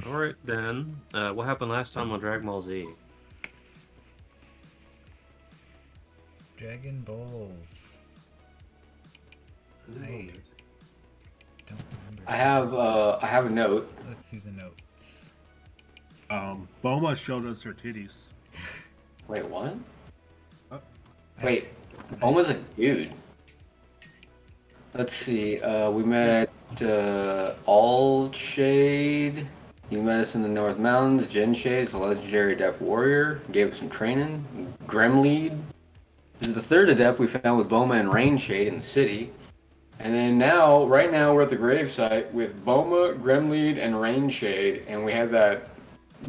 Alright then. What happened last time on Dragon Ball Z? Dragon Balls. I don't remember. I have a note. Let's see the notes. Boma showed us her titties. Wait, what? Oh. Wait, Oma's a dude. Let's see. We met All Shade. You met us in the North Mountains. Gen Shade is a legendary adept warrior. Gave us some training. Gremlead. This is the third adept we found with Boma and Rain Shade in the city. And then right now, we're at the gravesite with Boma, Gremlead, and Rain Shade, and we have that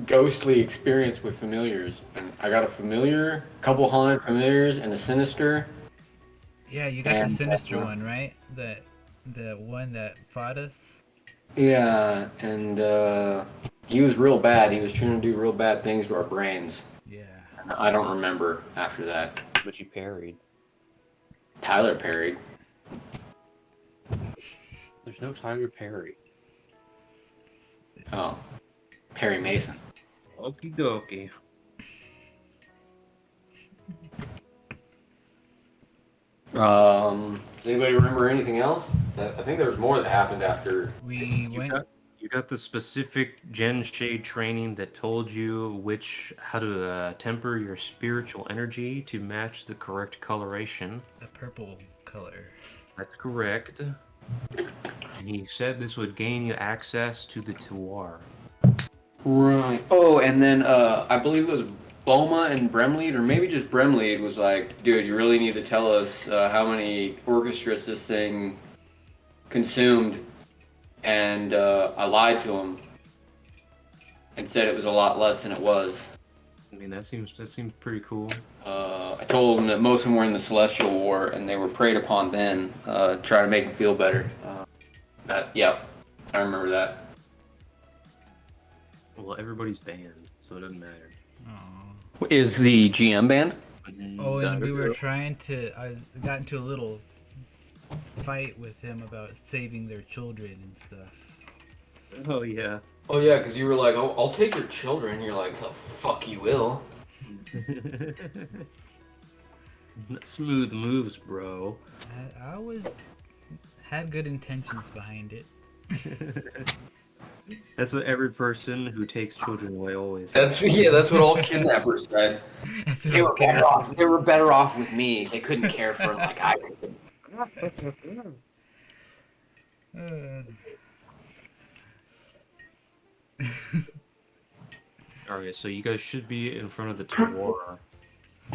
ghostly experience with familiars. And I got a familiar, couple haunted familiars, and a sinister. Yeah, you got the sinister one, right? The one that fought us. Yeah, and he was real bad. He was trying to do real bad things to our brains. Yeah. And I don't remember after that. But you parried. Tyler parried. There's no Tyler Perry. Oh, Perry Mason. Okie dokie. Does anybody remember anything else? I think there was more that happened after. You got the specific Gen Shade training that told you how to temper your spiritual energy to match the correct coloration. The purple color. That's correct. And he said this would gain you access to the Tuar. Right. Oh, and then I believe it was Boma and Bremlead, or maybe just Bremlead, was like, dude, you really need to tell us how many orchestras this thing consumed. And I lied to him and said it was a lot less than it was. I mean, that seems pretty cool. I told him that most of them were in the Celestial War, and they were preyed upon then, try to make him feel better. Yep, I remember that. Well, everybody's banned, so it doesn't matter. Aww. Is the GM banned? Oh, and we were trying to. I got into a little fight with him about saving their children and stuff. Oh yeah. Oh yeah, because you were like, oh, I'll take your children. You're like, the fuck you will. Smooth moves, bro. I had good intentions behind it. That's what every person who takes children away always. That's what all kidnappers said. They were better off. They were better off with me. They couldn't care for him like I could. Alright, so you guys should be in front of the Tuar.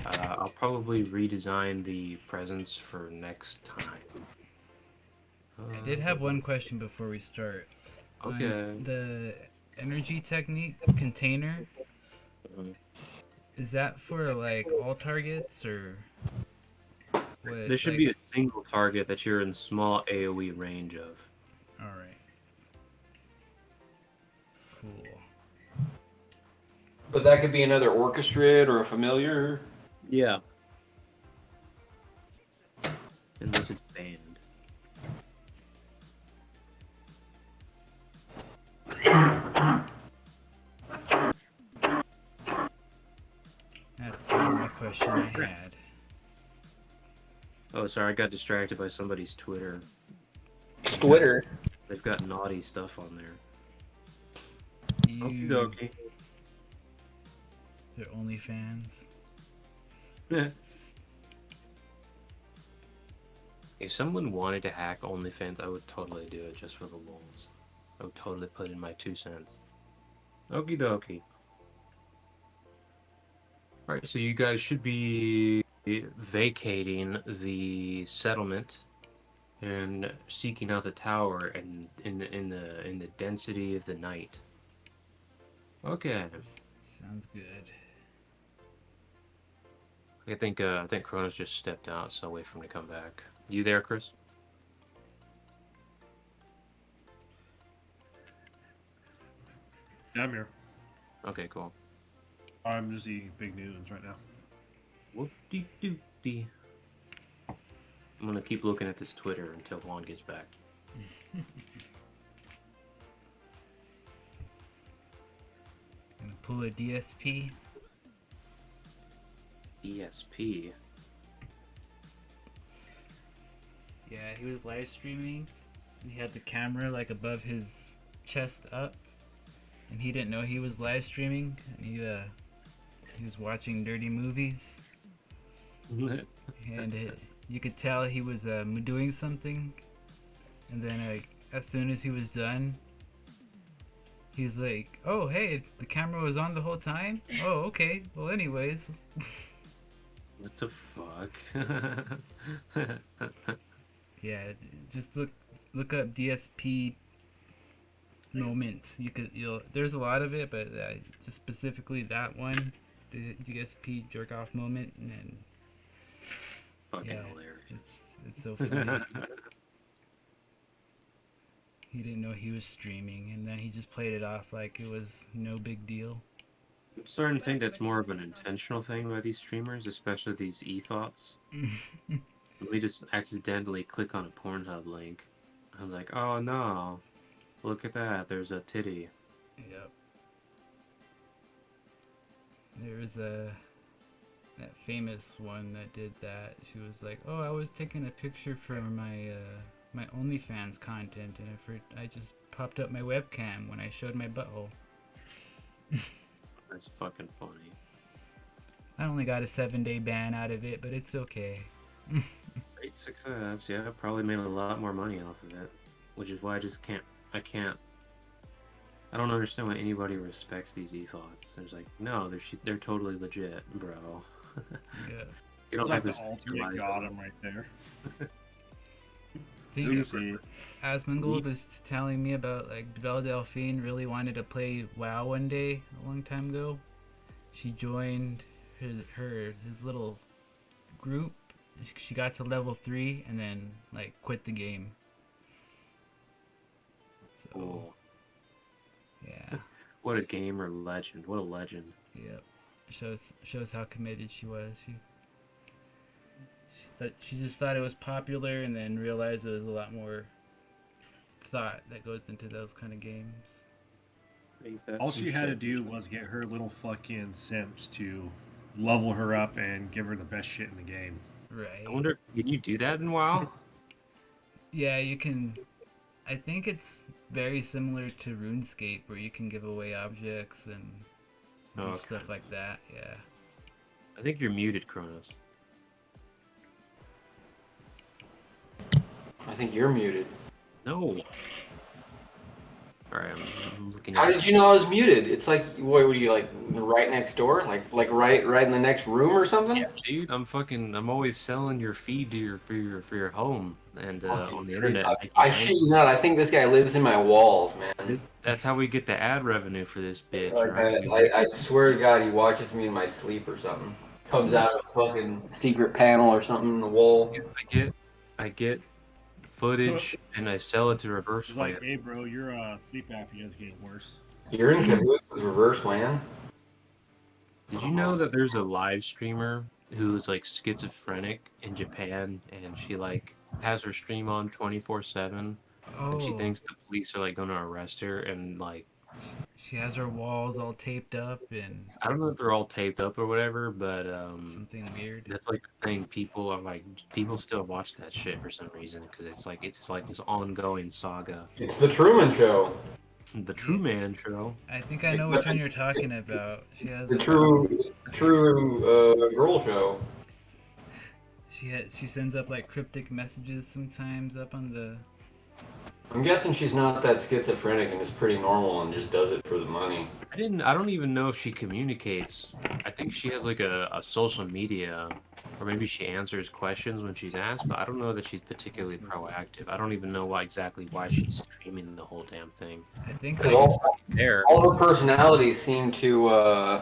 I'll probably redesign the presents for next time. I did have one question before we start. Okay. The energy technique container, is that for like all targets or what? There should be a single target that you're in small AoE range of. Alright. Cool. But that could be another orchestrate or a familiar. Yeah. Unless it's banned. That's the only question I had. Oh, sorry, I got distracted by somebody's Twitter. Twitter. They've got naughty stuff on there. Okie You, dokie. they're OnlyFans. Yeah. If someone wanted to hack OnlyFans, I would totally do it just for the lulz. I would totally put in my 2 cents. Okie dokie. Alright, so you guys should be vacating the settlement and seeking out the tower and in the density of the night. Okay. Sounds good. I think Kronos just stepped out, so I'll wait for him to come back. You there, Chris? Yeah, I'm here. Okay, cool. I'm just eating fig Newtons right now. Whoop-de-doo-dee. I'm gonna keep looking at this Twitter until Juan gets back. pull a DSP. ESP. Yeah, he was live streaming. He had the camera like above his chest up, and he didn't know he was live streaming. And he was watching dirty movies, and you could tell he was doing something. And then as soon as he was done, he's like, "Oh, hey, the camera was on the whole time? Oh, okay. Well, anyways." What the fuck? Yeah, just look up DSP moment. There's a lot of it, but just specifically that one, the DSP jerk off moment, and then Fucking yeah, hilarious. it's so funny. He didn't know he was streaming, and then he just played it off like it was no big deal. I'm starting to think that's more of an intentional thing by these streamers, especially these e-thoughts. We just accidentally click on a Pornhub link. I was like, oh no, look at that, there's a titty. Yep. There was that famous one that did that. She was like, "Oh, I was taking a picture for my my OnlyFans content, and I just popped up my webcam when I showed my butthole." That's fucking funny. I only got a 7-day ban out of it, but it's okay. Great success, yeah, probably made a lot more money off of it. Which is why I don't understand why anybody respects these e-thoughts. There's like, no, they're totally legit, bro. Yeah. You don't It's like have the this ultimate gotham right there. I think Lucy. Asmongold was telling me about like Belle Delphine really wanted to play WoW one day a long time ago. She joined his little group. She got to level 3 and then like quit the game. So Cool. yeah, What a gamer legend. What a legend. yep. Shows how committed she was. She just thought it was popular and then realized there was a lot more thought that goes into those kind of games. All she had to do was get her little fucking simps to level her up and give her the best shit in the game. Right. I wonder, can you do that in WoW? Yeah, you can. I think it's very similar to RuneScape, where you can give away objects and do Okay. stuff like that. Yeah. I think you're muted, Kronos. I think you're muted. No. Alright, I'm looking How at did you know I was muted? It's like, what were you like right next door? Like right in the next room or something? Yeah, dude, I'm always selling your feed to for your home and on the internet. I shit you not. I think this guy lives in my walls, man. That's how we get the ad revenue for this bitch, Like right? I swear to God, he watches me in my sleep or something. Comes out of a fucking secret panel or something in the wall. I get footage and I sell it to reverse She's like, play. hey bro, your sleep apnea is getting worse. You're in cahoots with Reverse Man. Did you know that there's a live streamer who's like schizophrenic in Japan and she like has her stream on 24/7 and she Oh, thinks the police are like gonna arrest her and like she has her walls all taped up and I don't know if they're all taped up or whatever, but something weird. that's like the thing. People still watch that shit for some reason because it's like this ongoing saga. It's the Truman Show. The True Man Show. I think I know which one you're talking about. She has The true girl show. she sends up like cryptic messages sometimes up on the. I'm guessing she's not that schizophrenic and is pretty normal and just does it for the money. I don't even know if she communicates. I think she has like a social media, or maybe she answers questions when she's asked, but I don't know that she's particularly proactive. I don't even know why she's streaming the whole damn thing. I think Because all her personalities seem to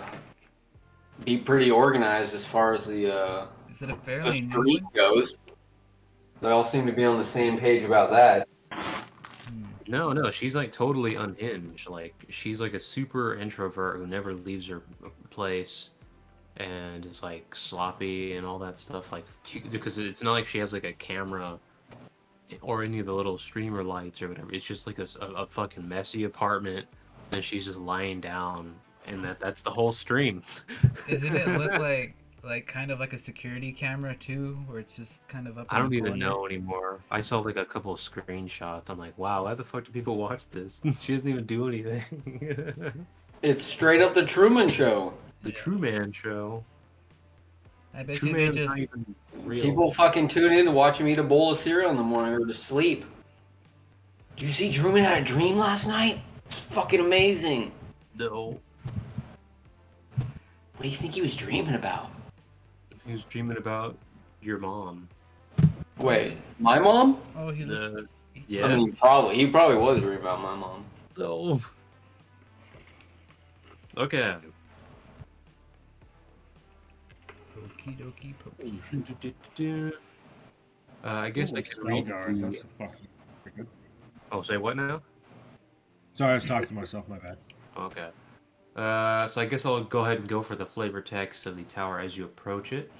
be pretty organized as far as the is it a fairly new street one? goes. They all seem to be on the same page about that. No, she's like totally unhinged. Like she's like a super introvert who never leaves her place, and is like sloppy and all that stuff. Like because it's not like she has like a camera or any of the little streamer lights or whatever. It's just like a fucking messy apartment, and she's just lying down and that's the whole stream. Doesn't it look like kind of like a security camera too, where it's just kind of up I in don't the even corner? know anymore. I saw like a couple of screenshots. I'm like, wow, why the fuck do people watch this? She doesn't even do anything. It's straight up the Truman Show. The True Man Show. I bet True you they Man's just not even real. People fucking tune in to watch him eat a bowl of cereal in the morning or to sleep. Did you see Truman had a dream last night? It's fucking amazing. No. What do you think he was dreaming about? He was dreaming about your mom. Wait, my mom? oh he looked The yeah. I mean, he probably was dreaming about my mom. No. Okay. Okie dokie pokey. I guess I can Spell read guard. the... That's a fucking. Good. Oh, say what now? Sorry, I was talking to myself. My bad. Okay. So I guess I'll go ahead and go for the flavor text of the tower as you approach it.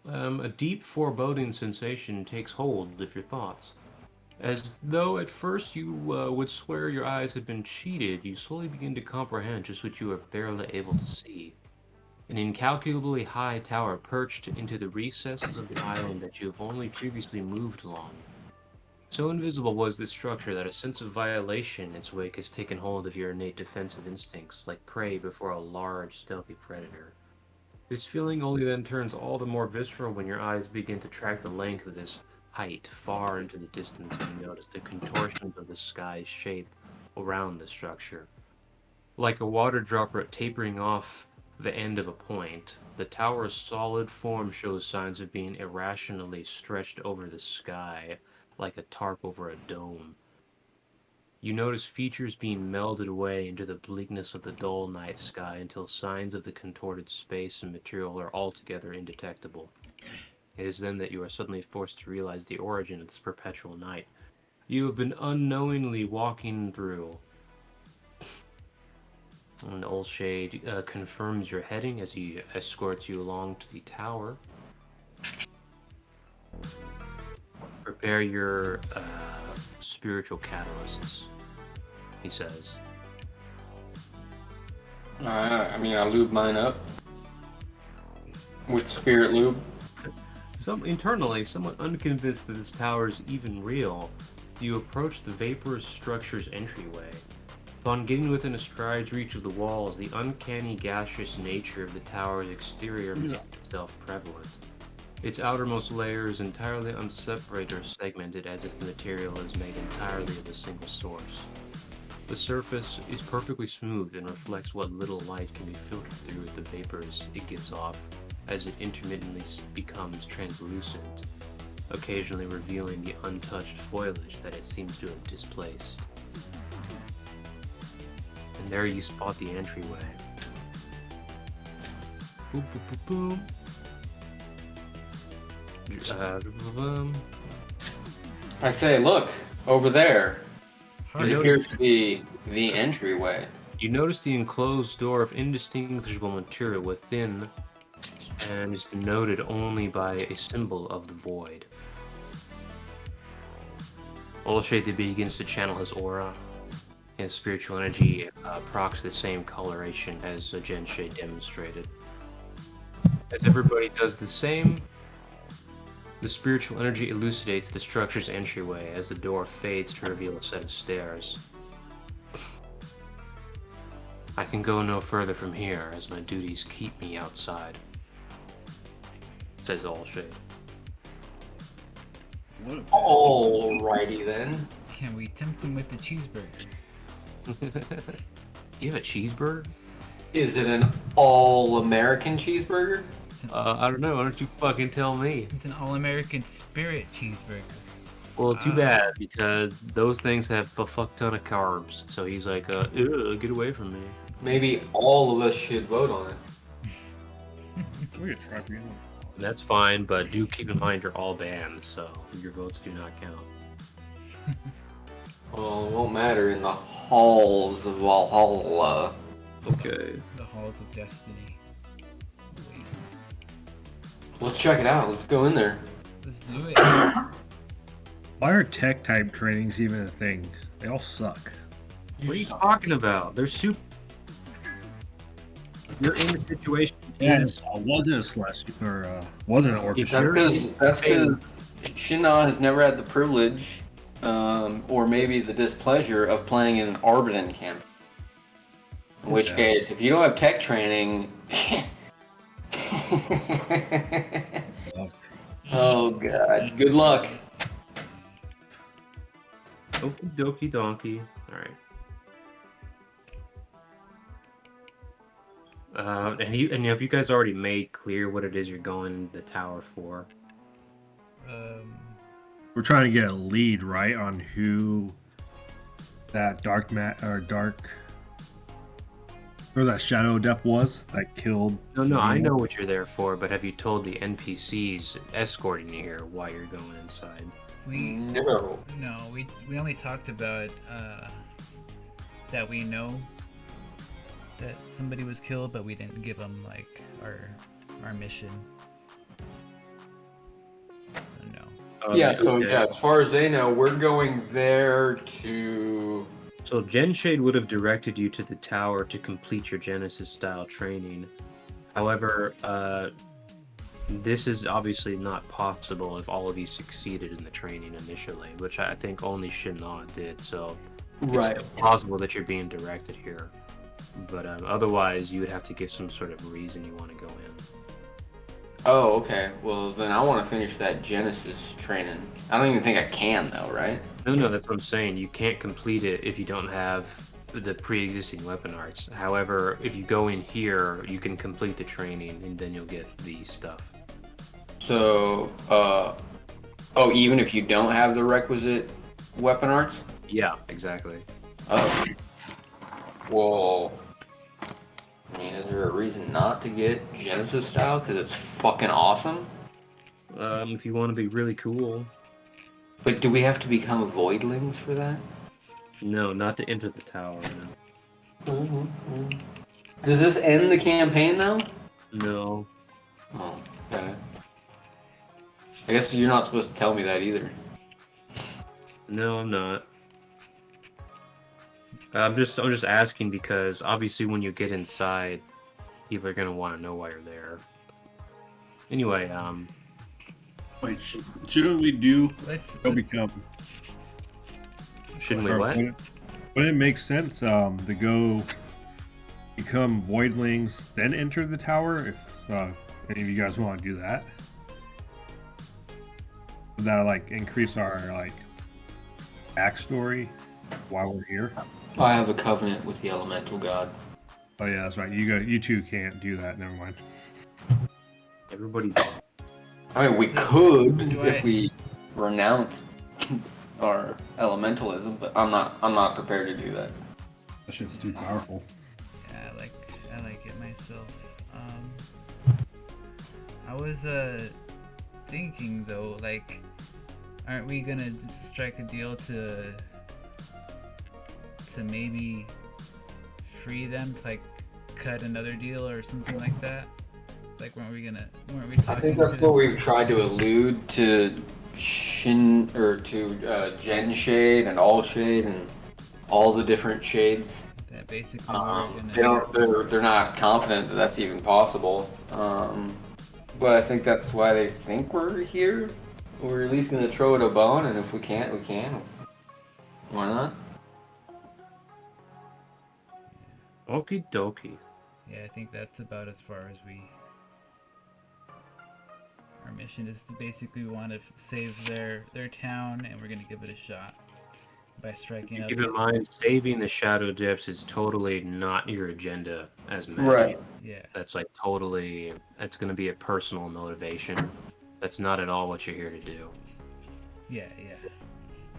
A deep foreboding sensation takes hold of your thoughts. As though at first you would swear your eyes had been cheated, you slowly begin to comprehend just what you are barely able to see. An incalculably high tower perched into the recesses of the island that you have only previously moved along. So invisible was this structure that a sense of violation in its wake has taken hold of your innate defensive instincts, like prey before a large, stealthy predator. This feeling only then turns all the more visceral when your eyes begin to track the length of this height far into the distance and you notice the contortions of the sky's shape around the structure. Like a water droplet tapering off the end of a point, the tower's solid form shows signs of being irrationally stretched over the sky, like a tarp over a dome. You notice features being melded away into the bleakness of the dull night sky until signs of the contorted space and material are altogether indetectable. It is then that you are suddenly forced to realize the origin of this perpetual night you have been unknowingly walking through. An old shade confirms your heading as he escorts you along to the tower. Prepare your spiritual catalysts, he says. I mean, I lube mine up with spirit lube. Internally, somewhat unconvinced that this tower is even real, you approach the vaporous structure's entryway. Upon getting within a stride's reach of the walls, the uncanny gaseous nature of the tower's exterior makes itself prevalent. Its outermost layer is entirely unseparated or segmented as if the material is made entirely of a single source. The surface is perfectly smooth and reflects what little light can be filtered through the vapors it gives off as it intermittently becomes translucent, occasionally revealing the untouched foliage that it seems to have displaced. And there you spot the entryway. Boom, boom, boom, boom. I say, look, over there. Hard It to- appears to be the entryway. You notice the enclosed door of indistinguishable material within and is denoted only by a symbol of the void. Olshade begins to channel his aura. His spiritual energy procs the same coloration as Genshay demonstrated. As everybody does the same, the spiritual energy elucidates the structure's entryway as the door fades to reveal a set of stairs. I can go no further from here as my duties keep me outside, says Allshade. Alrighty then. Can we tempt him with the cheeseburger? You have a cheeseburger? Is it an all-American cheeseburger? I don't know. Why don't you fucking tell me? It's an all-American spirit cheeseburger. Well, too bad, because those things have a fuck ton of carbs. So he's like, ew, get away from me. Maybe all of us should vote on it. We could try for you. That's fine, but do keep in mind you're all banned, so your votes do not count. Well, it won't matter in the halls of Valhalla. Okay. The halls of destiny. Wait, Let's check it out. Let's go in there. let's do it. Why are tech type trainings even a thing? They all suck. What are you talking about? They're super you're in the situation. Yes, wasn't a celestial or wasn't an If orchestra. you're That's because Shinnah has never had the privilege, or maybe the displeasure of playing in an Arbiton camp. In which case, if you don't have tech training, oh god, good luck. Okie dokie donkey. All right. And have you guys already made clear what it is you're going the tower for? We're trying to get a lead, right, on who that that shadow adept was that killed. No, I know what you're there for, but have you told the NPCs escorting you here why you're going inside? No. No, we only talked about that we know that somebody was killed, but we didn't give them like our mission. So no. Yeah, so yeah, as far as they know, we're going there to. So Genshade would have directed you to the tower to complete your Genesis-style training. However, this is obviously not possible if all of you succeeded in the training initially, which I think only Shinnah did. So Right. it's possible that you're being directed here. But otherwise, you would have to give some sort of reason you want to go in. Oh, okay. Well, then I want to finish that Genesis training. I don't even think I can, though, right? No, that's what I'm saying. You can't complete it if you don't have the pre-existing weapon arts. However, if you go in here, you can complete the training, and then you'll get the stuff. So, even if you don't have the requisite weapon arts? Yeah, exactly. Oh. Well, I mean, is there a reason not to get Genesis style? Because it's fucking awesome? If you want to be really cool. But do we have to become voidlings for that? No, not to enter the tower. No. Does this end the campaign, though? No. Oh, okay. I guess you're not supposed to tell me that either. No, I'm not. I'm just asking because obviously when you get inside, people are gonna want to know why you're there. Anyway, Wait, shouldn't we do? Let's Become. Shouldn't we what? Wouldn't it make sense to go become voidlings, then enter the tower? If any of you guys want to do that, would that like increase our like backstory while we're here? I have a covenant with the elemental god. Oh yeah, that's right. You two can't do that. Never mind. Everybody. I mean, we could if we renounce our elementalism, but I'm not prepared to do that. That shit's too powerful. Yeah, I like it myself. I was thinking though, like, aren't we gonna strike a deal to maybe free them to like cut another deal or something like that? Like, weren't we talking I think that's what we've tried to allude to Genshade and Allshade and all the different shades. that basically we're gonna... They're not confident that that's even possible. But I think that's why they think we're here. We're at least gonna throw it a bone, and if we can't, we can. Why not? Okie dokie. Yeah, I think that's about as far as our mission is to basically want to save their town, and we're gonna give it a shot by striking up. Keep in mind, saving the Shadow Depths is totally not your agenda as magic. Right. Yeah. That's like totally. That's going to be a personal motivation. That's not at all what you're here to do. Yeah.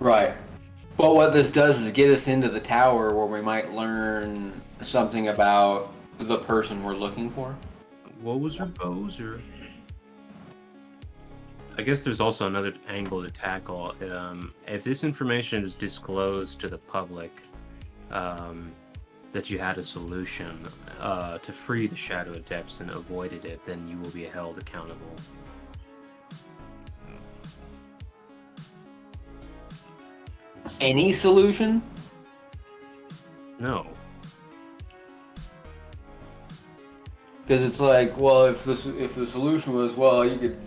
Right. But what this does is get us into the tower where we might learn something about the person we're looking for. Wozer Bozer. I guess there's also another angle to tackle. If this information is disclosed to the public, that you had a solution to free the Shadow Depths and avoided it, then you will be held accountable. Any solution? No. Because it's like, well, if the solution was, well, you could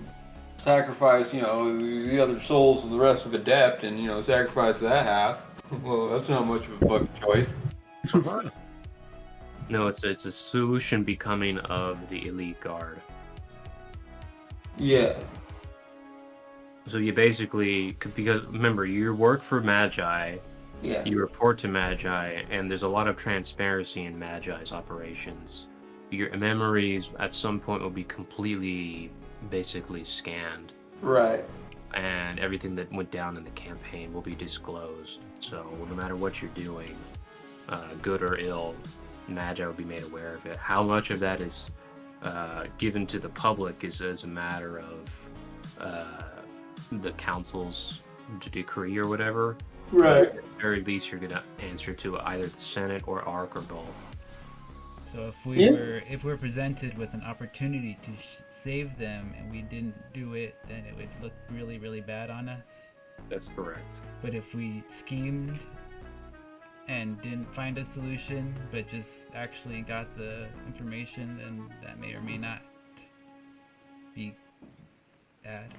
sacrifice, the other souls of the rest of Adept, and sacrifice that half. Well, that's not much of a fucking choice. No, it's a solution becoming of the elite guard. Yeah. So you basically, because remember, you work for Magi, Yeah. you report to Magi, and there's a lot of transparency in Magi's operations. Your memories at some point will be completely, basically scanned, Right. and everything that went down in the campaign will be disclosed. So no matter what you're doing, good or ill, Magi will be made aware of it. How much of that is given to the public is a matter of the council's decree or whatever. Right. At the very least, you're gonna answer to either the Senate or ARC or both. So if we're presented with an opportunity to save them and we didn't do it, then it would look really, really bad on us. That's correct. But if we schemed and didn't find a solution, but just actually got the information, then that may or may not be bad.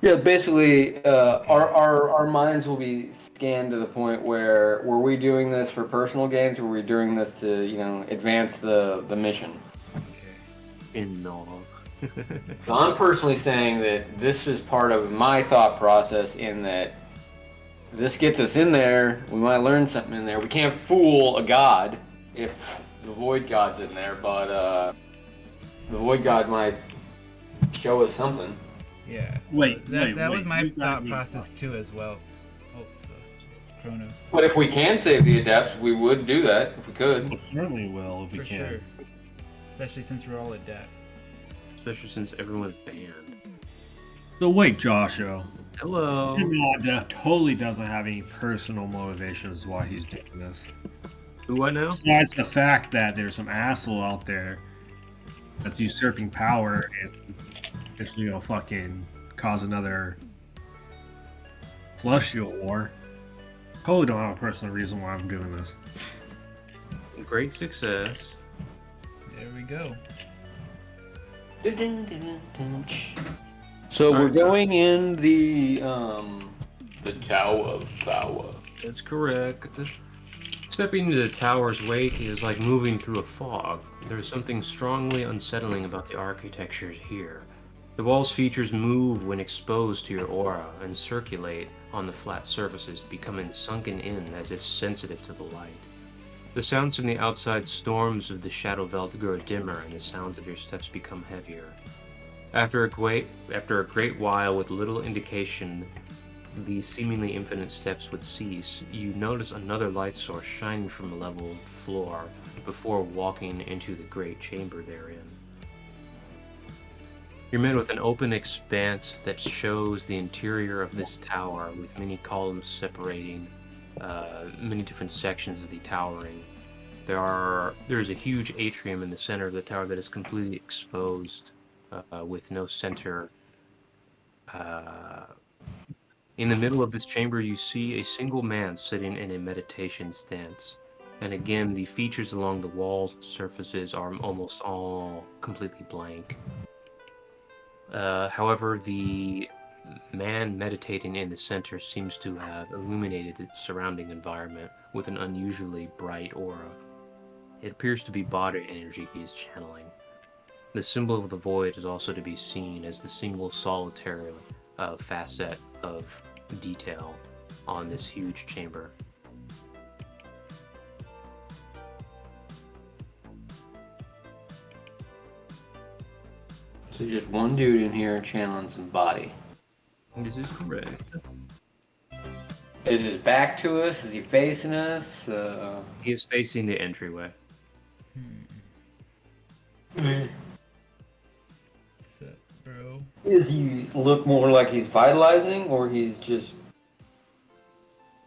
Yeah, basically, our minds will be scanned to the point where were we doing this for personal gains, or were we doing this to advance the mission? In all. So I'm personally saying that this is part of my thought process in that this gets us in there. We might learn something in there. We can't fool a god if the Void God's in there, but the Void God might show us something. Yeah. Wait, that was wait, my who's that thought mean? process too as well. Oh, Chronos. But if we can save the Adepts, we would do that if we could. We certainly will if we For can. sure. Especially since we're all adept. Especially since everyone's banned. So wait, Joshua. Hello. Death totally doesn't have any personal motivations why he's doing this. Who I know? Besides the fact that there's some asshole out there that's usurping power and just fucking cause another celestial war. Totally don't have a personal reason why I'm doing this. Great success. There we go. So we're going in the Tower of Power. That's correct. Stepping into the tower's wake is like moving through a fog. There's something strongly unsettling about the architecture here. The wall's features move when exposed to your aura and circulate on the flat surfaces, becoming sunken in as if sensitive to the light. The sounds from the outside storms of the shadow veldt grow dimmer and the sounds of your steps become heavier. After a great while, with little indication these seemingly infinite steps would cease, you notice another light source shining from a level floor before walking into the great chamber therein. You're met with an open expanse that shows the interior of this tower with many columns separating many different sections of the towering. There's a huge atrium in the center of the tower that is completely exposed with no center. In the middle of this chamber, you see a single man sitting in a meditation stance. And again, the features along the walls and surfaces are almost all completely blank. However, the man meditating in the center seems to have illuminated the surrounding environment with an unusually bright aura. It appears to be body energy he is channeling. The symbol of the void is also to be seen as the single solitary facet of detail on this huge chamber. So just one dude in here channeling some body. This is correct. Is his back to us? Is he facing us? He is facing the entryway. What's up, bro? Does he look more like he's vitalizing, or he's just...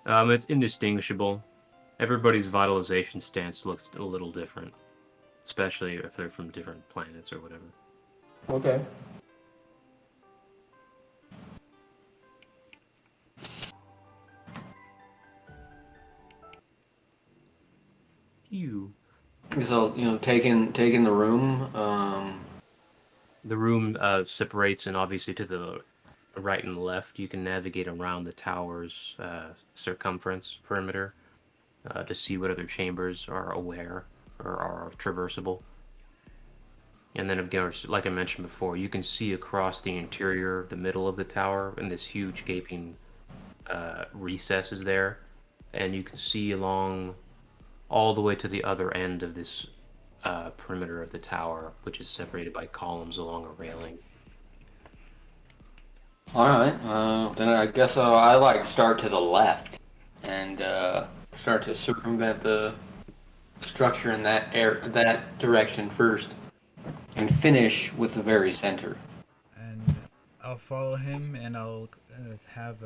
It's indistinguishable. Everybody's vitalization stance looks a little different, especially if they're from different planets or whatever. Okay. You. So taking the room. The room separates, and obviously to the right and left, you can navigate around the tower's circumference perimeter to see what other chambers are aware or are traversable. And then, of course, like I mentioned before, you can see across the interior, the middle of the tower, and this huge gaping recess is there. And you can see along all the way to the other end of this perimeter of the tower, which is separated by columns along a railing. All right. Then I guess I like start to the left and start to circumvent the structure in that direction first, and finish with the very center. And I'll follow him, and I'll have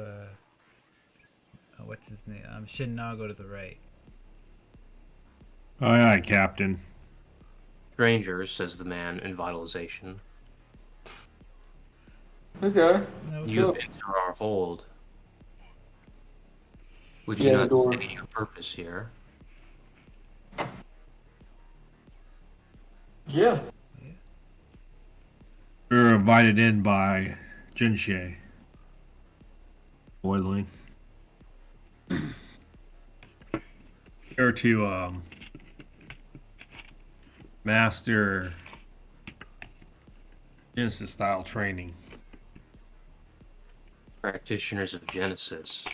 what's his name? Shinna go to the right. Aye, aye, Captain. Strangers, says the man in vitalization. Okay. You've entered our hold. Would you Yeah, the not door. state your purpose here? Yeah. We were invited in by Jinshe. Boiling. Here to master Genesis style training. Practitioners of Genesis.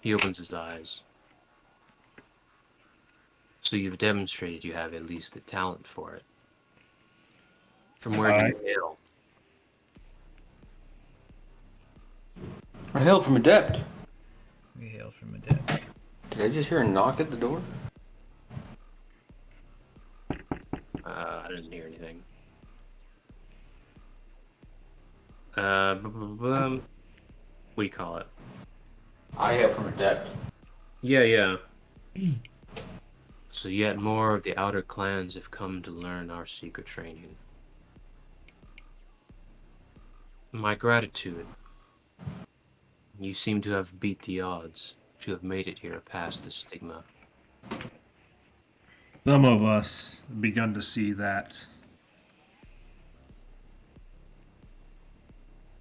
He opens his eyes. So you've demonstrated you have at least the talent for it. From where do you hail? I hail from Adept. We hail from a dead. Did I just hear a knock at the door? I didn't hear anything. What do you call it? I hail from Adept. Yeah. So yet more of the outer clans have come to learn our secret training. My gratitude. You seem to have beat the odds, to have made it here past the stigma. Some of us have begun to see that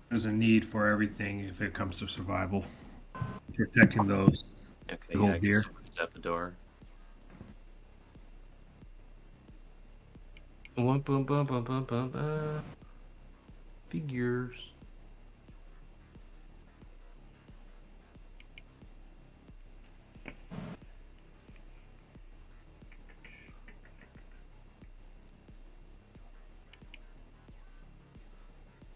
there's a need for everything if it comes to survival. Protecting those Okay, who hold I guess dear. somebody's at the door. Wum, bum, bum, bum, bum, bum, bum. Figures.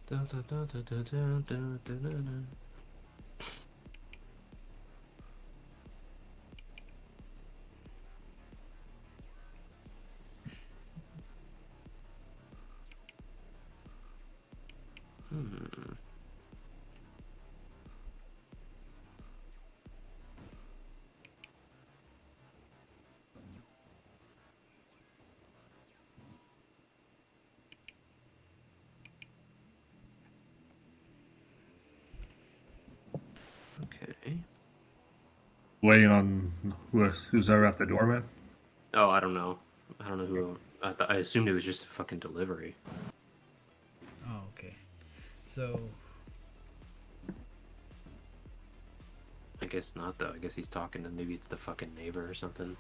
Dun, dun, dun, dun, dun, dun, dun, dun, dun, dun. Okay. Waiting on who's ever at the door, man. Oh, I don't know. I don't know who. I assumed it was just a fucking delivery. Oh, okay. So I guess not, though. I guess he's talking to maybe it's the fucking neighbor or something.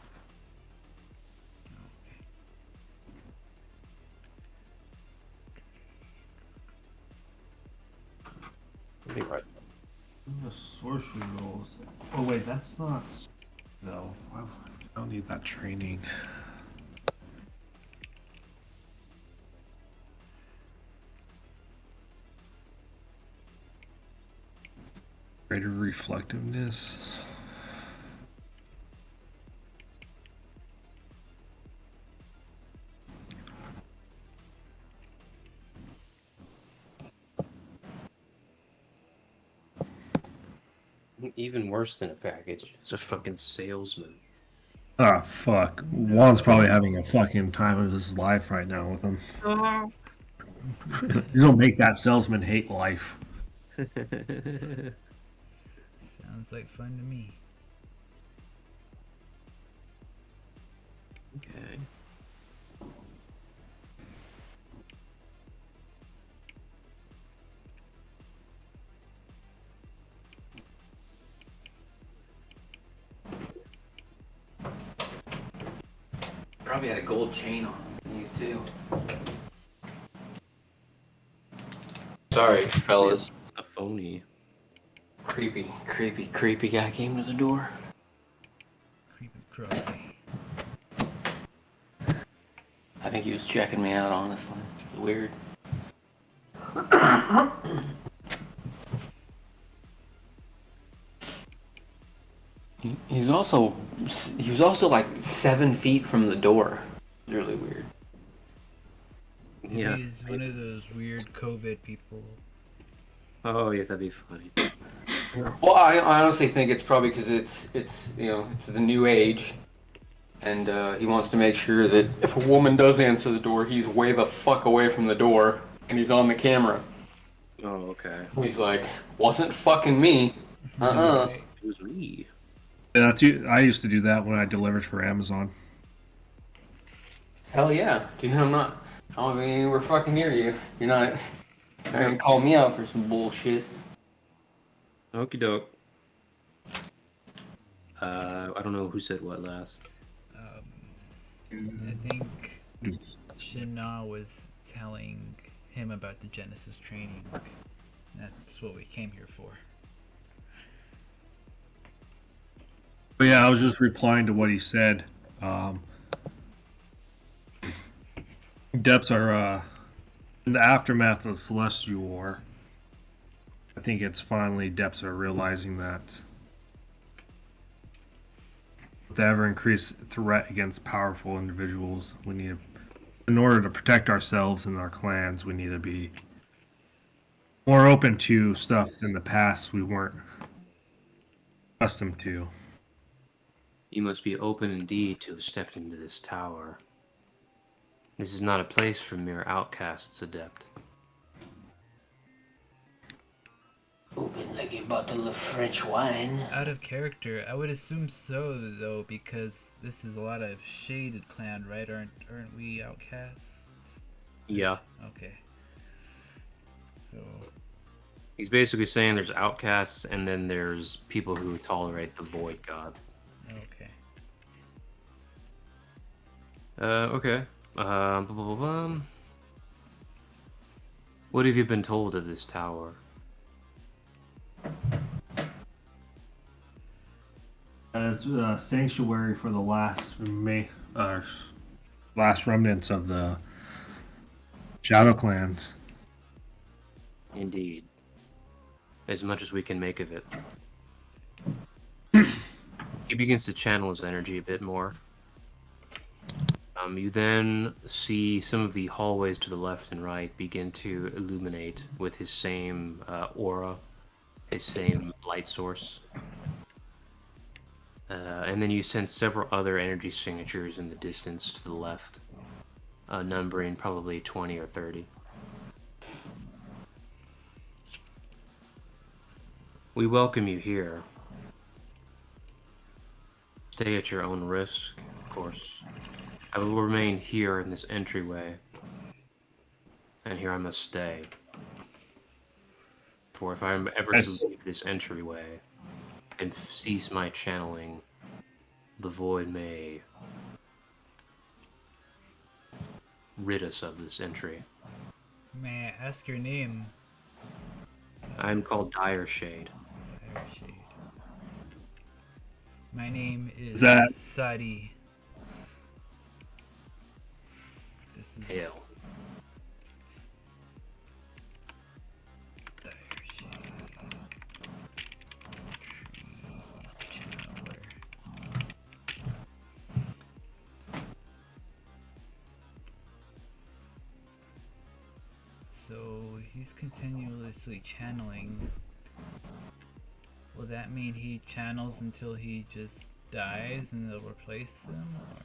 Let me write. The sorcery rolls. Oh wait, that's not. No, I don't need that training. Greater reflectiveness. Even worse than a package. It's a fucking salesman. Ah, fuck. Juan's probably having a fucking time of his life right now with him. He's gonna make that salesman hate life. sounds like fun to me. Okay. Probably had a gold chain on underneath too. Sorry, fellas. A phony. Creepy guy came to the door. Creepy crow. I think he was checking me out, honestly. Weird. He was also like 7 feet from the door. Really weird. Yeah. He's one of those weird COVID people. Oh, yeah, that'd be funny. Well, I honestly think it's probably because it's it's the new age, and he wants to make sure that if a woman does answer the door, he's way the fuck away from the door, and he's on the camera. Oh, okay. He's like, wasn't fucking me. Right. It was me. Yeah, I used to do that when I delivered for Amazon. Hell yeah, dude. I don't mean anywhere fucking near you. You're not gonna call me out for some bullshit. Okie doke. I don't know who said what last. I think Shina was telling him about the Genesis training. That's what we came here for. But yeah, I was just replying to what he said. Depths are in the aftermath of the Celestial War. I think it's finally Depths are realizing that with the ever increased threat against powerful individuals, we need to, in order to protect ourselves and our clans, we need to be more open to stuff in the past we weren't accustomed to. You must be open indeed to have stepped into this tower. This is not a place for mere outcasts, Adept. Open like a bottle of French wine. Out of character, I would assume so though, because this is a lot of shaded clan, right? Aren't we outcasts? Yeah. Okay. So He's basically saying there's outcasts and then there's people who tolerate the Void God. okay. Okay. What have you been told of this tower? It's a sanctuary for the last remnants of the Shadow Clans. Indeed. As much as we can make of it. He begins to channel his energy a bit more. You then see some of the hallways to the left and right begin to illuminate with his same aura, his same light source. And then you sense several other energy signatures in the distance to the left, numbering probably 20 or 30. We welcome you here. Stay at your own risk, of course. I will remain here in this entryway, and here I must stay. For if I am ever to leave this entryway and cease my channeling, the void may rid us of this entry. May I ask your name? I'm called Dire Shade. Dire Shade. My name is That- Sadi. This is Hail. Dire Shade. Tree channeler. So he's continuously channeling. Will that mean he channels until he just dies and they'll replace them? Or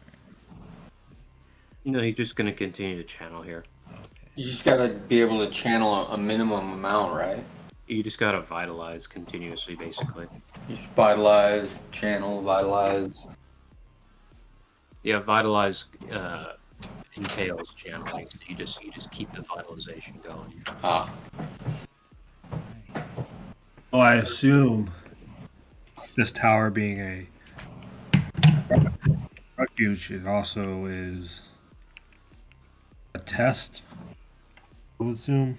You know, you're just gonna continue to channel here. okay. You just gotta be able to channel a minimum amount, right? You just gotta vitalize continuously, basically. Just vitalize, channel, vitalize. Yeah, vitalize entails channeling. So you just keep the vitalization going. Ah. Nice. Oh, I assume this tower being Refuge it also is a test, I would assume.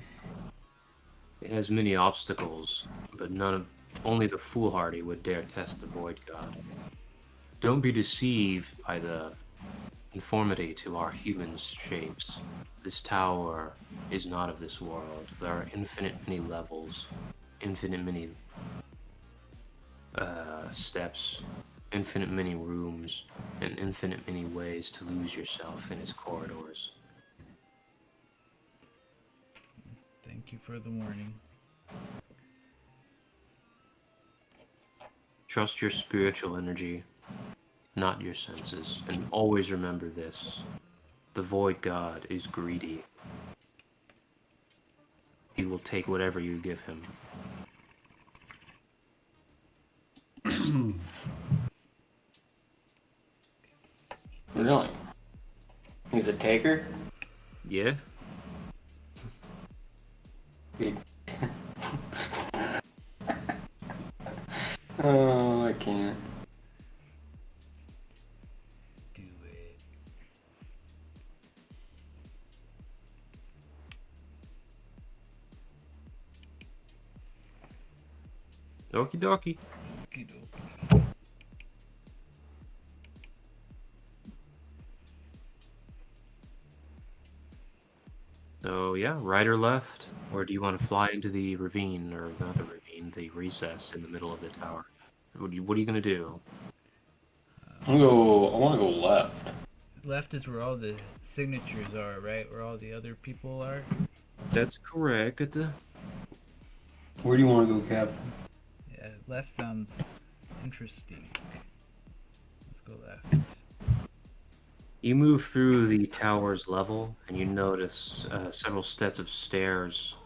It has many obstacles, but only the foolhardy would dare test the Void God. Don't be deceived by the conformity to our human shapes. This tower is not of this world. There are infinite many levels, infinite many steps, infinite many rooms, and infinite many ways to lose yourself in its corridors. Thank you for the warning. Trust your spiritual energy, not your senses, and always remember this. The Void God is greedy. He will take whatever you give him. Really? He's a taker? Yeah? Oh, I can't. Do it. Okie dokie. Okey-dokey. So yeah, right or left? Or do you want to fly into the ravine, or not the ravine, the recess in the middle of the tower? What are you gonna do? I want to go left. Left is where all the signatures are, right? Where all the other people are. That's correct. Where do you want to go, Cap? Yeah, left sounds interesting. Let's go left. You move through the tower's level, and you notice several sets of stairs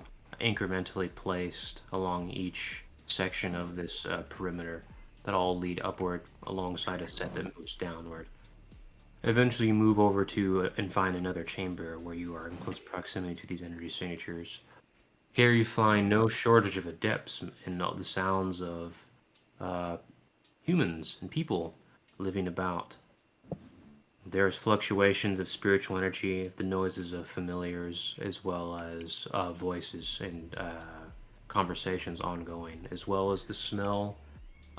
incrementally placed along each section of this perimeter that all lead upward alongside a set that moves downward. Eventually, you move over to and find another chamber where you are in close proximity to these energy signatures. Here, you find no shortage of adepts and all the sounds of uh, humans and people living about. There's fluctuations of spiritual energy, the noises of familiars, as well as voices and conversations ongoing, as well as the smell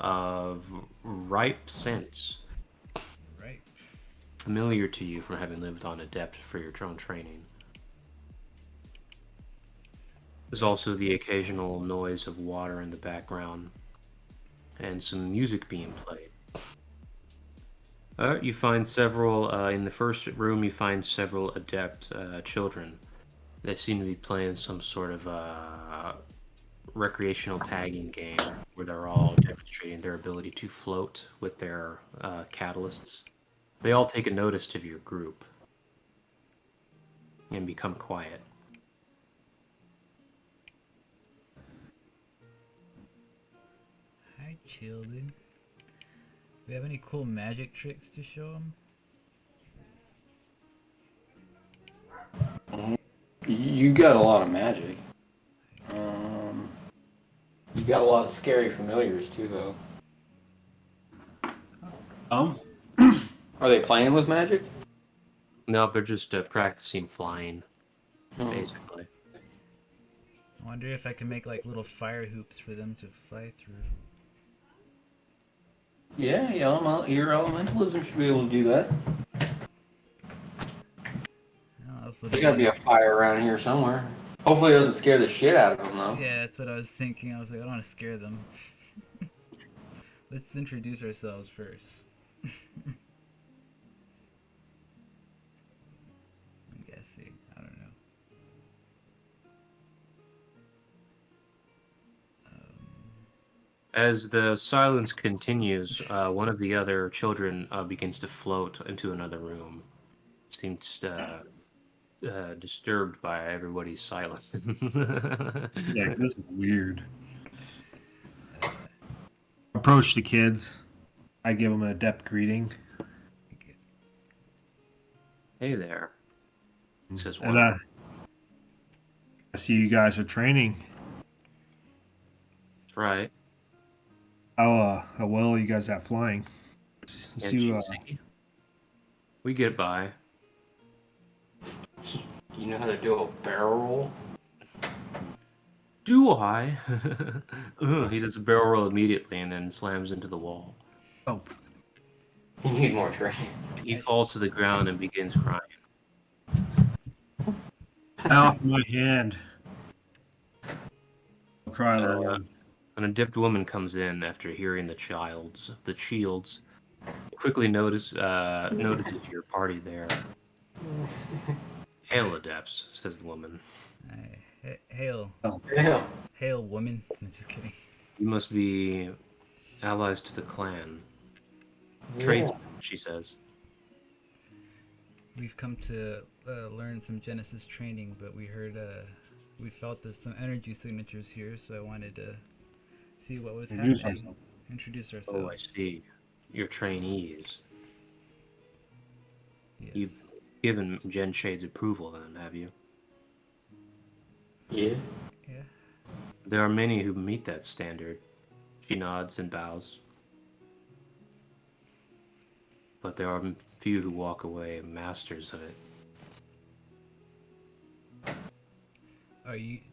of ripe scents Right. familiar to you from having lived on Adept for your own training. There's also the occasional noise of water in the background and some music being played. You find several, in the first room, you find several adept children that seem to be playing some sort of recreational tagging game where they're all demonstrating their ability to float with their catalysts. They all take a notice to your group and become quiet. Hi, children. We have any cool magic tricks to show them? You got a lot of magic. You got a lot of scary familiars too, though. Are they playing with magic? No, they're just practicing flying, Oh. basically. I wonder if I can make like little fire hoops for them to fly through. Yeah, your elementalism should be able to do that. Also There's gotta be a fire around here somewhere. Hopefully it doesn't scare the shit out of them, though. Yeah, that's what I was thinking. I was like, I don't want to scare them. Let's introduce ourselves first. I'm guessing. I don't know. As the silence continues, one of the other children begins to float into another room. Seems disturbed by everybody's silence. He's like, this is weird. Approach the kids. I give them an adept greeting. Hey there, says And one. I see you guys are training. That's right. How well are you guys at flying? Can't you see? We get by. You know how to do a barrel roll? Do I? He does a barrel roll immediately and then slams into the wall. Oh, You need more training. He falls to the ground and begins crying. off my hand. I'll cry, little one. An adept woman comes in after hearing the shields. Quickly notices your party there. Hail, adepts, says the woman. Hail, Yeah. hail, woman. I'm just kidding. You must be allies to the clan. Tradesmen, she says. We've come to learn some Genesis training, but we felt there's some energy signatures here, so I wanted to see what was Introduce happening. ourselves. Introduce ourselves. Oh, I see. Your trainees. Yes. You've given Gen Shade's approval then, have you? Yeah. Yeah. There are many who meet that standard. She nods and bows. But there are few who walk away masters of it.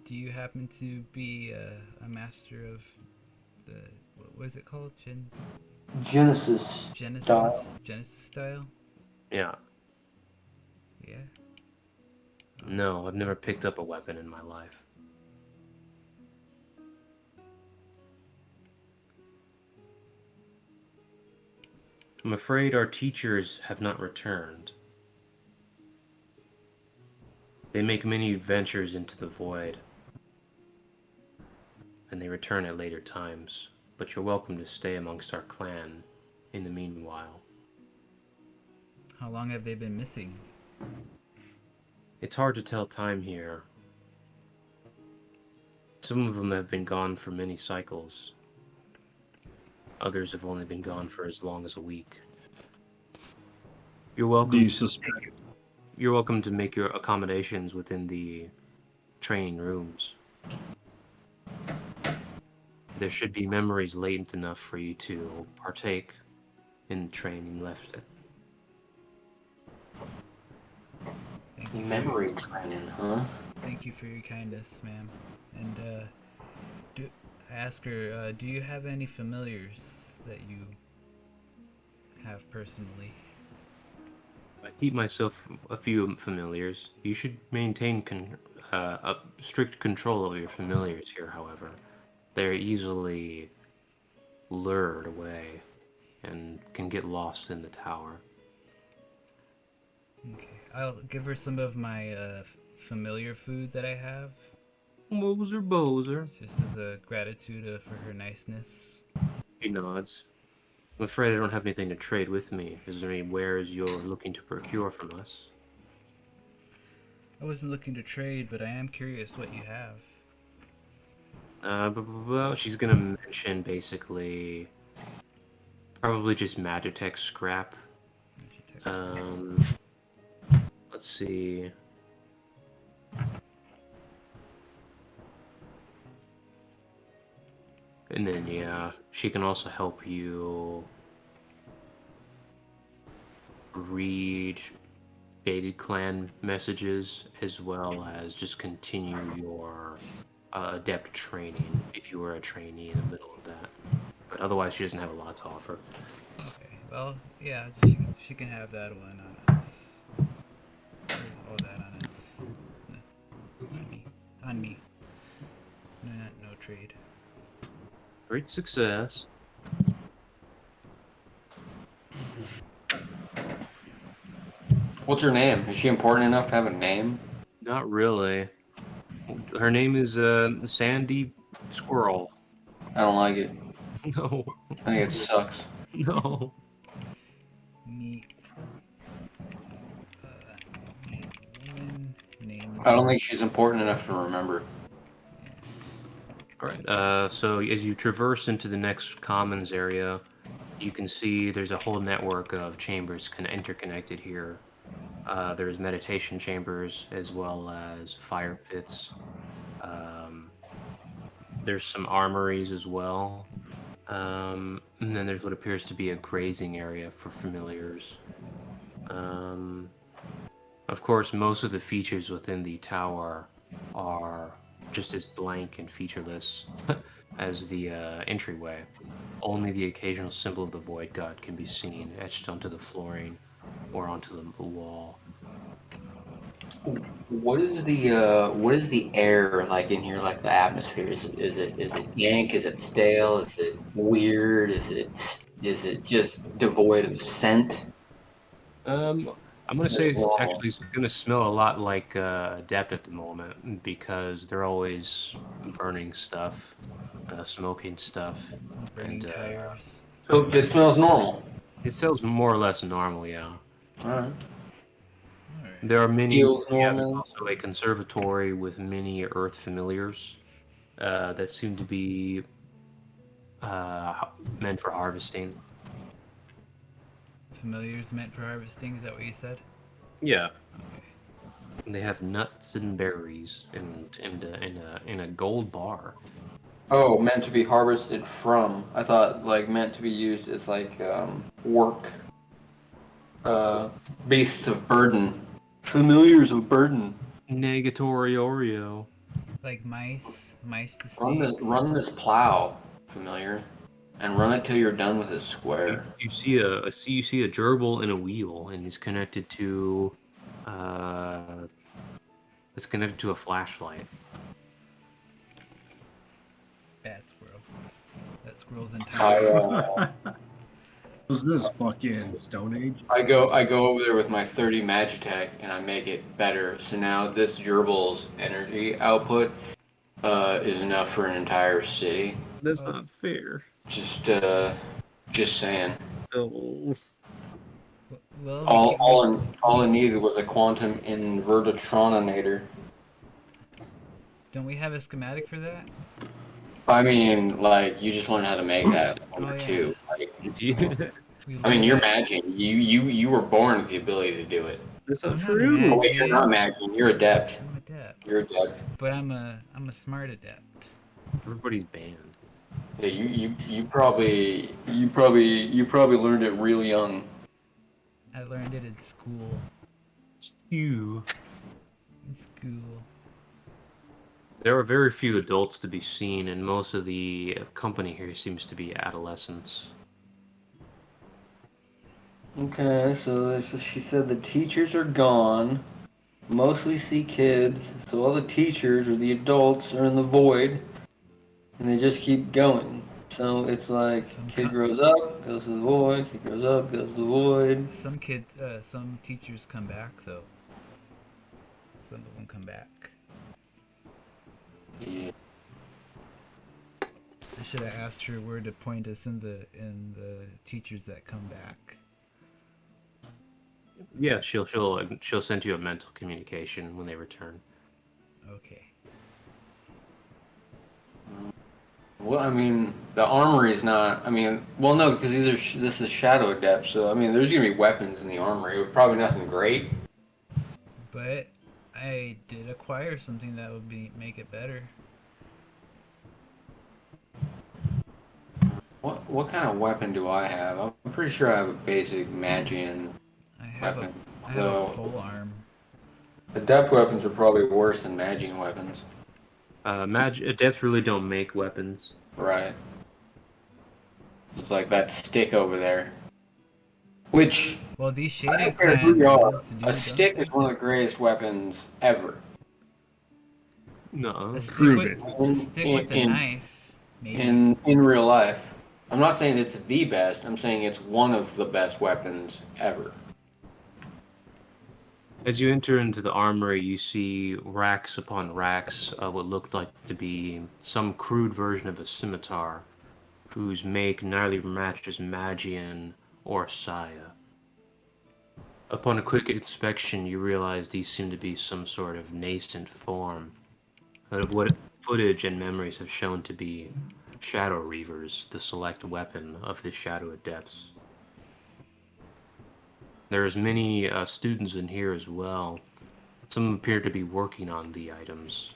Do you happen to be a master of the what was it called? Genesis. Genesis Style. Genesis style? Yeah. Yeah. No, I've never picked up a weapon in my life. I'm afraid our teachers have not returned. They make many adventures into the void, and they return at later times, but you're welcome to stay amongst our clan in the meanwhile. How long have they been missing? It's hard to tell time here. Some of them have been gone for many cycles. Others have only been gone for as long as a week. You're welcome. Do you suspect? You're welcome to make your accommodations within the training rooms. There should be memories latent enough for you to partake in the training left. Memory training, huh? Thank you for your kindness, ma'am. And I ask her, do you have any familiars that you have personally? I keep myself a few familiars. You should maintain a strict control over your familiars here, however. They're easily lured away and can get lost in the tower. Okay, I'll give her some of my familiar food that I have, Bozer. just as a gratitude for her niceness. He nods. I'm afraid I don't have anything to trade with me. Is there any wares you're looking to procure from us? I wasn't looking to trade, but I am curious what you have. Well, she's gonna mention basically probably just Magitech scrap. Let's see. And then, yeah, she can also help you read Shaded Clan messages, as well as just continue your adept training if you were a trainee in the middle of that. But otherwise, she doesn't have a lot to offer. Okay, well, yeah, she can have that one on us. All that on us. No, on me. On me. No trade. Great success. What's her name? Is she important enough to have a name? Not really. Her name is Sandy Squirrel. I don't like it. No, I think it sucks. no. Meet. Meet woman named. I don't think she's important enough to remember. All right. So as you traverse into the next commons area, you can see there's a whole network of chambers interconnected here. There's meditation chambers as well as fire pits. There's some armories as well. And then there's what appears to be a grazing area for familiars. Um, of course, most of the features within the tower are just as blank and featureless as the entryway. Only the occasional symbol of the Void God can be seen etched onto the flooring or onto the wall. What is the air like in here? Like the atmosphere? Is it dank? Is it stale? Is it weird? Is it just devoid of scent? I'm gonna say What's it's wrong? actually gonna smell a lot like Adept at the moment because they're always burning stuff, smoking stuff, Burning and tires. So it smells normal. it sells more or less normal. Yeah, All right. Alright. there are many. Feels Yeah, there's normal. also a conservatory with many Earth familiars that seem to be meant for harvesting. Familiars meant for harvesting, is that what you said? Yeah, Okay. they have nuts and berries in a gold bar. Oh, meant to be harvested from. I thought like meant to be used as like work. Uh, beasts of burden. Familiars of burden. Negatory Oreo. Like mice to Run the snakes. run this plow, familiar, and run it till you're done with this square. You see a gerbil in a wheel, and uh, it's connected to a flashlight. Bad squirrel. That squirrel's in I time. Was this fucking Stone Age? I go over there with my 30 Magitech and I make it better. So now this gerbil's energy output is enough for an entire city. That's Oh. not fair. Just saying. Oh. Well, All I needed was a quantum invertitronator. don't we have a schematic for that? I mean, like you just learned how to make that Oh, or yeah. two. Like, We I mean, learned you're that. magic. You were born with the ability to do it. That's I'm not not true. Oh wait, you're not magic. magic. You're adept. I'm adept. You're adept. But I'm a smart adept. Everybody's banned. Yeah, you probably learned it real young. I learned it in school. You. In school. There are very few adults to be seen, and most of the company here seems to be adolescents. Okay, so she said the teachers are gone. Mostly see kids, so all the teachers or the adults are in the void, and they just keep going. So it's like kid grows up, goes to the void. Kid grows up, goes to the void. Some teachers come back though. Some of them come back. Yeah. I should have asked her where to point us in the teachers that come back. Yeah, she'll send you a mental communication when they return. Okay. Well, I mean, the armory is not. I mean, well, no, because this is Shadow Adept, so I mean, there's gonna be weapons in the armory, but probably nothing great. But I did acquire something that would make it better. What kind of weapon do I have? I'm pretty sure I have a basic Magian I have weapon. a full arm. Adept weapons are probably worse than Magian weapons. Adepts really don't make weapons. Right. It's like that stick over there. Which, Well, these I shading don't care who you are, clans do a stick is one of the greatest weapons ever. No. A stick Prove with, it. a stick with a knife, maybe. In real life. I'm not saying it's the best, I'm saying it's one of the best weapons ever. As you enter into the armory, you see racks upon racks of what looked like to be some crude version of a scimitar, whose make neither matches Magian or Saya. Upon a quick inspection, you realize these seem to be some sort of nascent form of what footage and memories have shown to be Shadow Reavers, the select weapon of the Shadow Adepts. There's many students in here as well. Some appear to be working on the items,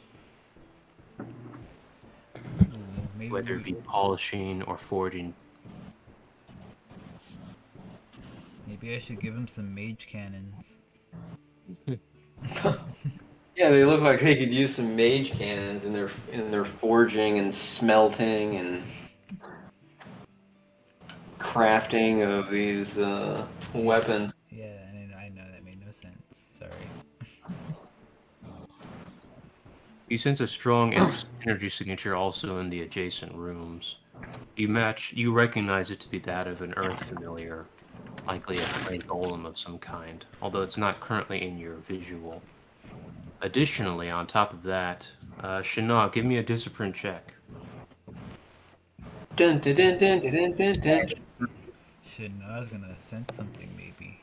Maybe whether it be polishing or forging. Maybe I should give him some mage cannons. Yeah, they look like they could use some mage cannons in their forging and smelting and crafting of these weapons. Yeah, I know that made no sense. Sorry. You sense a strong energy signature also in the adjacent rooms. You recognize it to be that of an earth familiar, likely a clay golem of some kind, although it's not currently in your visual. Additionally, on top of that, Shana, give me a discipline check. Dun, dun, dun, dun, dun, dun, dun. Shit, no, I was gonna sense something maybe.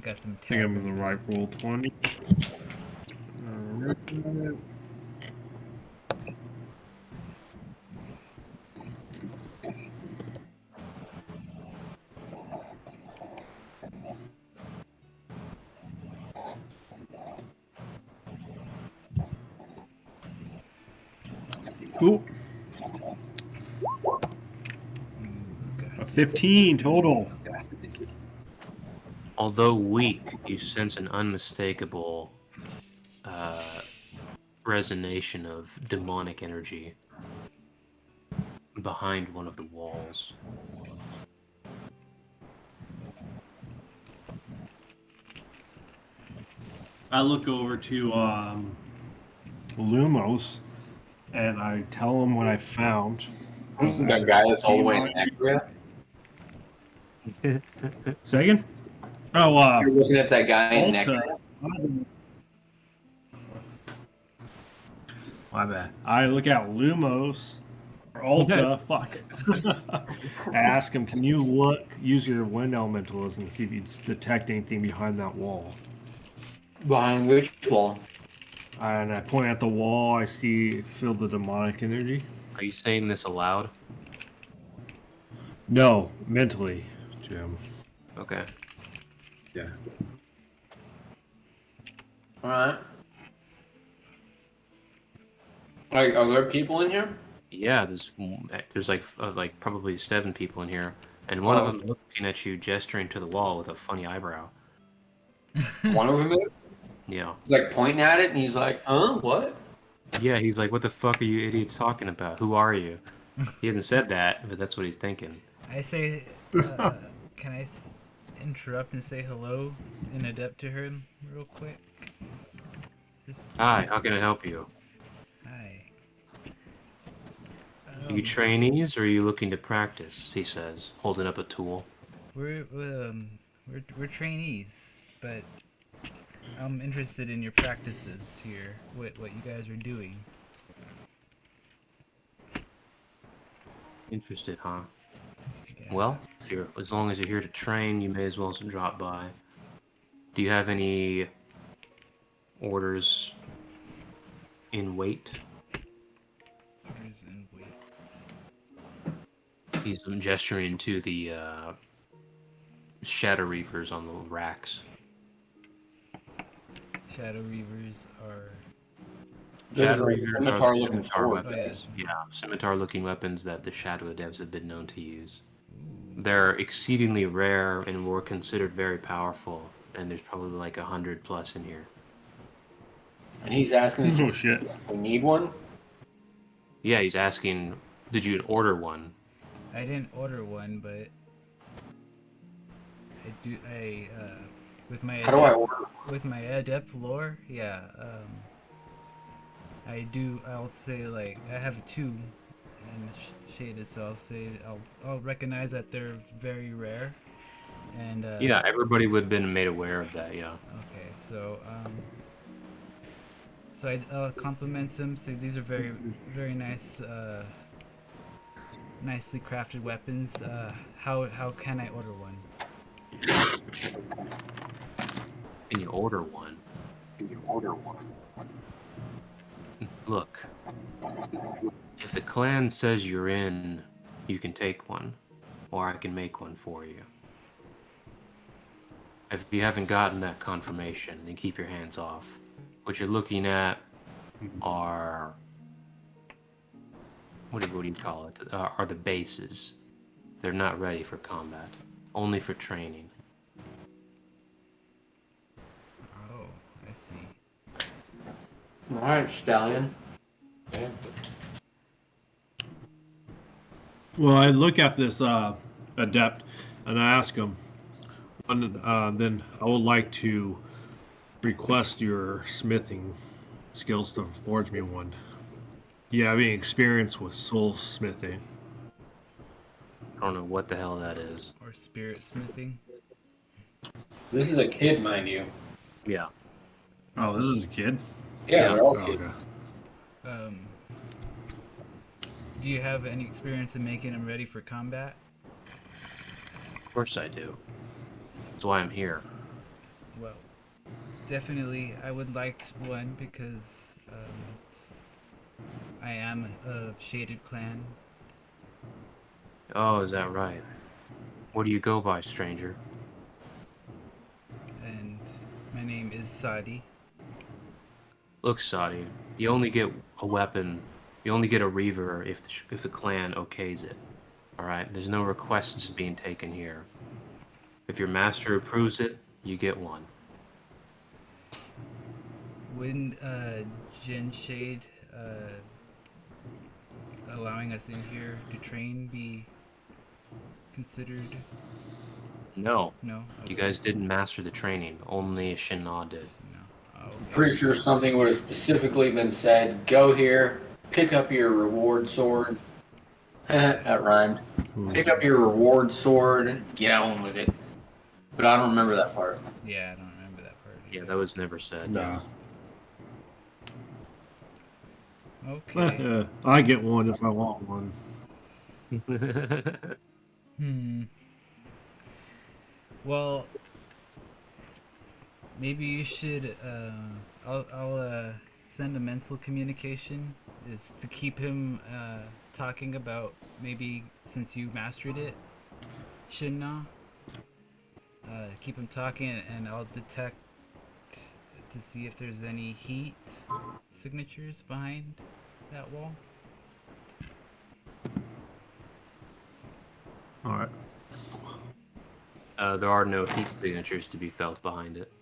Got some I think I'm in tab. the right roll 20. Cool. A 15 total. Although weak, you sense an unmistakable resonation of demonic energy behind one of the walls. I look over to Lumos and I tell him what I found. That guy that's all the way in Acria. Second? Oh, You're looking at that guy in Alta. Acria. My bad. I look at Lumos or Alta. Fuck. I ask him, can you use your wind elementalism to see if you detect anything behind that wall? Behind which wall? And I point at the wall. I feel the demonic energy. Are you saying this aloud? No, mentally, Jim. Okay. Yeah. Alright. Are there people in here? Yeah, there's like probably 7 people in here, and one of them looking at you, gesturing to the wall with a funny eyebrow. One of them is? Yeah. He's like pointing at it and he's like, huh? What? Yeah, he's like, "What the fuck are you idiots talking about? Who are you?" He hasn't said that, but that's what he's thinking. I say, can I interrupt and say hello in adept to her real quick? Hi, how can I help you? Hi. Are you trainees or are you looking to practice? He says, holding up a tool. We're trainees, but I'm interested in your practices here. What you guys are doing. Interested, huh? Yeah. Well, as long as you're here to train, you may as well drop by. Do you have any orders in weight? Orders in weight. He's gesturing to the Shadow Reavers on the racks. Shadow Reavers are. Shadow Those are Reavers scimitar are looking scimitar swords. weapons. Yeah, scimitar-looking weapons that the Shadow Devs have been known to use. They're exceedingly rare and were considered very powerful, and there's probably like 100 plus in here. And he's asking us Oh if shit. we need one. Yeah, he's asking, did you order one? I didn't order one, but I do. With my How do I order? with my adept lore, yeah. I do. I'll say like I have 2 and shaded, so I'll say I'll recognize that they're very rare. And Yeah, everybody would have been made aware of that, yeah. okay, so I'll compliment him. Say these are very nice, nicely crafted weapons. How can I order one? Can you order one? Look, if the clan says you're in, you can take one, or I can make one for you. If you haven't gotten that confirmation, then keep your hands off. What you're looking at are what do you call it? Are the bases. They're not ready for combat, only for training. Oh, I see. All right, Stallion. Yeah. Well, I look at this adept and I ask him, then I would like to request your smithing skills to forge me one. Do you have any experience with soul smithing? I don't know what the hell that is. Or spirit smithing. This is a kid, mind you. Yeah. Oh, this is a kid? Yeah, Yeah. they're all Oh, kids. okay. Do you have any experience in making them ready for combat? Of course I do. That's why I'm here. Well, definitely I would like one because I am of Shaded Clan. Oh, is that right? What do you go by, stranger? And my name is Sadi. Look, Sadi, you only get a weapon. You only get a reaver if the clan okays it. All right. There's no requests being taken here. If your master approves it, you get one. Wouldn't Jin Shade allowing us in here to train be considered? No, No? you guys didn't master the training. Only Shinnah did. No. Oh, okay. Pretty sure something would have specifically been said. Go here, pick up your reward sword. That rhymed. Pick up your reward sword, get on with it. But I don't remember that part. Yeah, I don't remember that part. Yeah, that was never said. Nah. Okay. I get one if I want one. Well, maybe you should. I'll send a mental communication. Is to keep him talking about maybe since you mastered it, Shinna. Keep him talking, and I'll detect to see if there's any heat signatures behind that wall. All right. There are no heat signatures to be felt behind it.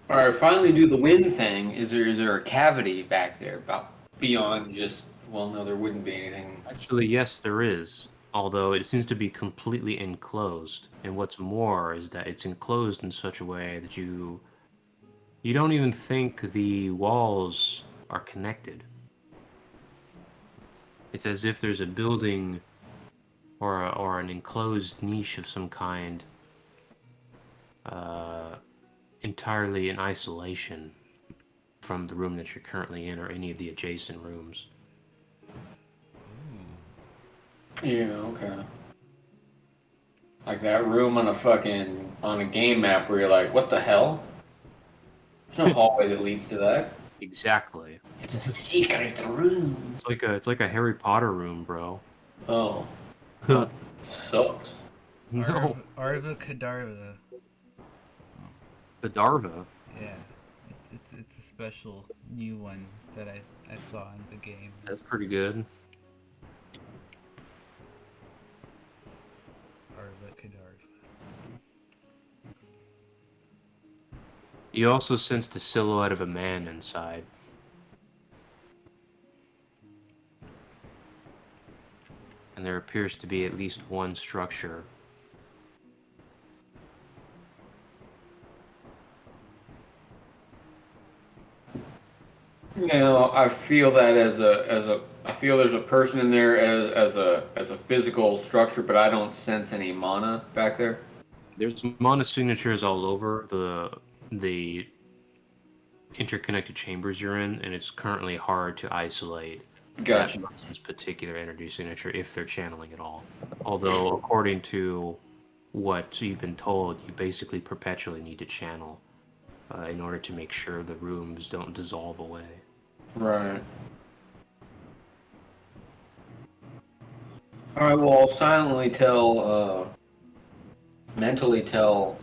All right, finally do the wind thing. Is there a cavity back there about beyond just? Well, no, there wouldn't be anything. Actually, yes, there is. Although it seems to be completely enclosed. And what's more is that it's enclosed in such a way that you don't even think the walls are connected. It's as if there's a building or an enclosed niche of some kind entirely in isolation from the room that you're currently in or any of the adjacent rooms. Yeah, okay. Like that room on a game map where you're like, what the hell? There's no hallway that leads to that. Exactly. It's a secret room. It's like a Harry Potter room, bro. Oh, that sucks. No, Arva Kadarva. Godiva. Yeah, it's a special new one that I saw in the game. That's pretty good. Arva Kadarva. You also sense the silhouette of a man inside. And there appears to be at least one structure. You know, I feel that I feel there's a person in there as a physical structure, but I don't sense any mana back there. There's mana signatures all over the interconnected chambers you're in, and it's currently hard to isolate Gotcha. that person's particular energy signature if they're channeling at all. Although, according to what you've been told, you basically perpetually need to channel in order to make sure the rooms don't dissolve away. Right. All right. Well, I'll silently tell, mentally tell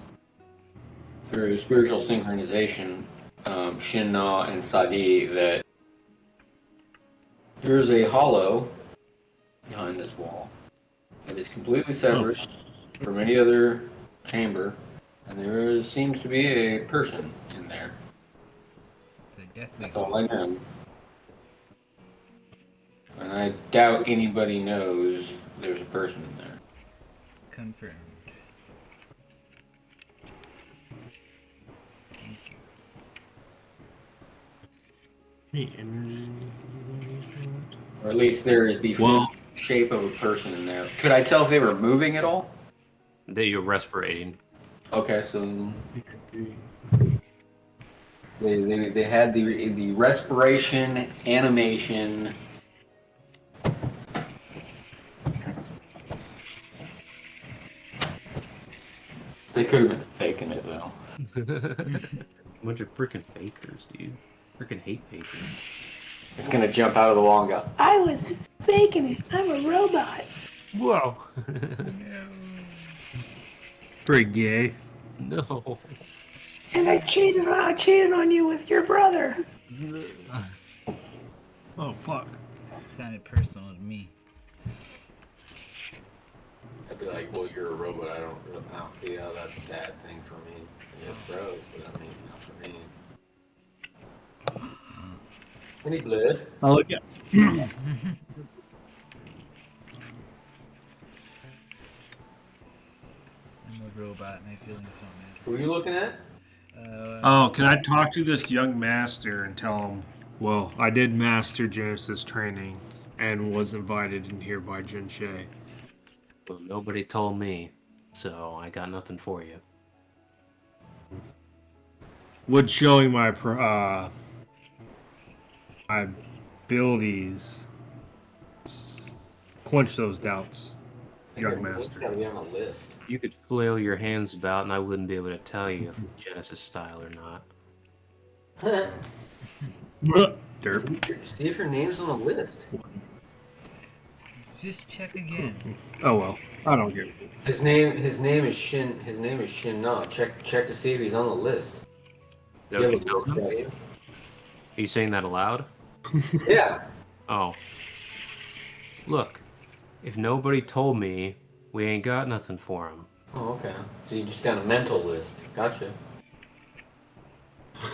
through spiritual synchronization Shinna and Sadi that there's a hollow behind this wall. It is completely separate from any other chamber, and there seems to be a person in there. It's a deathly That's all I know. And I doubt anybody knows there's a person in there. confirmed. Thank you. The energy. Or at least there is the Well- shape of a person in there. Could I tell if they were moving at all? That you're respirating. Okay, so they had the respiration animation. They could have been faking it though. Bunch of freaking fakers, dude. Freaking hate fakers. It's gonna jump out of the wall and go, I was faking it. I'm a robot. Whoa. Pretty gay. No. And I cheated on you with your brother. Oh fuck. Sounded personal to me. I'd be like, well, you're a robot. I don't see how that's a bad thing for me. Yeah, it's gross, but I mean, not for me. Any blood? Oh look at. I'm a robot. My feelings don't matter. Who are you looking at? Oh, can I talk to this young master and tell him? Well, I did master Genesis training and was invited in here by Jinsei. Well, nobody told me, so I got nothing for you. Would showing my my abilities quench those doubts, young master. Gotta be on the list. You could flail your hands about, and I wouldn't be able to tell you if it's Genesis style or not. Derp. See if your name's on the list. Just check again. Oh well, I don't get it. His name is Shin. His name is Shin Na. Check to see if he's on the list. Is that You what have you a list, told him? don't you? Are you saying that aloud? Yeah. Oh. Look, if nobody told me, we ain't got nothing for him. Oh, okay. So you just got a mental list. Gotcha.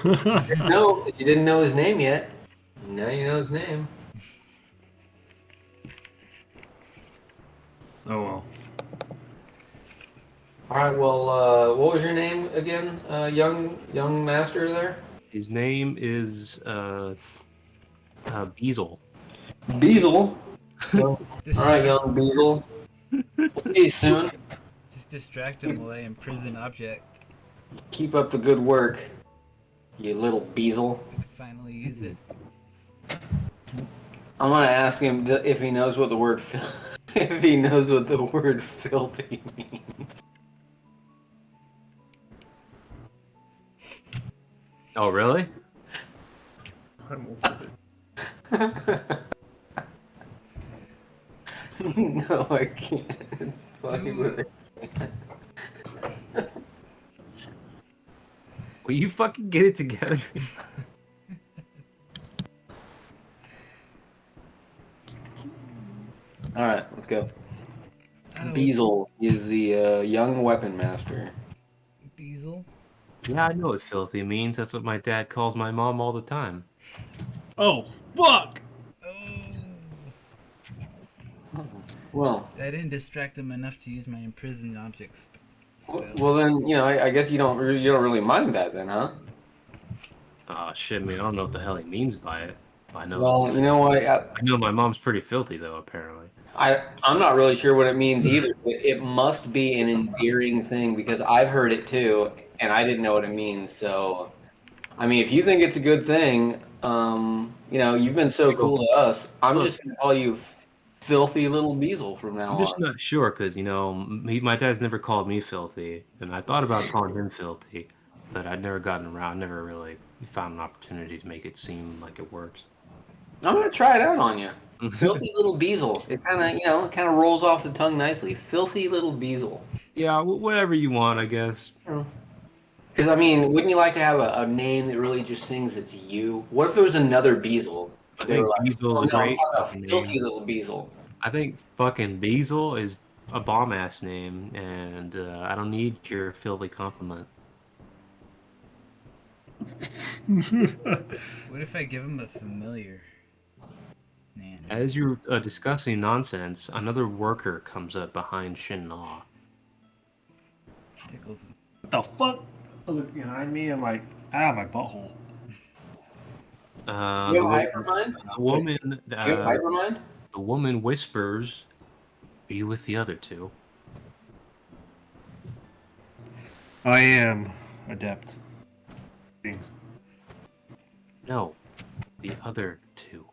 No, you didn't know his name yet. Now you know his name. Oh well. All right. Well, what was your name again, young master there? His name is Beazle. Beazle. All Just, right, young Beazle. See you soon. just distract him while I imprison object. Keep up the good work, you little Beazle. Finally use it. I'm gonna ask him if he knows what the word if he knows what the word filthy means. Oh, really? No, I can't. It's funny, but I can't. Will you fucking get it together? All right, let's go. Oh, Beazle is the young weapon master. Diesel. Yeah, I know what filthy means. That's what my dad calls my mom all the time. Oh fuck! Oh. Well, I didn't distract him enough to use my imprisoned object spell. well then I guess you don't really mind that then, huh? Oh shit, man! I don't know what the hell he means by it. I know. Well, you know what? I know my mom's pretty filthy though. Apparently. I'm not really sure what it means either. But it must be an endearing thing because I've heard it too, and I didn't know what it means. So, I mean, if you think it's a good thing, you've been so cool to us. I'm just gonna call you filthy little Beazle from now I'm just on. not sure because my dad's never called me filthy, and I thought about calling him filthy, but I'd never gotten around. Never really found an opportunity to make it seem like it works. I'm gonna try it out on you. Filthy little Beazle. It kind of rolls off the tongue nicely. Filthy little Beazle. Yeah, whatever you want, I guess. Oh. Because I mean, wouldn't you like to have a name that really just sings it's you? What if it was another Beazle? I They were think like, Beasel's oh a no, I'm great talking about fucking name. filthy little Beazle. I think fucking Beazle is a bomb ass name, and I don't need your filthy compliment. What if I give him a familiar name? As you're discussing nonsense, another worker comes up behind Shin Na. Tickles him. What the fuck? I look behind me. I'm like, my butthole. Do you have Hypermind? The woman, Do you have Hypermind? the woman whispers, "Are you with the other two?" I am adept. Things. No, the other two.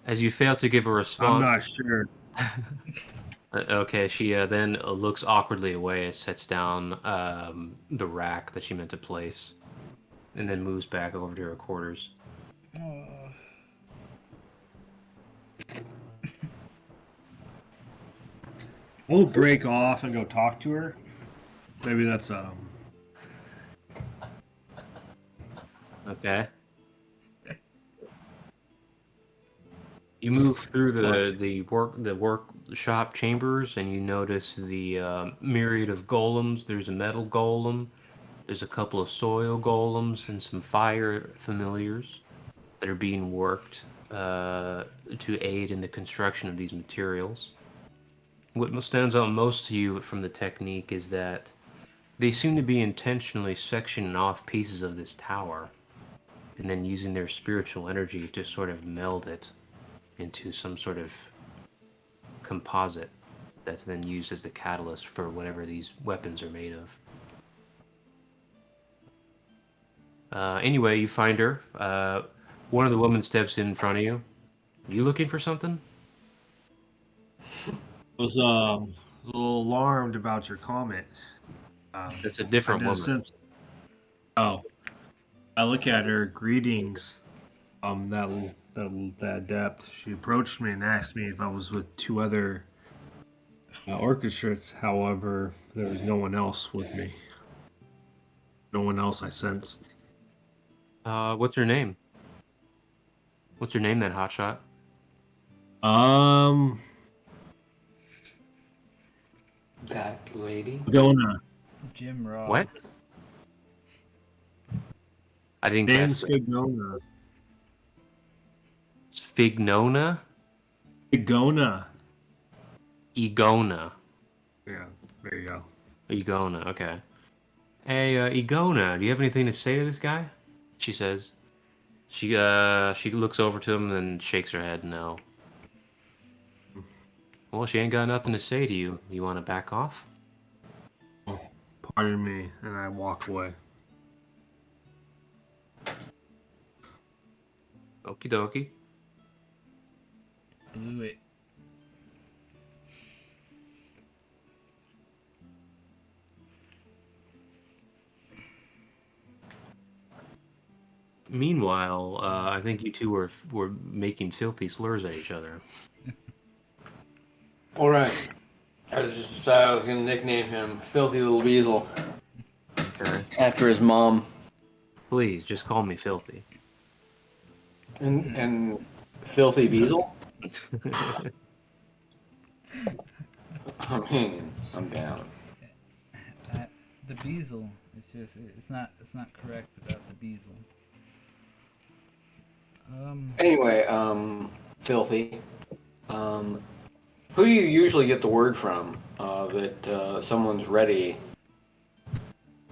As you fail to give a I'm response, not sure. okay, she then looks awkwardly away and sets down the rack that she meant to place, and then moves back over to her quarters. Oh. We'll break off and go talk to her. Maybe that's Okay. You move through the workshop chambers, and you notice the myriad of golems. There's a metal golem. There's a couple of soil golems and some fire familiars that are being worked to aid in the construction of these materials. What stands out most to you from the technique is that they seem to be intentionally sectioning off pieces of this tower and then using their spiritual energy to sort of meld it into some sort of composite that's then used as the catalyst for whatever these weapons are made of. Anyway, you find her. One of the women steps in front of you. You looking for something? I was a little alarmed about your comment. That's a different I woman. just sense. Oh, I look at her. Greetings. That depth. She approached me and asked me if I was with two other orchestras. However, there was no one else with me. No one else I sensed. What's her name? What's her name, that hotshot? That lady? Gona. Jim Ross. What? I didn't Name's catch that. Figona. Fignona? Figona. Egona. Yeah, there you go. Egona, okay. Hey, Egona, do you have anything to say to this guy? She says. She looks over to him and shakes her head no. Well, she ain't got nothing to say to you. You want to back off? Pardon me, and I walk away. Okie dokie. Blew it. Meanwhile, I think you two were making filthy slurs at each other. All right. I just decided I was gonna nickname him Filthy Little Beazle Okay. after his mom. Please, just call me filthy. And Filthy Beazle? I mean, I'm down. The Beazle. It's not correct without the Beazle. Anyway, Filthy. Who do you usually get the word from that someone's ready?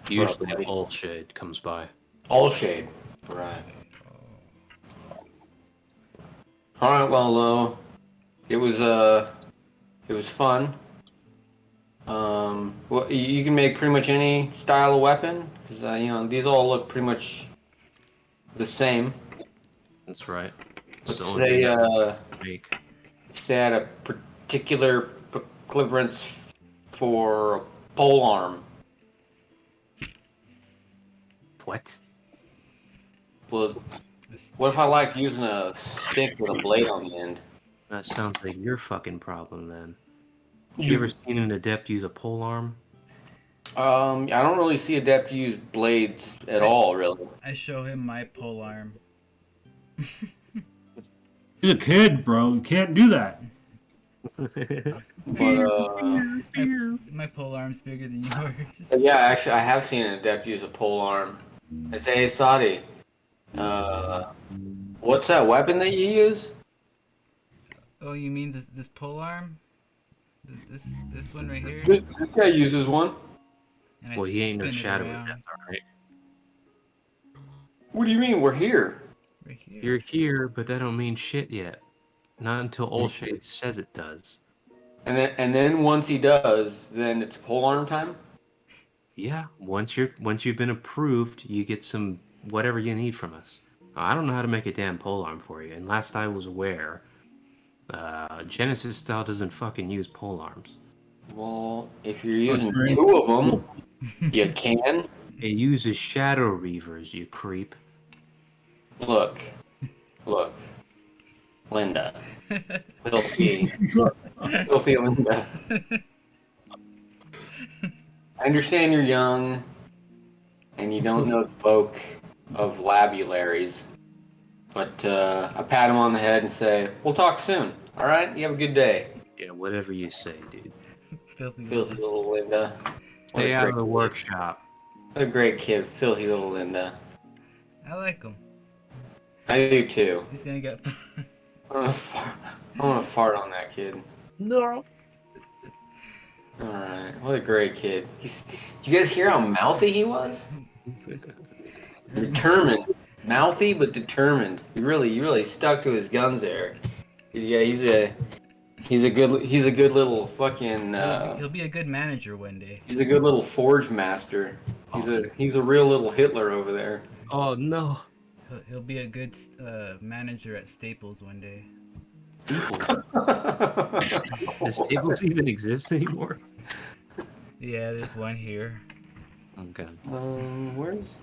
Usually, all shade comes by. All shade. Right. All right. Well, it was fun. Well, you can make pretty much any style of weapon because these all look pretty much the same. That's right. Let's So say make. say I had a particular procliviance for a pole arm. What? Well, what if I like using a stick with a blade on the end? That sounds like your fucking problem then. You ever seen an adept use a pole arm? I don't really see Adept use blades at all, really. I show him my pole arm. He's a kid, bro. You can't do that. But My pole arm's bigger than yours. yeah, actually, I have seen an Adept use a pole arm. I say, hey, Sadi, what's that weapon that you use? Oh, you mean this pole arm? This one right here? This guy uses one. And I Well, he ain't no spin it shadow of around death, alright? What do you mean? We're here. right here. You're here, but that don't mean shit yet. Not until Old Shade says it does. And then once he does, then it's pole arm time. Yeah, once you've been approved, you get some whatever you need from us. I don't know how to make a damn pole arm for you, and last I was aware, Genesis style doesn't fucking use pole arms. Well, if you're using right. 2 of them, you can. It uses Shadow Reavers, you creep. Look, Linda, filthy Linda. I understand you're young, and you don't know the folk of labularies, but I pat him on the head and say, "We'll talk soon. All right? You have a good day." Yeah, whatever you say, dude. Filthy. Filthy little Linda. What Stay a out of great the kid. workshop. What a great kid, filthy little Linda. I like him. I do too. He's gonna get. I want to fart on that kid. No. Alright, what a great kid. Did you guys hear how mouthy he was? Determined. Mouthy, but determined. He really stuck to his guns there. Yeah, he's a good little fucking, He'll be a good manager one day. he's a good little forge master. He's a real little Hitler over there. Oh no. He'll be a good manager at Staples one day. Does Staples even exist anymore? Yeah, there's one here. Okay. Where's?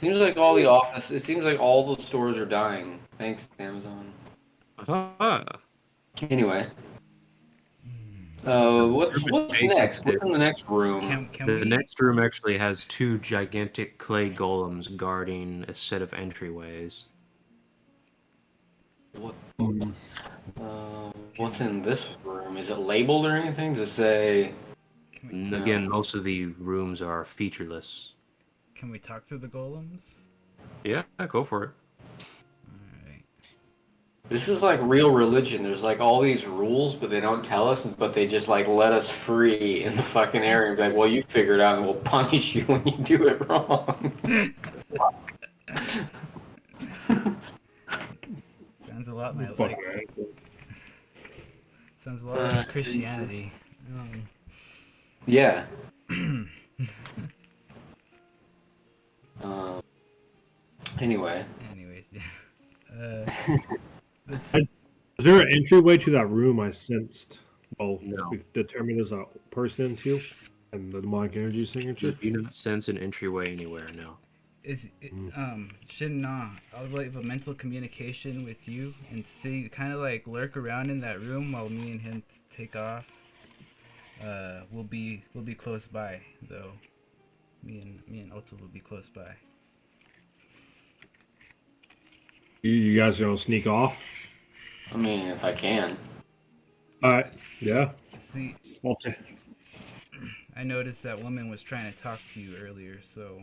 Seems like it seems like all the stores are dying. Thanks, Amazon. Ah. Anyway. What's next? What's in the next room? The next room actually has 2 gigantic clay golems guarding a set of entryways. What? What's in this room? Is it labeled or anything? Does it say? And again, most of the rooms are featureless. Can we talk to the golems? Yeah, go for it. Alright. This is like real religion. There's like all these rules, but they don't tell us, but they just like let us free in the fucking area and be like, well, you figure it out and we'll punish you when you do it wrong. Sounds a lot like sounds a lot like Christianity. Yeah. Anyway. Anyways, yeah. Is there an entryway to that room I sensed? Well, No. we've determined there's a person too, and the demonic energy signature. You do not sense an entryway anywhere, no. Shin Na, I'll like a mental communication with you and see, kind of like lurk around in that room while me and him take off. We'll be close by though. Me and Otto will be close by. You guys are gonna sneak off? I mean, if I can. All right. Yeah. See, Okay. I noticed that woman was trying to talk to you earlier, so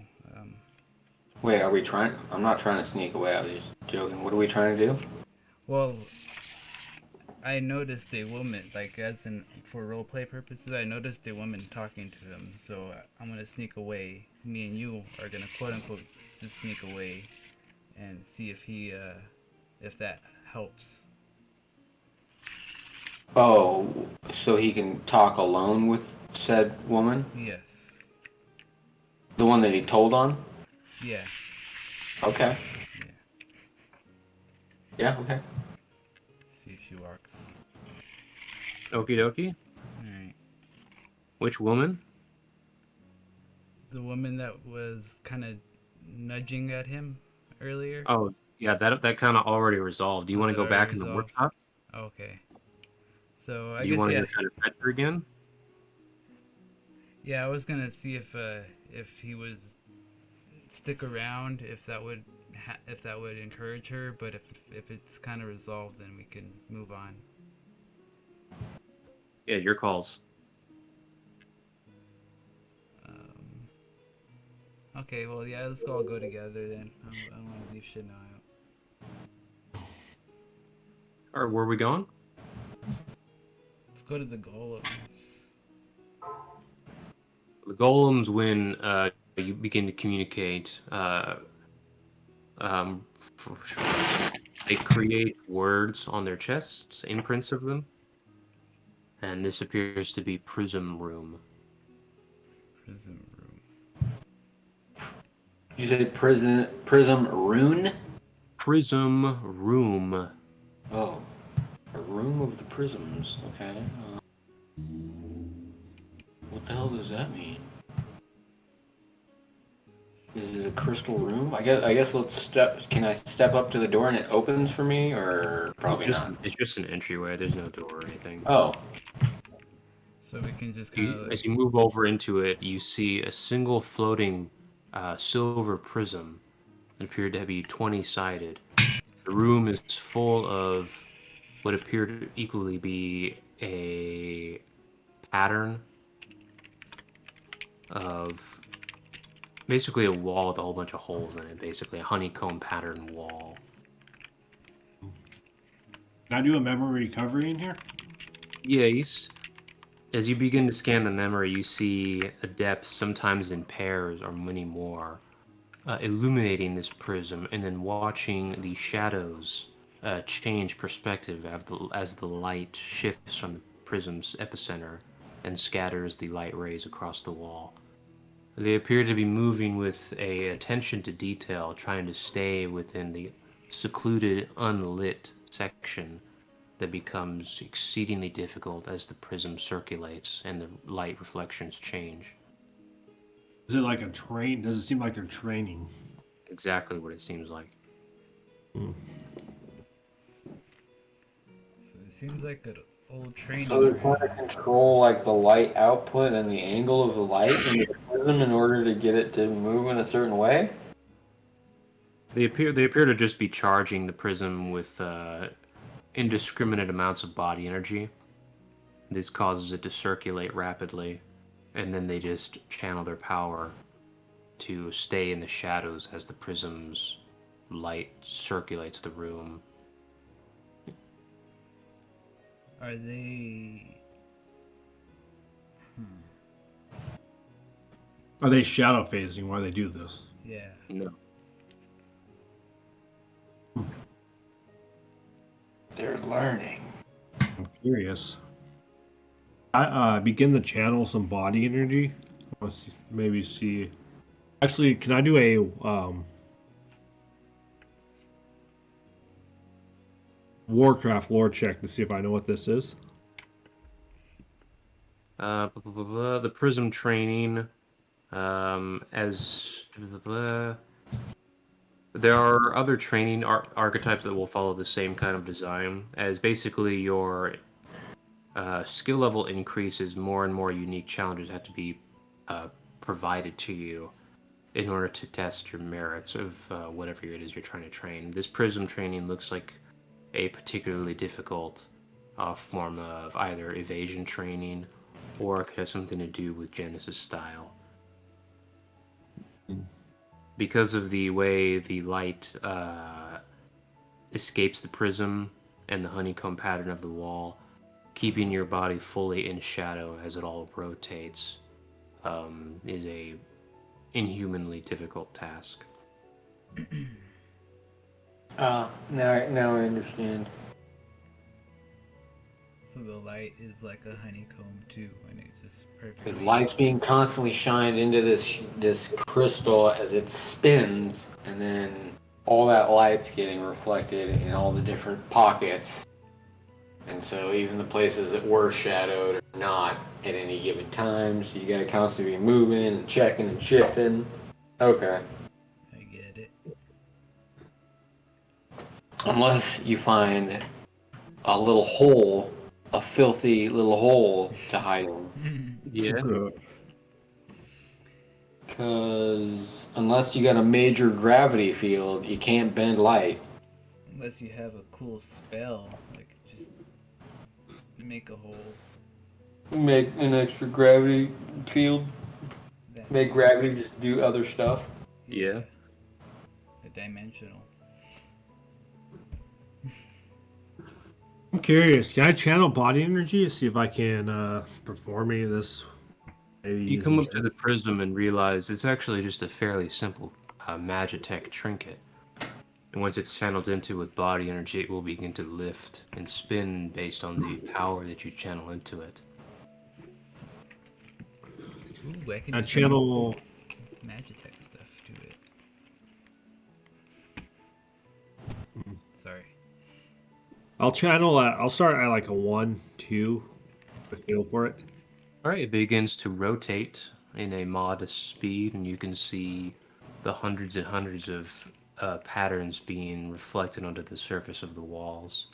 Wait, are we trying? I'm not trying to sneak away. I was just joking. What are we trying to do? well, I noticed a woman, like as in for roleplay purposes, I noticed a woman talking to him, so I'm gonna sneak away. Me and you are gonna quote unquote just sneak away and see if that helps. Oh, so he can talk alone with said woman? Yes. The one that he told on? Yeah. Okay. Yeah. Yeah, okay. See if she walks. Okie dokie. Alright. Which woman? The woman that was kind of nudging at him earlier. Oh, Yeah, that kind of already resolved. Do you want to Was it go already back in the resolved? workshop? Okay. So I Do you guess want to yeah, go try to fetch her again? yeah. I was gonna see if he was stick around, if that would encourage her. But if it's kind of resolved, then we can move on. Yeah, your calls. Um, okay. Well, yeah. Let's all go together then. I don't want to leave shit out. All right, where are we going? Let's go to the golems. The golems, when you begin to communicate, um, they create words on their chests, imprints of them, and this appears to be Prism Room. Prison room. You say prism rune? Prism Room. Oh, a room of the prisms. Okay. What the hell does that mean? Is it a crystal room? I guess let's step. Can I step up to the door and it opens for me, or probably not? It's just an entryway. There's no door or anything. Oh, So we can just kind of. As you move over into it, you see a single floating silver prism that appeared to be 20-sided. The room is full of what appear to equally be a pattern of basically a wall with a whole bunch of holes in it, basically a honeycomb pattern wall. Can I do a memory recovery in here? Yes. As you begin to scan the memory, you see a depth, sometimes in pairs or many more, illuminating this prism and then watching the shadows change perspective as the light shifts from the prism's epicenter and scatters the light rays across the wall. They appear to be moving with a attention to detail, trying to stay within the secluded, unlit section that becomes exceedingly difficult as the prism circulates and the light reflections change. Is it like a train? Does it seem like they're training? Exactly what it seems like. So it seems like an old training so they're trying to ground. control like the light output and the angle of the light in the prism in order to get it to move in a certain way. They appear to just be charging the prism with indiscriminate amounts of body energy. This causes it to circulate rapidly, and then they just channel their power to stay in the shadows as the prism's light circulates the room. Are they? Are they shadow phasing while they do this? Yeah. No. They're learning. I'm curious. I begin to channel some body energy. Let's maybe see. Actually, can I do a Warcraft lore check to see if I know what this is? The prism training, as there are other training archetypes that will follow the same kind of design, as basically your skill level increases, more and more unique challenges have to be provided to you in order to test your merits of whatever it is you're trying to train. This prism training looks like a particularly difficult form of either evasion training or it could have something to do with Genesis style. Because of the way the light escapes the prism and the honeycomb pattern of the wall, keeping your body fully in shadow as it all rotates is a inhumanly difficult task. Now I understand. So the light is like a honeycomb too, and it's just perfect. Because light's being constantly shined into this crystal as it spins, and then all that light's getting reflected in all the different pockets. And so even the places that were shadowed are not at any given time, so you gotta constantly be moving and checking and shifting. Okay. I get it. Unless you find a little hole, a filthy little hole to hide in. Yeah. Because unless you got a major gravity field, you can't bend light. Unless you have a cool spell, like just make a hole. Make an extra gravity field. That Make gravity just do other stuff. Yeah. A dimensional. I'm curious. Can I channel body energy to see if I can perform any of this? Maybe You come using up to the prism and realize it's actually just a fairly simple Magitech trinket. And once it's channeled into with body energy, it will begin to lift and spin based on the power that you channel into it. Ooh, I can I do channel. some Magitech stuff to it. Sorry. I'll channel. I'll start at like a 1, 2. I feel for it. All right, it begins to rotate in a modest speed, and you can see the hundreds and hundreds of patterns being reflected onto the surface of the walls.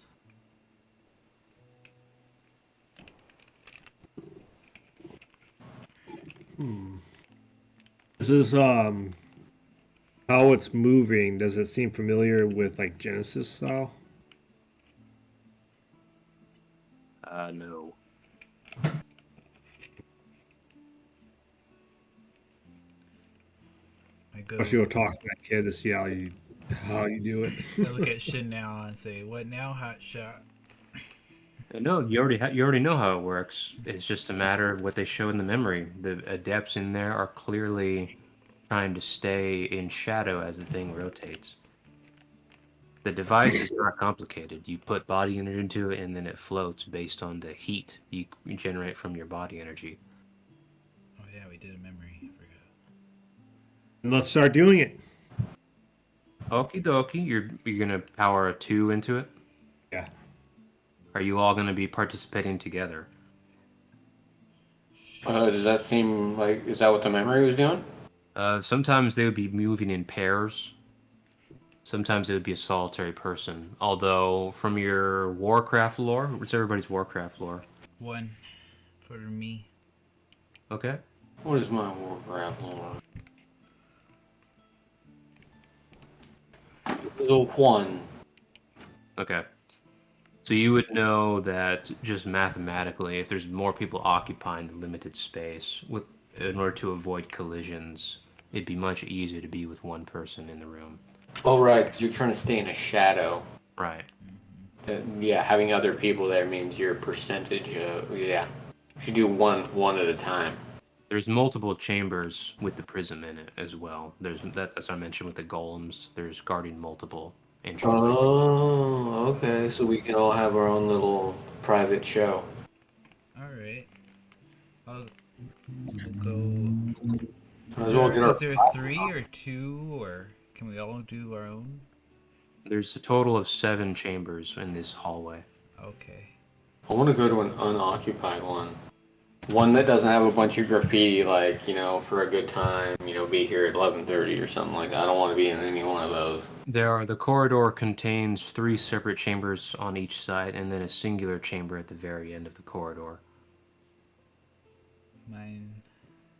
This is how it's moving. Does it seem familiar with like Genesis style? No. I go. I should go talk to that kid to see how you do it. I look at Shin now and say, "What now, hot shot?" No, you already know how it works. It's just a matter of what they show in the memory. The adepts in there are clearly trying to stay in shadow as the thing rotates. The device is not complicated. You put body energy into it, and then it floats based on the heat you generate from your body energy. Oh yeah, we did a memory. I forgot. Let's start doing it. Okie dokie, you're gonna power a 2 into it. Yeah. Are you all gonna be participating together? Does that seem like, is that what the memory was doing? Sometimes they would be moving in pairs. Sometimes it would be a solitary person. Although, from your Warcraft lore, what's everybody's Warcraft lore? 1 for me. Okay. What is my Warcraft lore? The 1. Okay. So you would know that just mathematically, if there's more people occupying the limited space, in order to avoid collisions, it'd be much easier to be with one person in the room. Oh, right, because you're trying to stay in a shadow. Right. Yeah, having other people there means your percentage of, yeah. You should do one at a time. There's multiple chambers with the prism in it as well. That's as I mentioned with the golems. There's guarding multiple entries. Oh, okay. So we can all have our own little private show. All right. I'll go. Might as well get our. Is there 3 or 2, or can we all do our own? There's a total of 7 chambers in this hallway. Okay. I want to go to an unoccupied one. One that doesn't have a bunch of graffiti, like, for a good time, be here at 11:30 or something like that. I don't want to be in any one of those. The corridor contains 3 separate chambers on each side, and then a singular chamber at the very end of the corridor. Mine.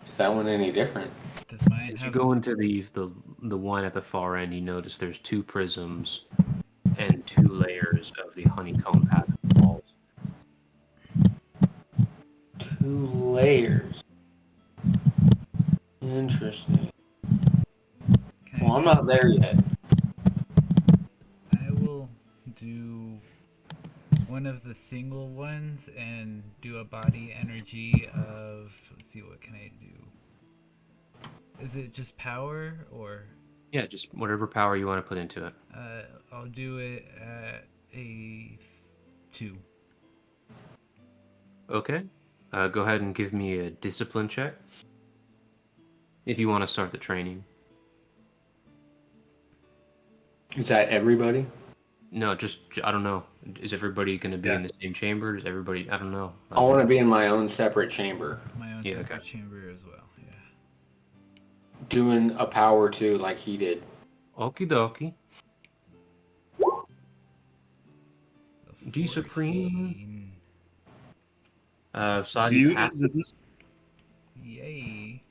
Is that one any different? Does mine As you have? go into the one at the far end, you notice there's 2 prisms and 2 layers of the honeycomb pattern walls. 2 layers. Interesting. Well, I'm not there yet. I will do one of the single ones and do a body energy of. Let's see, what can I do? Is it just power or? Yeah, just whatever power you want to put into it. I'll do it at a 2. Okay. Go ahead and give me a discipline check. If you want to start the training. Is that everybody? No, I don't know. Is everybody going to be in the same chamber? Is everybody, I don't know. I want to be in my own separate chamber. My own Yeah, separate okay. chamber as well. Yeah. Doing a power 2 like he did. Okie dokie. D Supreme. 14. Saudi this passes. is Yay.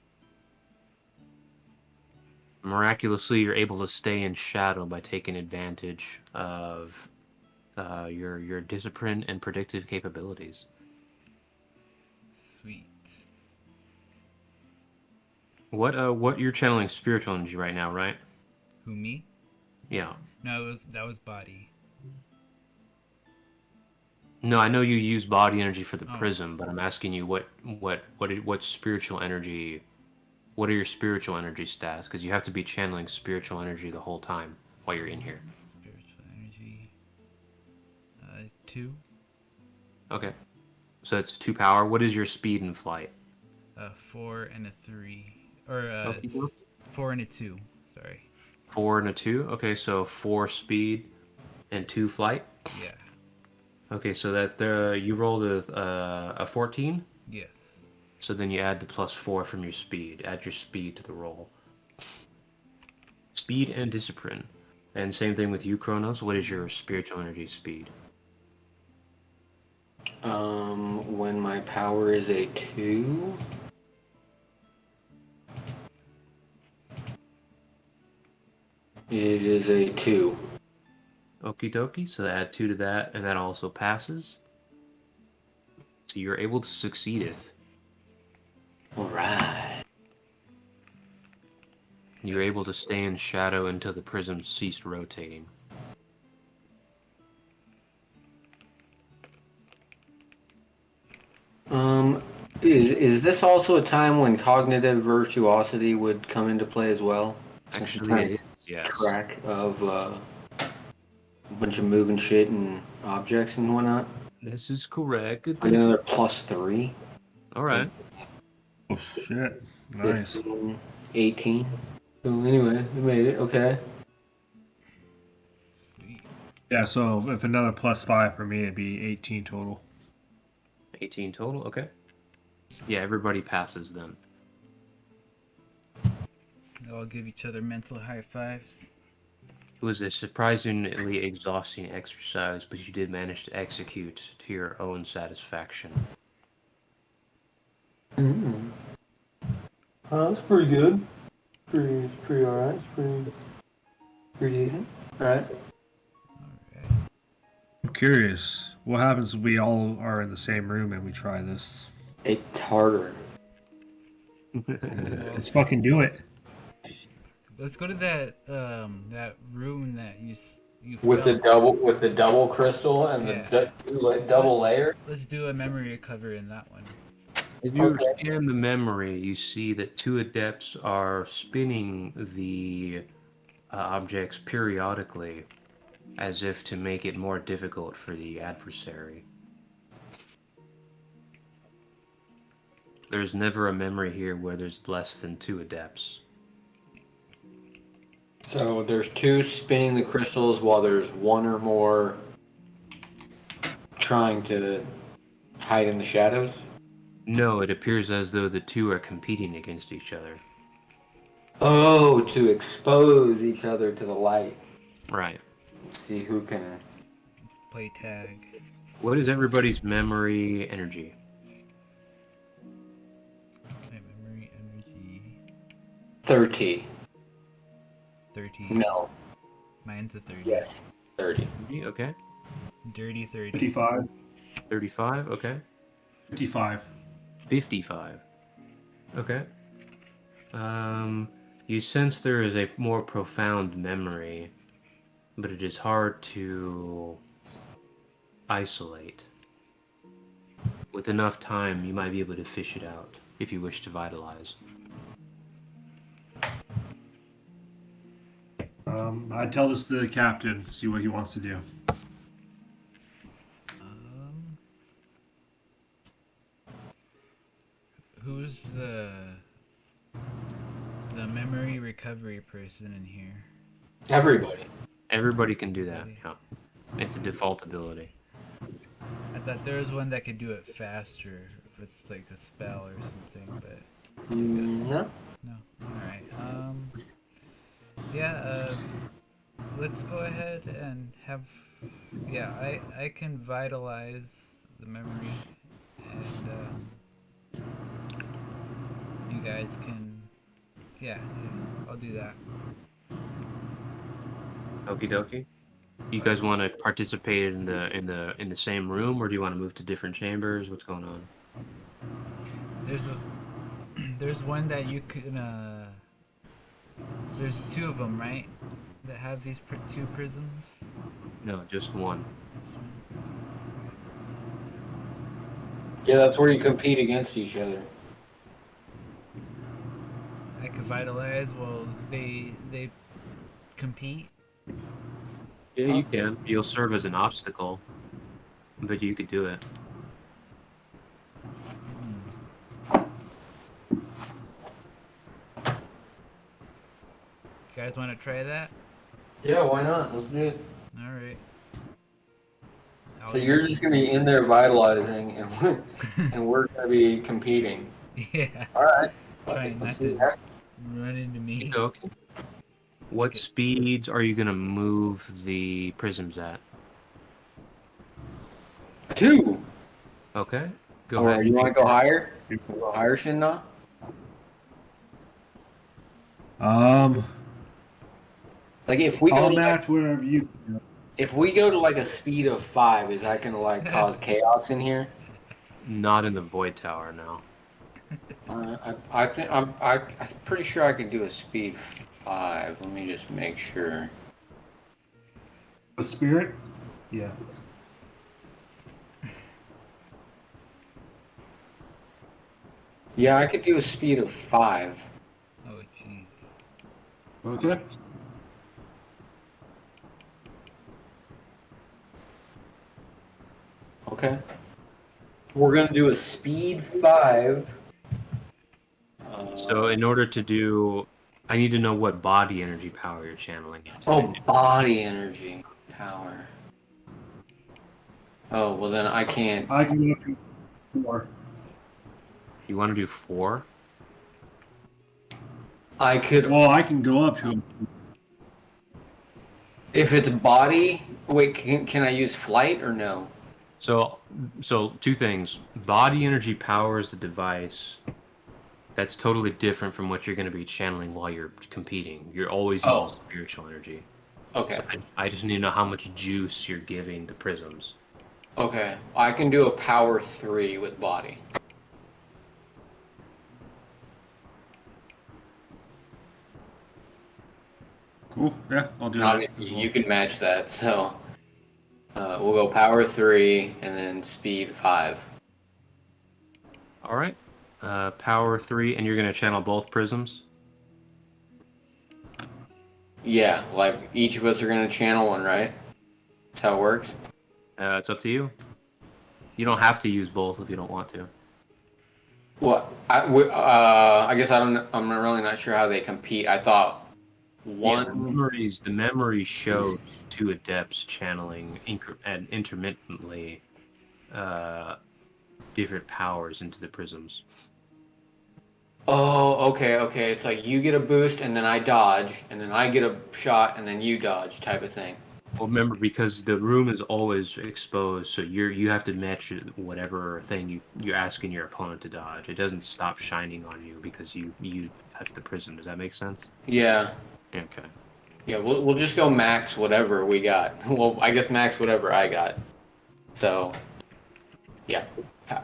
Miraculously, you're able to stay in shadow by taking advantage of your discipline and predictive capabilities. Sweet. What you're channeling spiritual energy right now, right? Who, me? Yeah. No, that was body. No, I know you use body energy for the Oh. prism, but I'm asking you what spiritual energy. What are your spiritual energy stats? Because you have to be channeling spiritual energy the whole time while you're in here. Spiritual energy. 2. Okay. So it's 2 power. What is your speed and flight? 4 and a 3. Or Okay. 4 and a 2. Sorry. 4 and a 2. Okay, so 4 speed and 2 flight. Yeah. Okay, so that you rolled a 14. Yes. So then you add the +4 from your speed. Add your speed to the roll. Speed and discipline. And same thing with you, Kronos. What is your spiritual energy speed? When my power is a 2. It is a 2. Okie dokie. So add 2 to that, and that also passes. So you're able to succeedeth. Alright. You're able to stay in shadow until the prism ceased rotating. Is this also a time when cognitive virtuosity would come into play as well? Since you're Actually, trying it to is, yes. track of a bunch of moving shit and objects and whatnot. This is correct. I get another +3. All right. oh shit, nice. 15, 18. So anyway, we made it. Okay. Sweet. Yeah, so if another +5 for me, it'd be 18 total. 18 total. Okay. Yeah, everybody passes then. They'll all give each other mental high fives. It was a surprisingly exhausting exercise, but you did manage to execute to your own satisfaction. Mm-hmm. That's pretty good. It's pretty alright. It's pretty decent. Alright. Alright. I'm curious, what happens if we all are in the same room and we try this? It's harder. Let's fucking do it. Let's go to that room that you With the felt. double crystal and Yeah. the double layer. Let's do a memory recovery in that one. As you Okay. scan the memory, you see that 2 adepts are spinning the objects periodically, as if to make it more difficult for the adversary. There's never a memory here where there's less than 2 adepts. So there's 2 spinning the crystals while there's 1 or more trying to hide in the shadows. No, it appears as though the 2 are competing against each other. Oh, to expose each other to the light. Right. See who can. Play tag. What is everybody's memory energy? My memory energy. 30. 30. No. Mine's a 30. Yes. 30. Okay. Dirty 30. 55. 35. Okay. 55. 55. Okay. You sense there is a more profound memory, but it is hard to isolate. With enough time, you might be able to fish it out if you wish to vitalize. I'd tell this to the captain, see what he wants to do. Who's the memory recovery person in here? Everybody. Everybody can do that. Yeah. It's a default ability. I thought there was one that could do it faster with like a spell or something, but No. no. Alright. Yeah, let's go ahead and have Yeah, I can vitalize the memory, and you guys can. Yeah, I'll do that. Okie dokie. You guys want to participate in the same room, or do you want to move to different chambers? What's going on? There's a there's one that you can. There's two of them, right? That have these two prisms. No, just one. This one. Yeah, that's where you compete against each other. I could vitalize. Well, they compete. Yeah, Huh? you can. You'll serve as an obstacle, but you could do it. Hmm. You guys want to try that? Yeah, why not? Let's do it. All right. So you're just gonna be in there vitalizing, and we're gonna be competing. Yeah. All right. Trying Let's not do to that. run into me. Okay. What Okay. speeds are you gonna move the prisms at? 2. Okay. Go Or ahead you and want make to go that. higher? Go higher, Shinna? Um, Like if we go I'll to like match wherever you. if we go to like a speed of 5, is that gonna like cause chaos in here? Not in the void tower now. I think I'm pretty sure I could do a speed 5. Let me just make sure. A spirit? Yeah. Yeah, I could do a speed of 5. Oh jeez. Okay. Okay. We're gonna do a speed 5. So in order to do, I need to know what body energy power you're channeling into. Oh, body energy power. Oh, well then I can't. I can look more. You want to do 4? I could, Well, I can go up to. if it's body. Wait, can I use flight or no? So, two things. Body energy powers the device. That's totally different from what you're going to be channeling while you're competing. You're always using Oh, spiritual energy. okay. So I just need to know how much juice you're giving the prisms. Okay. I can do a power 3 with body. Cool. Yeah, I'll do And that. obviously, as well. you can match that, so we'll go power 3 and then speed 5. All right. Power 3, and you're going to channel both prisms? Yeah, like each of us are going to channel one, right? That's how it works. It's up to you. You don't have to use both if you don't want to. Well, I guess I'm really not sure how they compete. I thought Yeah, one. the memory shows 2 adepts channeling and intermittently uh, different powers into the prisms. Oh, okay. It's like you get a boost and then I dodge, and then I get a shot and then you dodge, type of thing. Well, remember, because the room is always exposed, so you have to match whatever thing you're asking your opponent to dodge. It doesn't stop shining on you because you touch the prism. Does that make sense? Yeah, Okay. yeah. We'll just go max whatever we got. Well, I guess max whatever I got. So, yeah,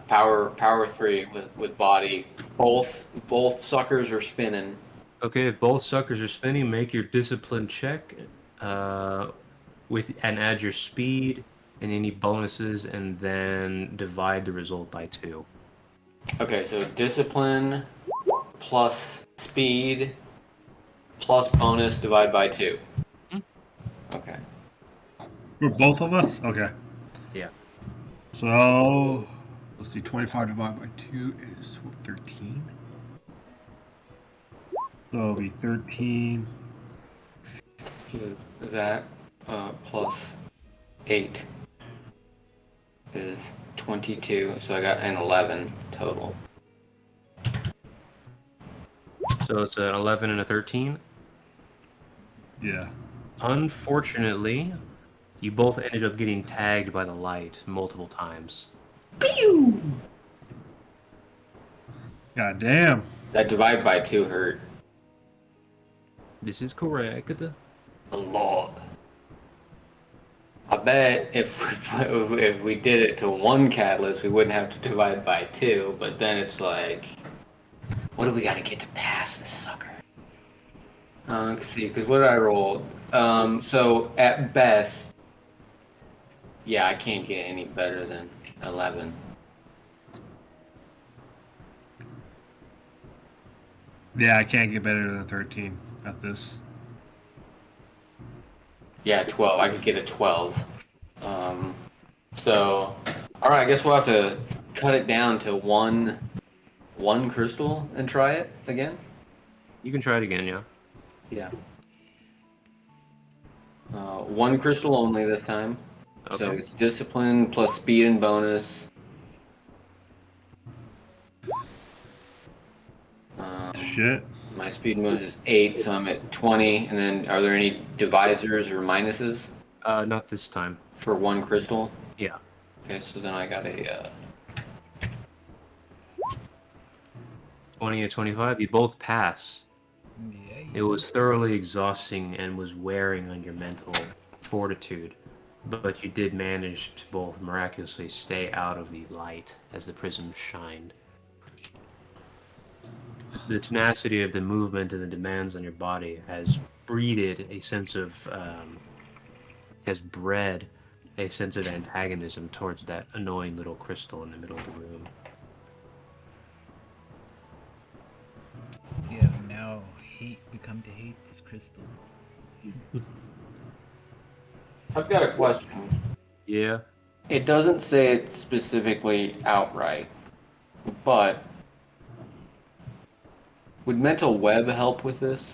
power 3 with body. Both suckers are spinning. Okay, if both suckers are spinning, make your discipline check, uh, and add your speed and any bonuses, and then divide the result by 2. Okay, so discipline plus speed plus bonus divide by 2. Hmm. Okay. For both of us? Okay. Yeah. So, let's see. 25 divided by 2 is what, 13? So it'll be 13. That plus 8 is 22, so I got an 11 total. So it's an 11 and a 13. Yeah. Unfortunately, You both ended up getting tagged by the light multiple times. Pew! God damn. That divide by 2 hurt This is correct. a lot. I bet if we did it to 1 catalyst, we wouldn't have to divide by 2. But then it's like, what do we got to get to pass this sucker? Let's see, because what did I roll? So at best, yeah, I can't get any better than 11. Yeah, I can't get better than 13 at this. Yeah, 12. I could get a 12. So, all right, I guess we'll have to cut it down to one crystal and try it again. You can try it again, yeah. Yeah. 1 crystal only this time. Okay. So it's discipline plus speed and bonus. Shit. My speed and bonus is 8, so I'm at 20. And then, are there any divisors or minuses Not this time. for 1 crystal? Yeah. Okay, so then I got a 20 and 25, you both pass. Yeah. It was thoroughly exhausting and was wearing on your mental fortitude, but you did manage to both miraculously stay out of the light as the prisms shined. The tenacity of the movement and the demands on your body has breeded a sense of, has bred a sense of antagonism towards that annoying little crystal in the middle of the room. Yeah, now we come to hate this crystal. I've got a question. Yeah. It doesn't say it specifically outright, but would mental web help with this?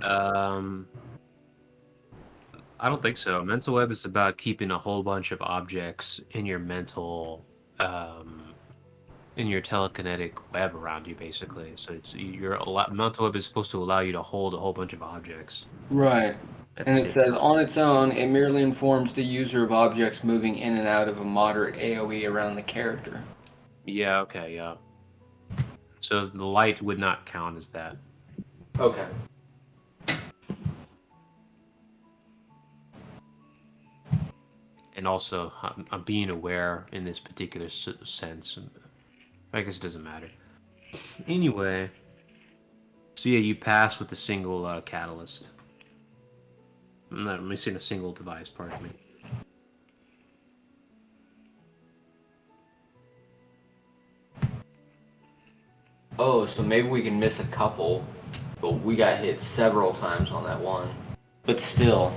I don't think so. Mental web is about keeping a whole bunch of objects in your mental, in your telekinetic web around you, basically. So it's mental web is supposed to allow you to hold a whole bunch of objects. Right. at And the it same says, on its own, it merely informs the user of objects moving in and out of a moderate AoE around the character. Yeah, okay, yeah. So the light would not count as that. Okay. And also, I'm being aware in this particular sense. I guess it doesn't matter. Anyway, so yeah, you pass with a single catalyst. I'm not missing a single device, pardon me. Oh, so maybe we can miss a couple, but we got hit several times on that one. But still,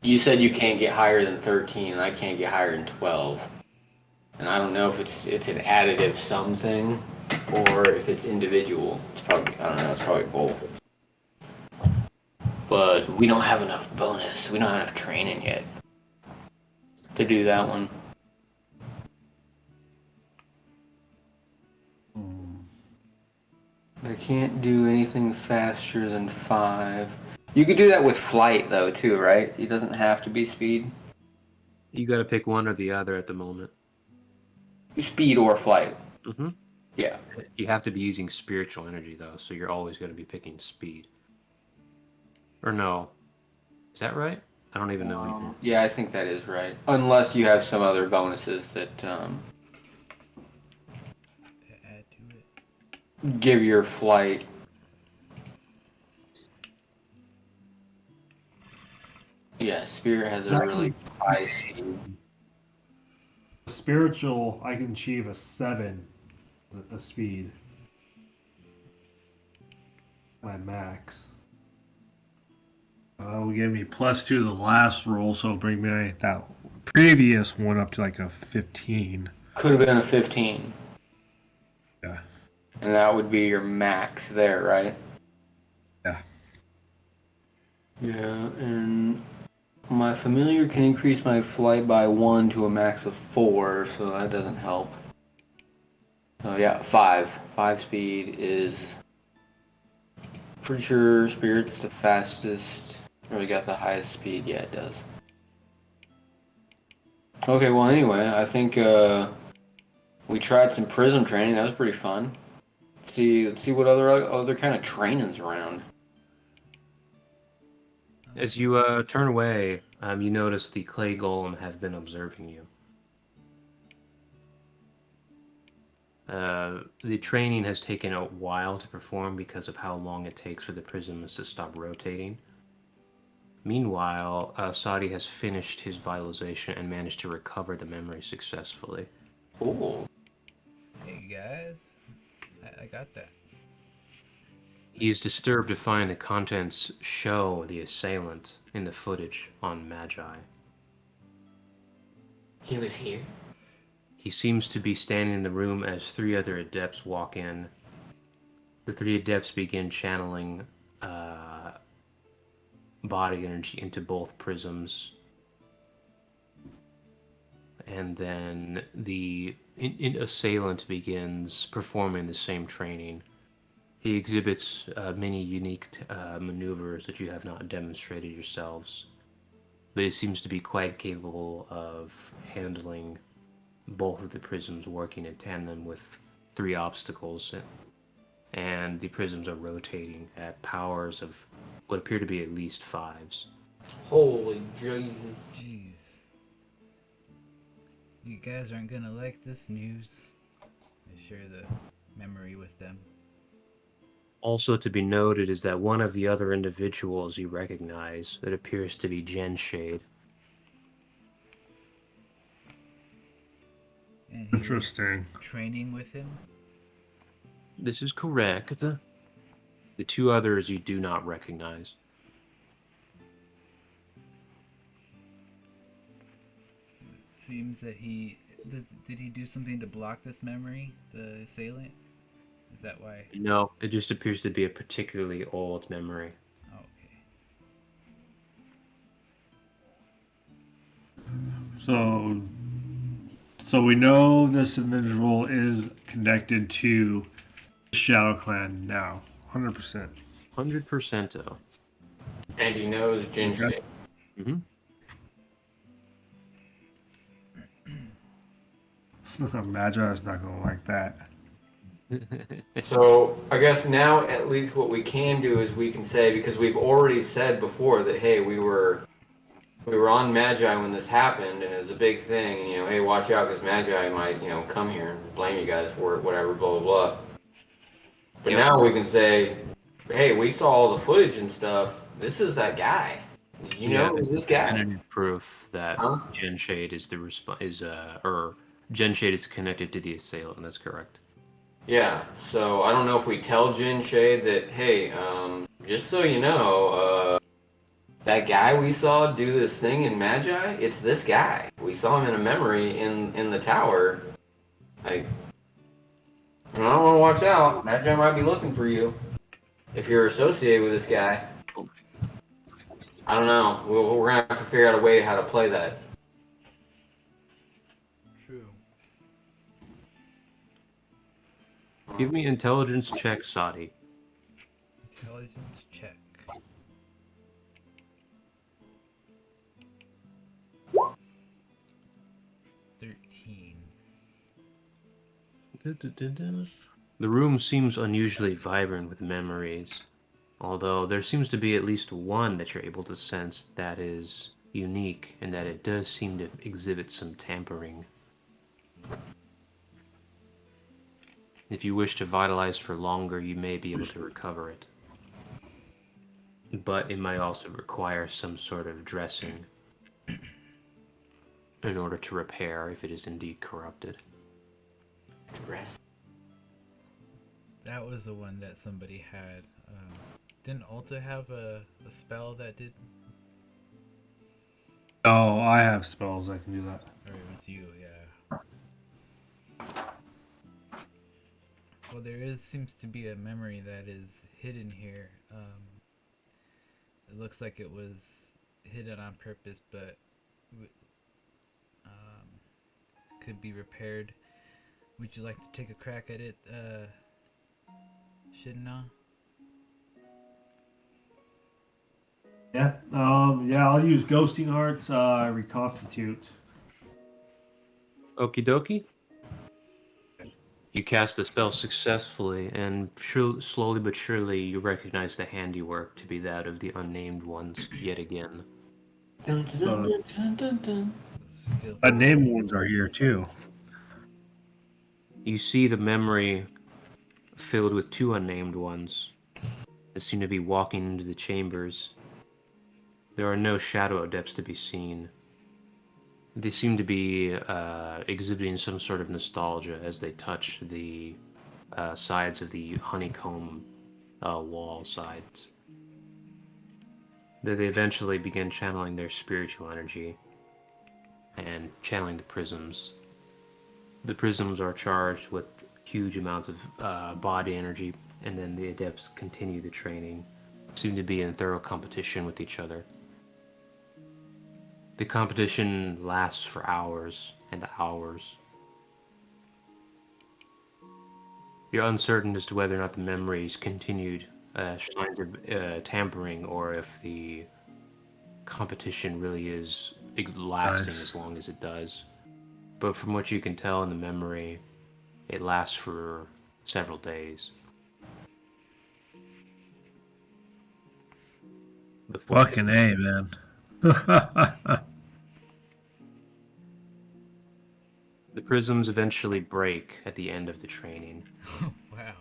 you said you can't get higher than 13, and I can't get higher than 12. And I don't know if it's an additive sum thing, or if it's individual. It's probably, I don't know, it's probably both. But we don't have enough bonus. We don't have enough training yet to do that one. I can't do anything faster than 5. You could do that with flight, though, too, right? It doesn't have to be speed. You gotta pick one or the other at the moment. Speed or flight. Mm-hmm. Yeah. You have to be using spiritual energy, though, so you're always gonna be picking speed. Or no. Is that right? I don't even know anymore. Yeah, I think that is right. Unless you have some other bonuses that To add to it. give your flight. Yeah, Spirit has a really high speed. Spiritual, I can achieve a 7 a speed. My max. Will give me +2 to the last roll, so bring me that previous one up to like a 15. Could have been a 15. Yeah. And that would be your max there, right? Yeah. Yeah, and my familiar can increase my flight by 1 to a max of 4, so that doesn't help. So yeah, 5. 5 speed is... Pretty sure Spirit's the fastest. Or got the highest speed? Yeah, it does. Okay, well, anyway, I think we tried some prism training. That was pretty fun. Let's see what other kind of training's around. As you turn away, you notice the clay golem have been observing you. The training has taken a while to perform because of how long it takes for the prisms to stop rotating. Meanwhile, Sadi has finished his vitalization and managed to recover the memory successfully. Cool. Hey guys, I got that. He is disturbed to find the contents show the assailant in the footage on Magi. He was here. He seems to be standing in the room as 3 other adepts walk in. The 3 adepts begin channeling body energy into both prisms. And then the assailant begins performing the same training. He exhibits many unique maneuvers that you have not demonstrated yourselves. But he seems to be quite capable of handling both of the prisms working in tandem with 3 obstacles. And the prisms are rotating at powers of what appear to be at least 5s. Holy Jesus. Jeez. You guys aren't gonna like this news. I share the memory with them. Also to be noted is that one of the other individuals you recognize that appears to be Jen Shade. And he was Interesting. training with him. This is correct. The 2 others you do not recognize. So it seems that did he do something to block this memory, the assailant? Is that why? No, it just appears to be a particularly old memory. Oh, okay. So we know this individual is connected to the Shadow Clan now, 100%. 100%. And he knows Jin Okay. Shade. Mm-hmm. Magi is not going to like that. So I guess now at least what we can do is we can say, because we've already said before that, hey, we were on Magi when this happened and it was a big thing, and, hey, watch out because Magi might come here and blame you guys for it, whatever, blah blah blah. But Yep. now we can say, hey, we saw all the footage and stuff. This is that guy. Did you know it was this guy? Definitive proof that Jen Shade is Jen Shade is connected to the assailant. That's correct. Yeah, so I don't know if we tell Jin Shade that, hey, just so you know, that guy we saw do this thing in Magi, it's this guy. We saw him in a memory in the tower. Like, I don't want to watch out. Magi might be looking for you if you're associated with this guy. I don't know. We're going to have to figure out a way how to play that. True. Give me intelligence check, Sadi. Intelligence check. The room seems unusually vibrant with memories, although there seems to be at least one that you're able to sense that is unique and that it does seem to exhibit some tampering. If you wish to vitalize for longer, you may be able to recover it. But it might also require some sort of dressing in order to repair if it is indeed corrupted. Dress. That was the one that somebody had. Didn't Alta have a spell that did? Oh, I have spells that can do that. Or it was you, yeah. Well, seems to be a memory that is hidden here. It looks like it was hidden on purpose, but could be repaired. Would you like to take a crack at it, Shidna? Yeah. Yeah, I'll use ghosting hearts, reconstitute. Okie dokie. You cast the spell successfully, and slowly but surely you recognize the handiwork to be that of the unnamed ones yet again. Dun, dun, So dun, dun, dun, dun. Those filthy unnamed ones are here too. You see the memory filled with two unnamed ones that seem to be walking into the chambers. There are no shadow adepts to be seen. They seem to be exhibiting some sort of nostalgia as they touch the sides of the honeycomb wall sides. They eventually begin channeling their spiritual energy and channeling the prisms. The prisms are charged with huge amounts of body energy, and then the adepts continue the training, seem to be in thorough competition with each other. The competition lasts for hours and hours. You're uncertain as to whether or not the memories continued signs of tampering, or if the competition really is lasting Nice. as long as it does. But from what you can tell in the memory, it lasts for several days. Fucking A, man. The prisms eventually break at the end of the training. Wow.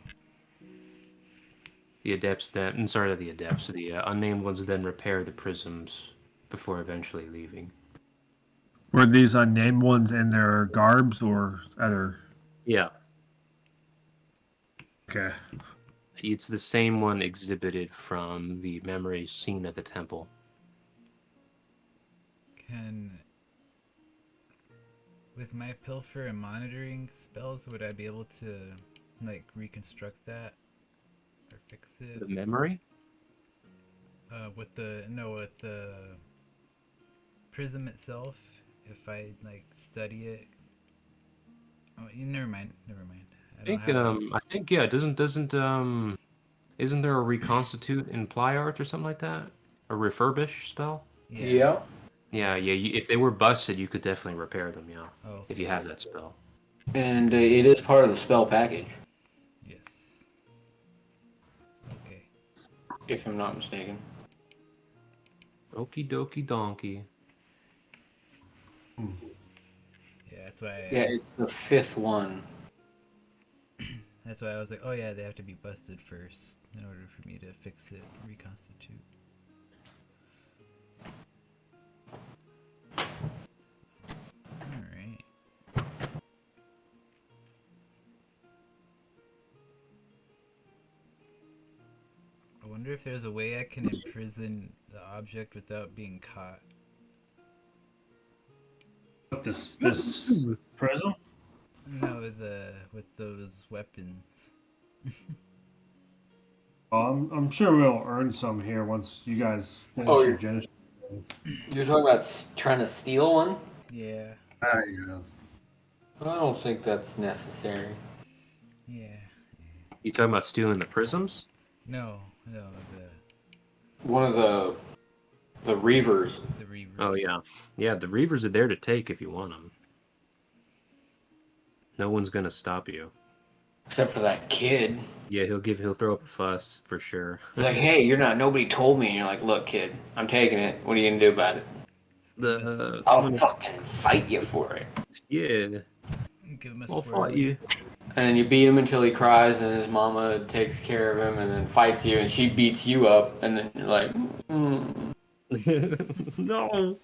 The adepts then, and sorry, not the adepts, the unnamed ones then repair the prisms before eventually leaving. Were these unnamed ones in their garbs or other? Yeah, Okay. it's the same one exhibited from the memories seen at the temple. Can with my pilfer and monitoring spells, would I be able to like reconstruct that or fix it? The memory? With the prism itself, if I like study it. Oh, never mind. I don't have it. I think yeah. Isn't there a reconstitute in Ply Art or something like that? A refurbish spell? Yeah. Yeah. Yeah. If they were busted, you could definitely repair them. Yeah, Oh. if you have that spell. And it is part of the spell package, Yes. Okay. if I'm not mistaken. Okie dokie donkey. Yeah, that's why. Yeah, it's the fifth one. That's why I was like, oh yeah, they have to be busted first in order for me to fix it, reconstitute. Alright. I wonder if there's a way I can imprison the object without being caught. This prism? No, with those weapons. I'm sure we'll earn some here once you guys finish Oh, your Genesis. You're talking about trying to steal one? Yeah. Yeah. I don't think that's necessary. Yeah. You talking about stealing the prisms? No, the One of the Reavers. reverse. Oh yeah, yeah. The Reavers are there to take if you want them. No one's gonna stop you. Except for that kid. Yeah, he'll throw up a fuss for sure. He's like, hey, nobody told me. And you're like, look, kid, I'm taking it. What are you going to do about it? I'll fucking fight you for it. Yeah, Give him a I'll swirly. fight you. And then you beat him until he cries, and his mama takes care of him, and then fights you, and she beats you up, and then you're like, No.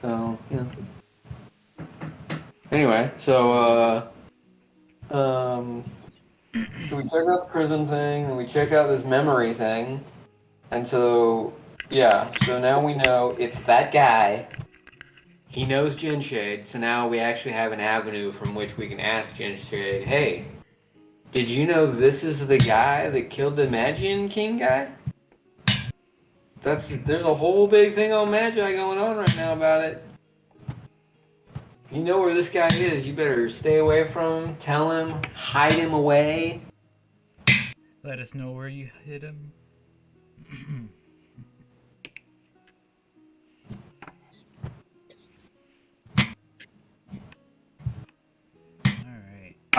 So, yeah. Anyway, so we checked out the prison thing, and we checked out this memory thing, and so, yeah, so now we know it's that guy. He knows Ginshade, so now we actually have an avenue from which we can ask Ginshade, hey, did you know this is the guy that killed the Magian King guy? There's a whole big thing on Magi going on right now about it. You know where this guy is, you better stay away from him, tell him, hide him away. Let us know where you hid him.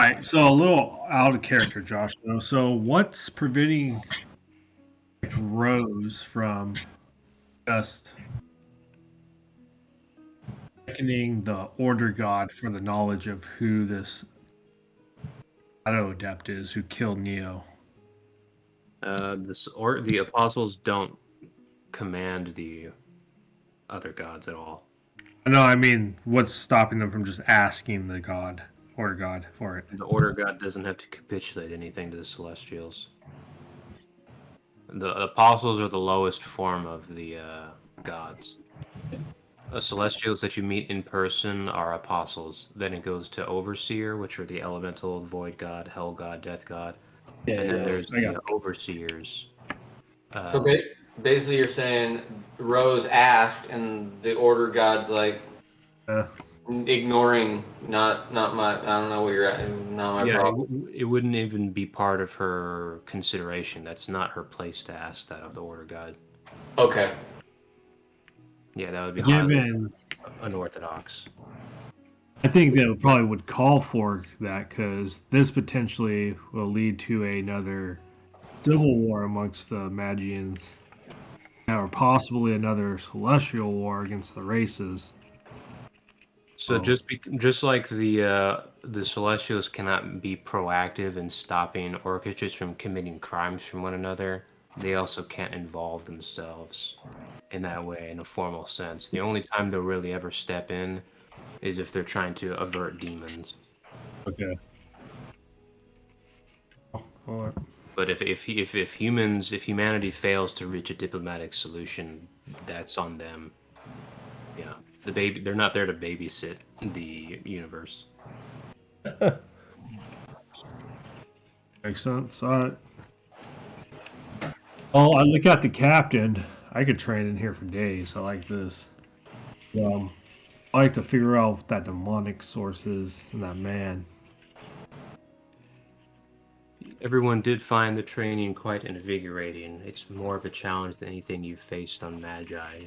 Alright, so a little out of character, Josh. So what's preventing like, Rose from just reckoning the Order God for the knowledge of who this Shadow Adept is who killed Neo? The apostles don't command the other gods at all. No, I mean, what's stopping them from just asking the God, Order God, for it? The Order God doesn't have to capitulate anything to the Celestials. The apostles are the lowest form of the gods. Celestials that you meet in person are apostles. Then it goes to Overseer, which are the elemental, void god, hell god, death god. Yeah, And then yeah, there's I the got it. Overseers. So basically, you're saying Rose asked, and the Order God's like Uh, ignoring. Not my. I don't know what you're at. Not my Yeah, problem. it wouldn't even be part of her consideration. That's not her place to ask that of the Order God. Okay. Yeah, that would be highly given, unorthodox. I think that probably would call for that because this potentially will lead to another civil war amongst the Magians, or possibly another celestial war against the races. So Oh, just like the Celestials cannot be proactive in stopping Orcists from committing crimes from one another, they also can't involve themselves in that way in a formal sense. The only time they'll really ever step in is if they're trying to avert demons. okay. All right. But if humanity fails to reach a diplomatic solution, that's on them. Yeah, they're not there to babysit the universe. Makes sense. All right. Oh, I look at the captain. I could train in here for days. I like this. Um, I like to figure out what that demonic source is in that man. Everyone did find the training quite invigorating. It's more of a challenge than anything you've faced on Magi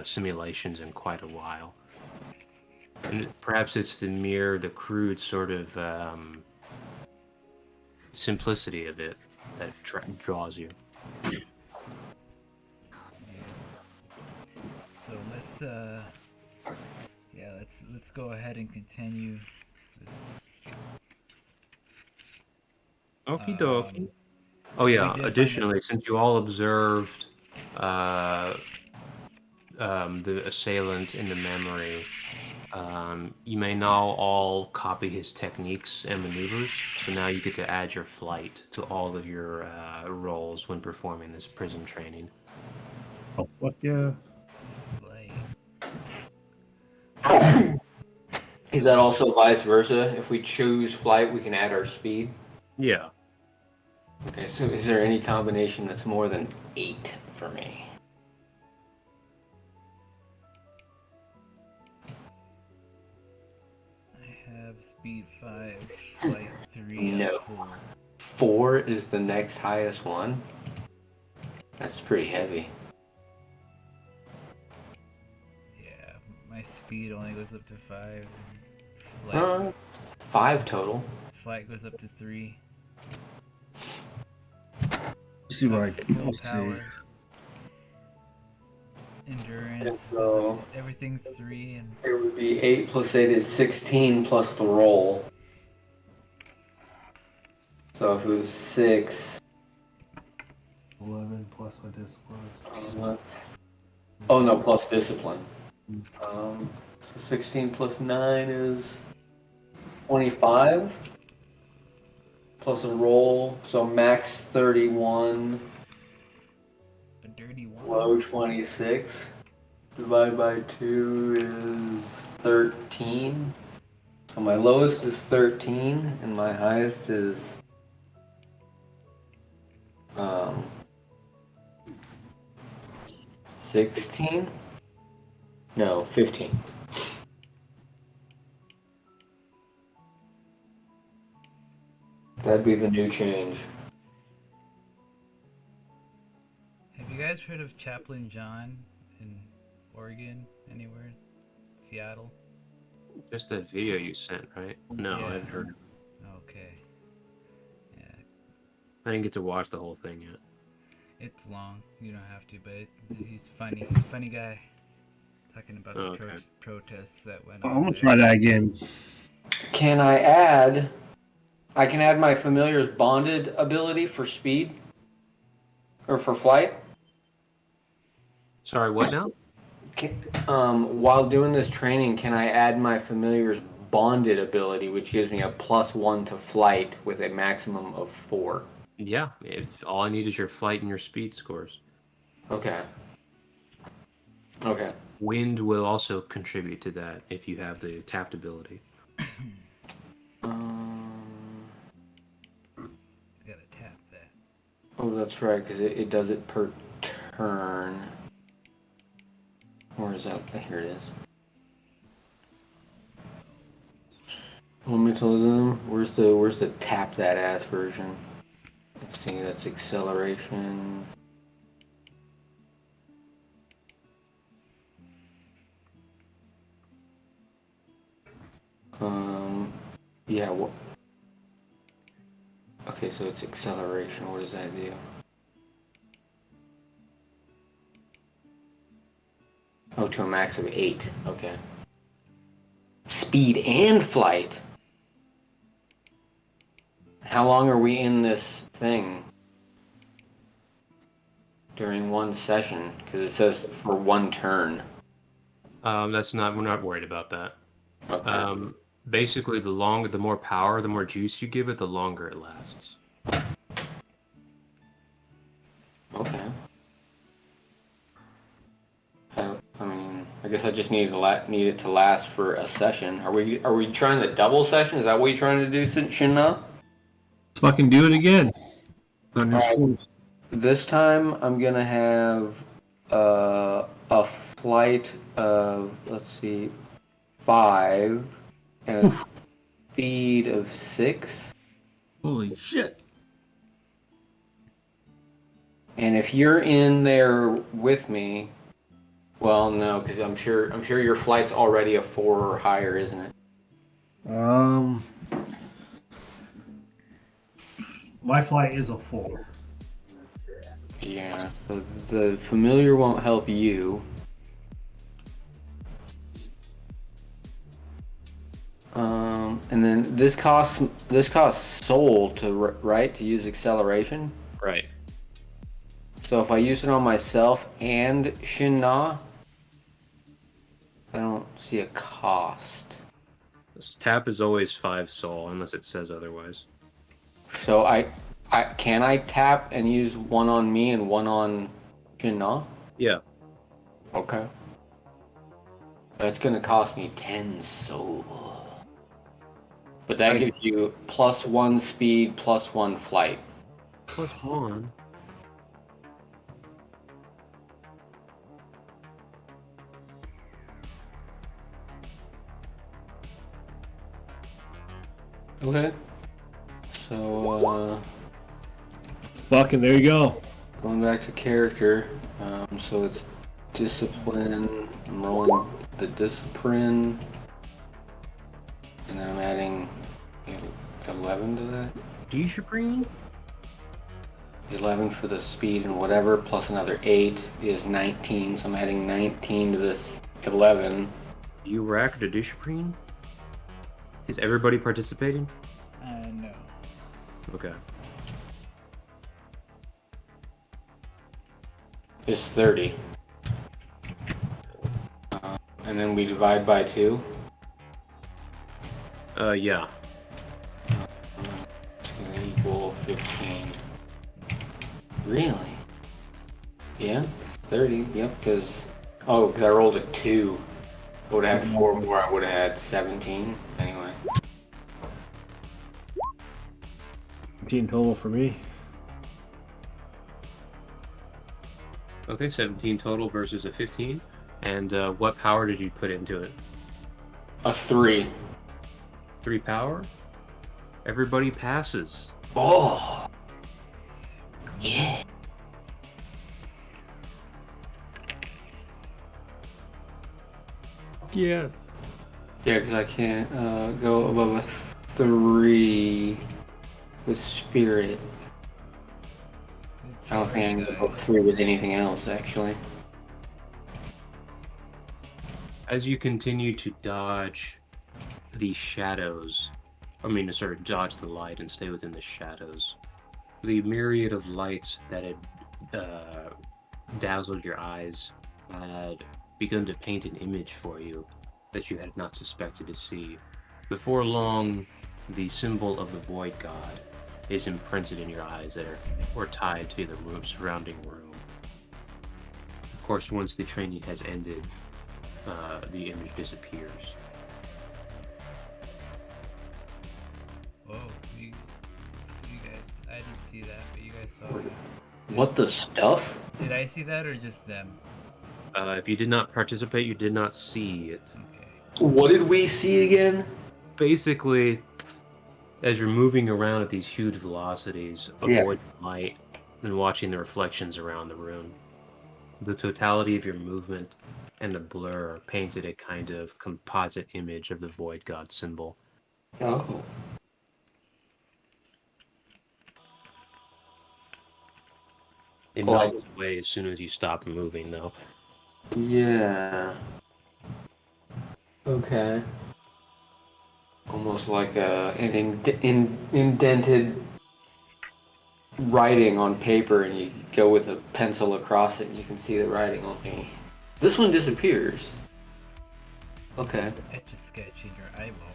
simulations in quite a while. And perhaps it's the crude sort of simplicity of it that draws you. So let's go ahead and continue this. Okie dokie. Oh We yeah. did find Additionally, since you all observed uh, the assailant in the memory, you may now all copy his techniques and maneuvers. So now you get to add your flight to all of your roles when performing this prism training. Oh, fuck yeah. like Is that also vice versa? If we choose flight, we can add our speed. Yeah. Okay. So is there any combination that's more than 8 for me? I have speed 5, flight 3, No. and 4. 4 is the next highest one. That's pretty heavy. Yeah, my speed only goes up to 5. And Uh, 5 total. flight goes up to 3. Let's see what I can Full see. power. Endurance. So Everything's 3 and it would be 8 plus 8 is 16 plus the roll. So if it was 6. 11 plus my discipline. Plus, oh no, plus discipline. So 16 plus 9 is 25. Plus a roll, so max 31, a dirty 1. low 26. Divided by 2 is 13. So my lowest is 13, and my highest is 16? No, 15. That'd be the new change. Have you guys heard of Chaplain John in Oregon? Anywhere? Seattle? Just that video you sent, right? No, Yeah. I haven't heard. Okay. Yeah, I didn't get to watch the whole thing yet. it's long. You don't have to, but he's funny. He's a funny guy. Talking about the Oh, okay. protests that went I'm on gonna there. try that again. Can I add? I can add my familiar's bonded ability for speed or for flight. Sorry, what now? While doing this training, can I add my familiar's bonded ability, which gives me a +1 to flight with a maximum of 4? Yeah, if all I need is your flight and your speed scores. Okay. Okay. Wind will also contribute to that if you have the tapped ability. Gotta tap that. Oh, that's right, because it does it per turn. Where is that? Here it is. Elementalism. Where's the tap that ass version? Let's see. That's acceleration. Yeah. What? Okay, so it's acceleration. What does that do? Oh, to a max of 8. Okay. Speed and flight. How long are we in this thing? During one session? Because it says for one turn. We're not worried about that. Okay. Basically, the more power, the more juice you give it, the longer it lasts. Okay. I mean, I guess I just need it to last for a session. Are we trying the double session? Is that what you're trying to do, Shinna? Let's fucking do it again. On your Alright. scores. This time I'm gonna have a flight of, let's see, 5 and a speed of 6. Holy shit. And if you're in there with me, well, no, because I'm sure your flight's already a 4 or higher, isn't it? My flight is a 4. Yeah. So the familiar won't help you. And then this costs soul to right to use acceleration. Right. So if I use it on myself and Shinna, I don't see a cost. This tap is always 5 soul, unless it says otherwise. So I can I tap and use one on me and one on Shinna? Yeah. Okay. That's gonna cost me 10 soul. But that gives you +1 speed, +1 flight. +1. Okay. So, Fucking there you go. going back to character, so it's discipline. I'm rolling the discipline, and then I'm adding 11 to that. Discipline? 11 for the speed and whatever, plus another 8 is 19. So I'm adding 19 to this 11. You rack the discipline? Is everybody participating? No. Okay. Is 30. And then we divide by 2. Yeah. It's gonna equal 15. Really? Yeah, it's 30. Yep, because I rolled a 2. I would have had 4 more. I would have had 17. Anyway. 15 total for me. Okay, 17 total versus a 15. And what power did you put into it? A 3. 3 power? Everybody passes. Oh. Yeah. Yeah. Yeah, because I can't go above a 3 with spirit. I don't think I can go above 3 with anything else, actually. As you continue to dodge the shadows, dodge the light and stay within the shadows, the myriad of lights that had dazzled your eyes had begun to paint an image for you that you had not suspected to see. Before long, the symbol of the Void God is imprinted in your eyes that are tied to the surrounding room. Of course, once the training has ended, the image disappears. Whoa, you guys, I didn't see that, but you guys saw it. What the stuff? Did I see that or just them? If you did not participate, you did not see it. Okay. What did we see again? Basically, as you're moving around at these huge velocities, avoid light and watching the reflections around the room. The totality of your movement and the blur painted a kind of composite image of the Void God symbol. Oh. It melts away as soon as you stop moving, though. Yeah. Okay. Almost like an indented writing on paper, and you go with a pencil across it, and you can see the writing on me. This one disappears. Okay. Etch a sketch in your eyeball.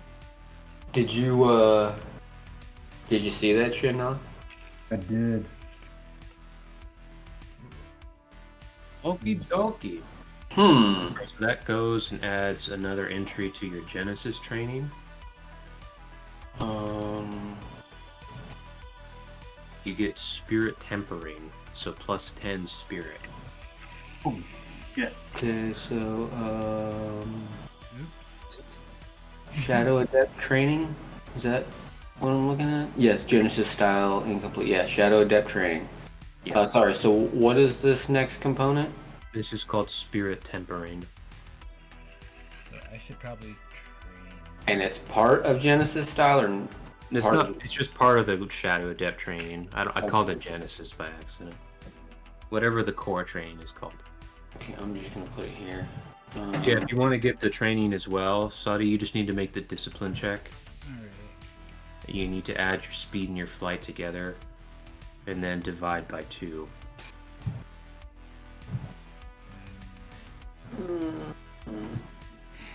Did you see that shit now? I did. Okie dokie. Hmm. So that goes and adds another entry to your Genesis training. You get Spirit Tempering, so plus 10 Spirit. Oh, yeah. Okay, so Oops. Shadow Adept training? Is that what I'm looking at? Yes, Genesis style incomplete. Yeah, Shadow Adept training. Yeah. Sorry, so what is this next component? This is called Spirit Tempering. So I should probably train. And it's part of Genesis style, or It's part not. of- It's just part of the Shadow Adept training. I called it Genesis by accident. Whatever the core training is called. Okay, I'm just gonna put it here. Yeah, if you want to get the training as well, Saudi, you just need to make the discipline check. Alright. You need to add your speed and your flight together, and then divide by 2.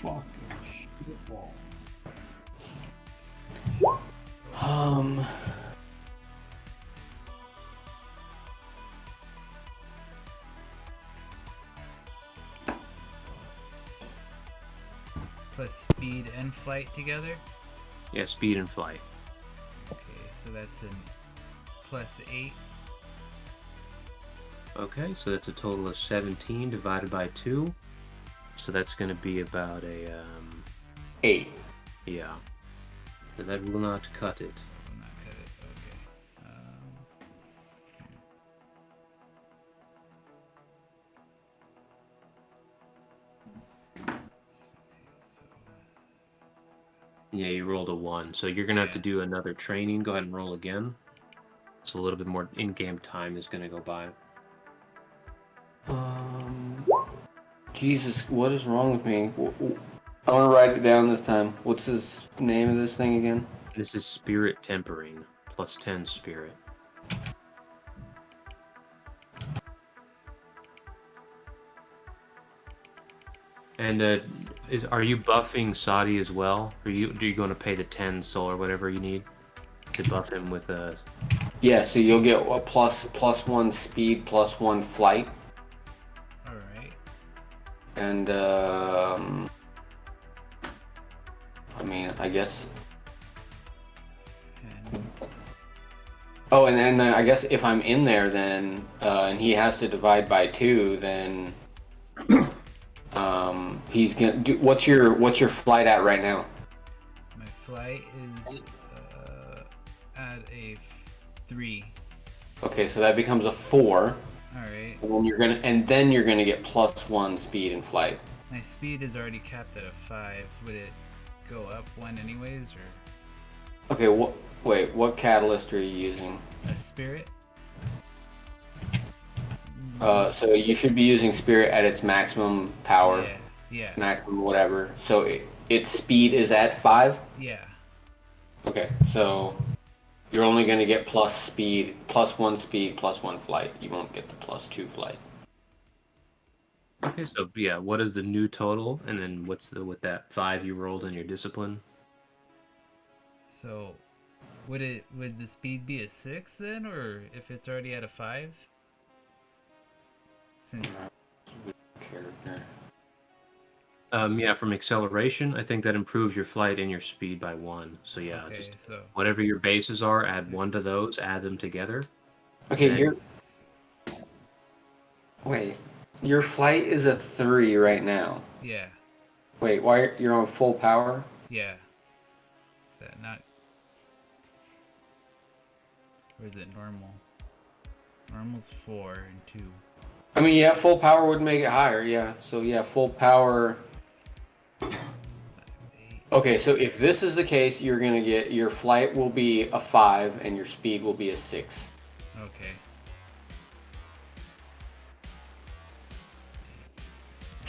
Fucking shitball. Plus speed and flight together? Yeah, speed and flight. Okay, so that's a plus 8. Okay, so that's a total of 17 divided by 2. So that's going to be about a 8. yeah. So that will not cut it. Will not cut it. Okay. Yeah, you rolled a 1, so you're gonna have to do another training. Go ahead and roll again. It's a little bit more in-game time is gonna go by. Jesus, what is wrong with me? I want to write it down this time. What's this name of this thing again? This is Spirit Tempering, plus 10 Spirit. And are you buffing Saudi as well? Are you going to pay the 10 soul or whatever you need to buff him with a? Yeah, so you'll get a plus 1 speed, plus 1 flight, Alright. and I mean, I guess. Oh, and then I guess if I'm in there, then and he has to divide by 2, then he's gonna do. What's your flight at right now? My flight is at a 3. Okay, so that becomes a 4. Alright. And then you're gonna get plus 1 speed and flight. My speed is already capped at a 5. Would it go up one anyways, or Okay, wait, what catalyst are you using? a spirit? So you should be using spirit at its maximum power, Yeah, yeah, maximum whatever. So its speed is at 5? yeah. Okay, so you're only going to get plus speed, plus 1 flight. You won't get the plus 2 flight. Okay, so yeah, what is the new total, and then what's the with that 5 you rolled in your discipline? So, would the speed be a 6 then, or if it's already at a 5? Since Character. Yeah, from acceleration, I think that improves your flight and your speed by 1. So yeah, okay, just so whatever your bases are, add 1 to those, add them together. Okay, Then- wait. Your flight is a 3 right now. yeah, Wait, why you're on full power? yeah. Is that not? Or is it normal? Normal's 4 and 2. I mean, yeah, full power would make it higher, yeah. So yeah, full power. 8. Okay, so if this is the case, you're gonna get your flight will be a 5 and your speed will be a 6. Okay.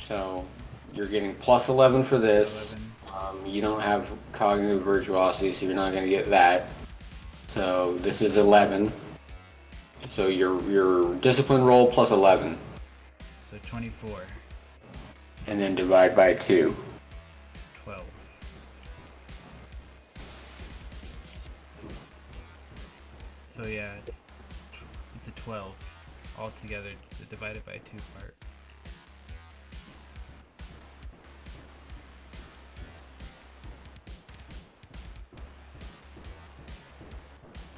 So you're getting plus 11 for this. 11. You don't have cognitive virtuosity, so you're not gonna get that. So this is 11. So your discipline roll plus 11, So 24. and then divide by 2. 12. So yeah, it's a 12 altogether, divided by 2 part.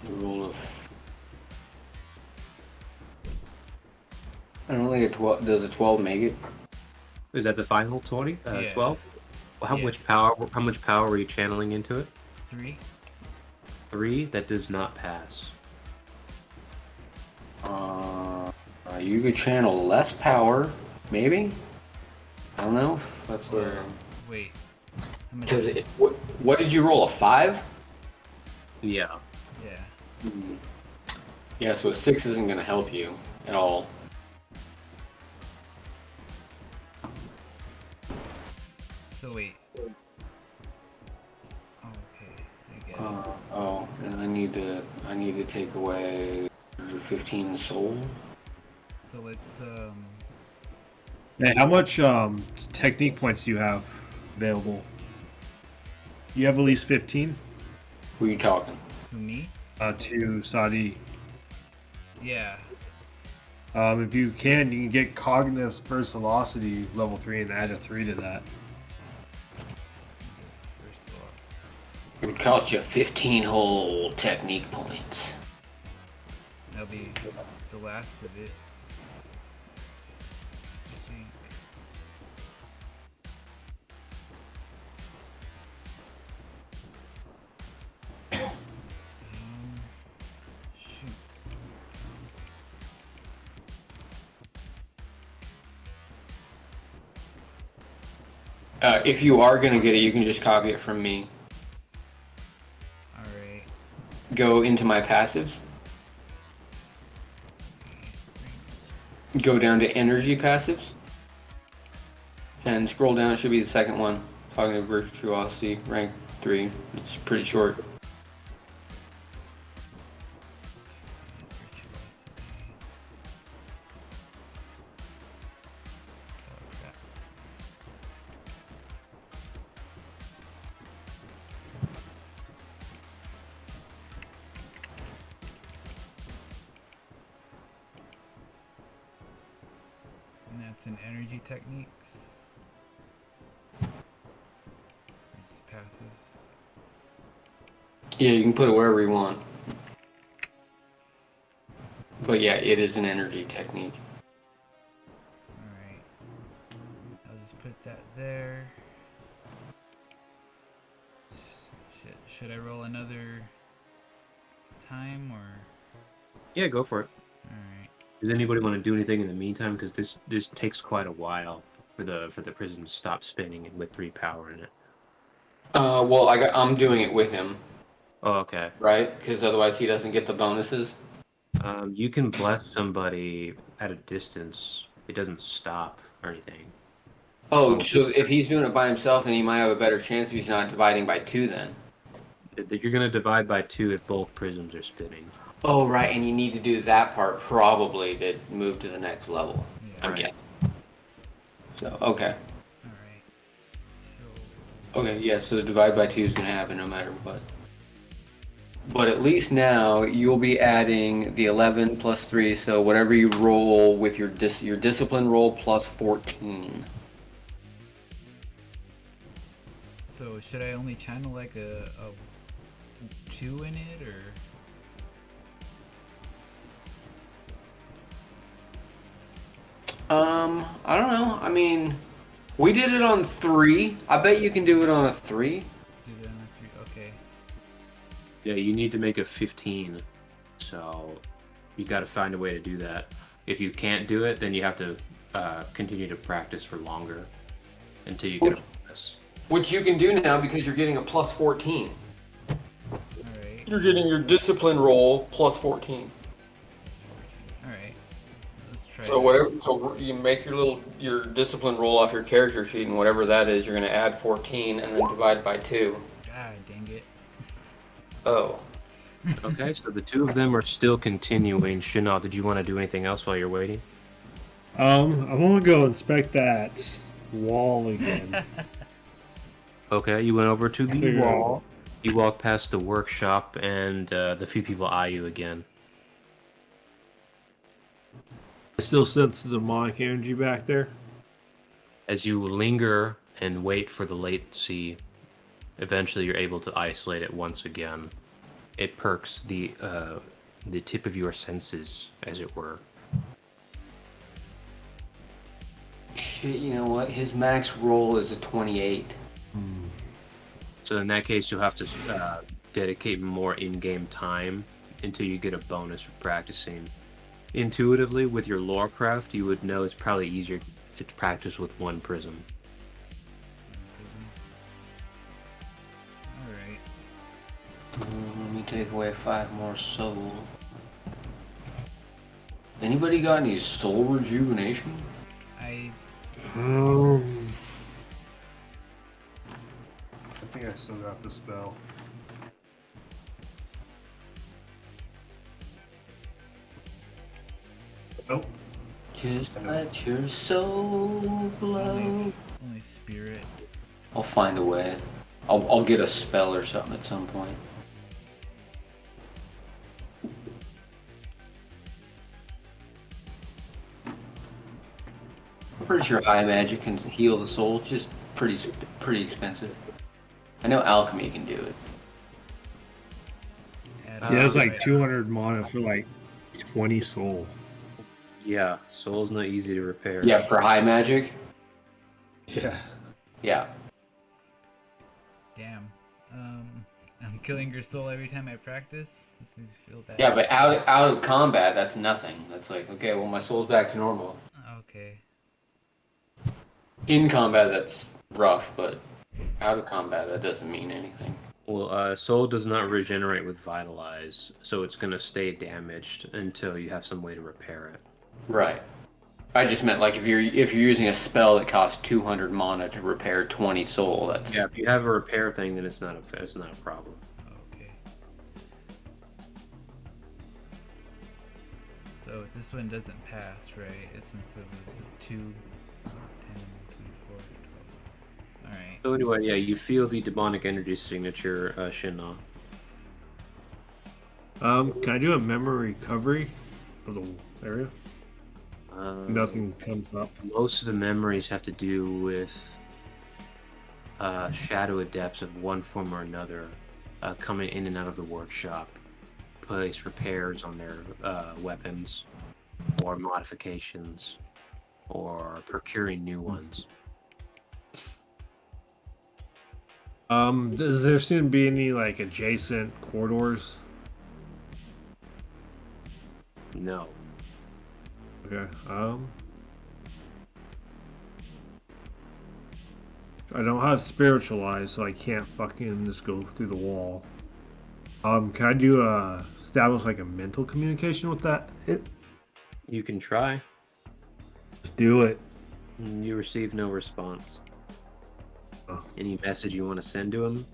You roll a. I don't think a 12 does a 12 make it. Is that the final 20? Yeah. 12? Well, how Yeah. much power? How much power were you channeling into it? 3. 3. That does not pass. You could channel less power, maybe. I don't know. That's the. Wait. How much? Because what did you roll, a 5? Yeah. Yeah. Yeah, so a 6 isn't going to help you at all. So wait. Okay. I get it. And I need to take away 15 soul. So let's Hey, how much technique points do you have available? You have at least 15 Who are you talking? who, me? to Sadi. Yeah. If you can get cognitive first velocity level 3 and add a 3 to that. First of all. It would cost you 15 whole technique points. That'll be the last of it. I think. Shoot. If you are going to get it, you can just copy it from me. Alright. Go into my passives. Go down to energy passives. And scroll down, it should be the second one. Cognitive virtuosity, rank 3. It's pretty short. And that's in energy techniques. Just passives. Yeah, you can put it wherever you want. But yeah, it is an energy technique. Alright. I'll just put that there. Should I roll another time or? Yeah, go for it. Alright. Does anybody want to do anything in the meantime? Because this takes quite a while for the prism to stop spinning and with 3 power in it. I'm doing it with him, Oh, okay. right? Because otherwise he doesn't get the bonuses. You can bless somebody at a distance. It doesn't stop or anything. Oh, So so if he's doing it by himself, then he might have a better chance if he's not dividing by 2 then. you're gonna divide by 2 if both prisms are spinning. Oh, right, and you need to do that part probably to move to the next level. Yeah. I'm Right. guessing. So, okay. All right. So Okay, yeah, so the divide by 2 is going to happen no matter what. But at least now you'll be adding the 11 plus 3, so whatever you roll with your discipline roll plus 14. so should I only channel like a 2 in it, or? I don't know. I mean, we did it on 3. I bet you can do it on a 3. Do that on a 3? Okay. Yeah, you need to make a 15. So you got to find a way to do that. If you can't do it, then you have to continue to practice for longer until you get a bonus. Which you can do now because you're getting a plus 14. All right. You're getting your discipline roll plus 14. All right. Let's try. So that. whatever, so you make your discipline roll off your character sheet, and whatever that is, you're gonna add 14 and then divide by 2. God dang it. Oh, Okay, so the 2 of them are still continuing. Shinnah, did you want to do anything else while you're waiting? I want to go inspect that wall again. Okay, you went over to the Figure out- wall. You walk past the workshop, and the few people eye you again. I still sense the demonic energy back there. As you linger and wait for the latency, eventually you're able to isolate it once again. It perks the tip of your senses, as it were. shit, you know what? His max roll is a 28. So in that case, you'll have to dedicate more in-game time until you get a bonus for practicing. Intuitively, with your lorecraft, you would know it's probably easier to practice with one prism. All right. Let me take away 5 more soul. Anybody got any soul rejuvenation? I I think I still got the spell. Nope. Just let your soul glow. only spirit. I'll find a way. I'll get a spell or something at some point. I'm pretty sure high magic can heal the soul. It's just pretty expensive. I know alchemy can do it. Add Yeah, it's on, like right. 200 mana for like 20 soul. Yeah, soul's not easy to repair. Yeah, for high magic. Yeah. Yeah. Damn. I'm killing your soul every time I practice. This makes me feel bad. Yeah, but out of combat, that's nothing. That's like, okay, well, my soul's back to normal. Okay. In combat, that's rough, but out of combat, that doesn't mean anything. Well, soul does not regenerate with vitalize, so it's gonna stay damaged until you have some way to repair it. Right. I just meant like if you're using a spell that costs 200 mana to repair 20 soul, that's Yeah, if you have a repair thing, then it's not a problem. Okay. So this one doesn't pass, right? Since it was a 2, 10, 24, 12. Alright. So anyway, yeah, you feel the demonic energy signature, Shinnah. Can I do a memory recovery of the area? Nothing comes up. Most of the memories have to do with shadow adepts of one form or another coming in and out of the workshop, place repairs on their weapons, or modifications, or procuring new ones. Does there seem to be any like adjacent corridors? No. Okay. I don't have spiritual eyes, so I can't fucking just go through the wall. Can I do establish like a mental communication with that? You can try. Let's do it. You receive no response. Oh. Any message you want to send to him?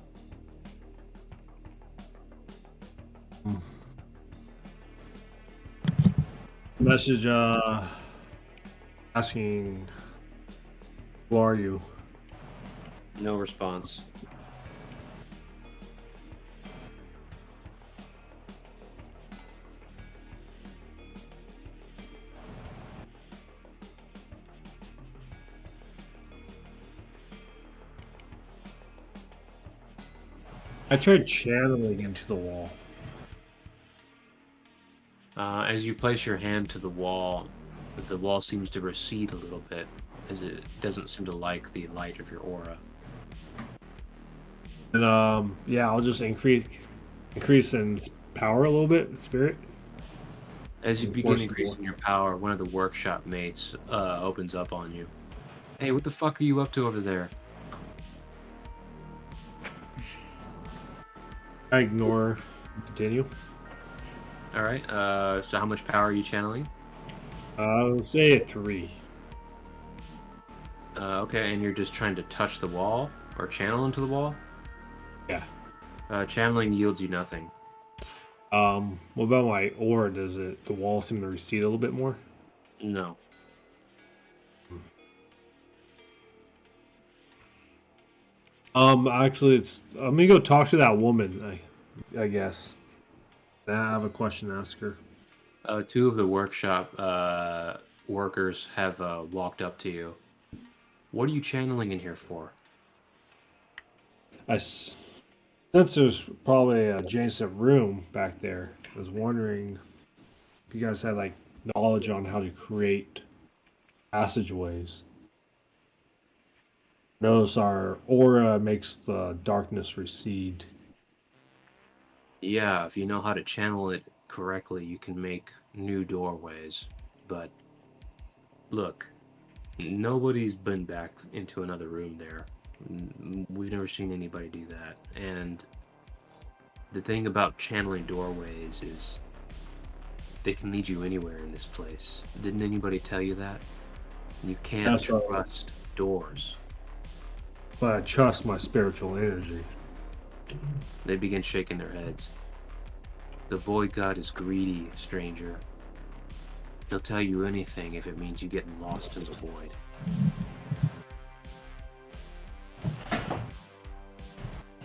Message asking, who are you? No response. I tried channeling into the wall. As you place your hand to the wall seems to recede a little bit, as it doesn't seem to like the light of your aura. And yeah, I'll just increase in power a little bit, spirit. As you begin Force the increasing your power, one of the workshop mates opens up on you. Hey, what the fuck are you up to over there? I ignore. Continue. All right. So how much power are you channeling? I'll say a 3. Okay, and you're just trying to touch the wall or channel into the wall? Yeah. Channeling yields you nothing. What about my aura? Does the wall seem to recede a little bit more? No. Actually, I'm gonna go talk to that woman. I guess. I have a question to ask her. Two of the workshop workers have walked up to you. What are you channeling in here for? Since there's probably a adjacent room back there, I was wondering if you guys had like knowledge on how to create passageways. Notice our aura makes the darkness recede. Yeah, if you know how to channel it correctly, you can make new doorways. But look, nobody's been back into another room there. We've never seen anybody do that. And the thing about channeling doorways is they can lead you anywhere in this place. Didn't anybody tell you that? You can't That's right. trust doors. But I trust my spiritual energy. They begin shaking their heads. The Void God is greedy, stranger. He'll tell you anything if it means you getting lost in the void.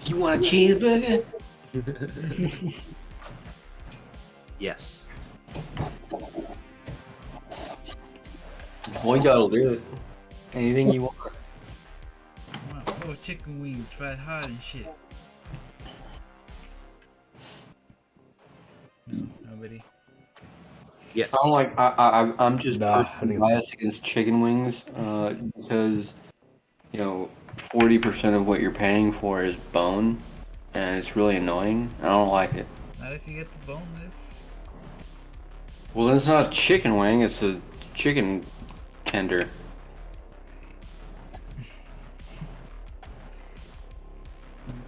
You want a cheeseburger? Yes. Boy, gotta do it. Anything you want. Oh, chicken wings, fried hard and shit. No, nobody. Yes. I'm just Nah, personally biased against chicken wings because 40% of what you're paying for is bone, and it's really annoying. I don't like it. Not if you get the boneless. Well, then it's not a chicken wing; it's a chicken tender.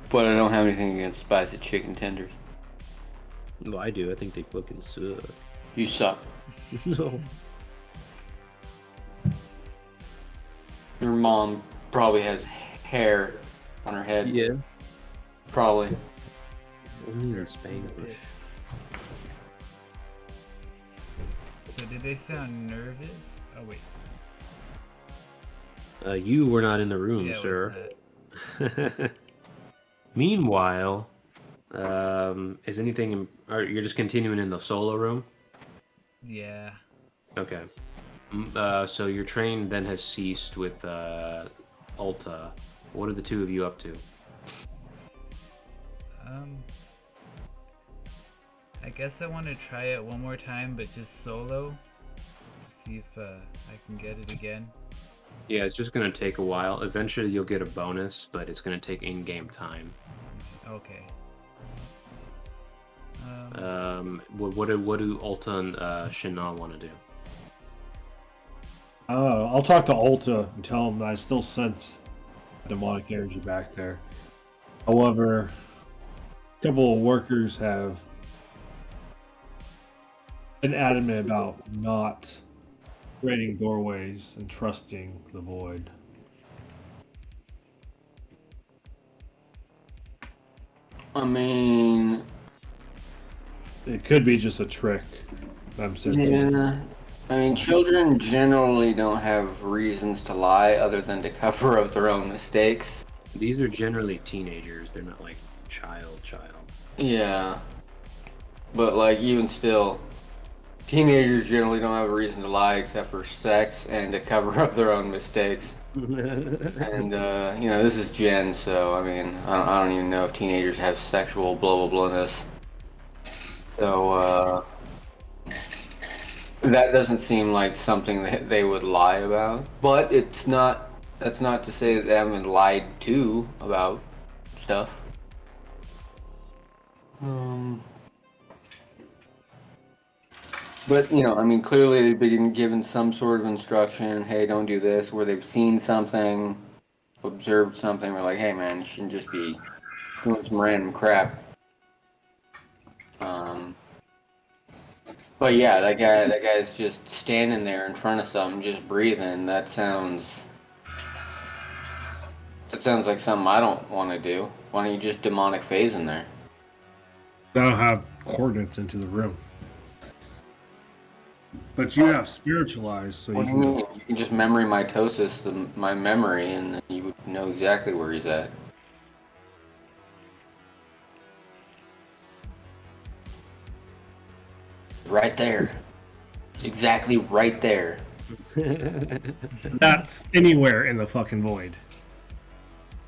But I don't have anything against spicy chicken tenders. Well, I do. I think they fucking suck. You suck. No. Your mom probably has hair on her head. Yeah. Probably. Only in Spanish. So did they sound nervous? Oh wait. You were not in the room, Yeah, sir. what's that? Meanwhile, is anything? Or you're just continuing in the solo room? Yeah. Okay. So your train then has ceased with Ulta. What are the two of you up to? I guess I want to try it one more time, but just solo. See if I can get it again. Yeah, it's just gonna take a while. Eventually, you'll get a bonus, but it's gonna take in-game time. Okay. What do Ulta and Shana want to do? I'll talk to Ulta and tell him that I still sense demonic energy back there. However, a couple of workers have been adamant about not creating doorways and trusting the void. I mean, It could be just a trick. I'm sensing. yeah. I mean, children generally don't have reasons to lie other than to cover up their own mistakes. These are generally teenagers. They're not like child. Yeah. But, like, even still, teenagers generally don't have a reason to lie except for sex and to cover up their own mistakes. And, you know, this is Gen, so, I mean, I don't even know if teenagers have sexual blah blah blahness. So, that doesn't seem like something that they would lie about. But that's not to say that they haven't been lied to about stuff. But, you know, I mean, clearly they've been given some sort of instruction, hey, don't do this, where they've seen something, observed something, we're like, hey, man, you shouldn't just be doing some random crap. But yeah, that guy's just standing there in front of something, just breathing. That sounds like something I don't want to do. Why don't you just demonic phase in there? I don't have coordinates into the room. But you have spiritualized, so What do you mean? You can just memory mitosis my memory, and then you would know exactly where he's at. Right there. It's exactly right there. That's anywhere in the fucking void.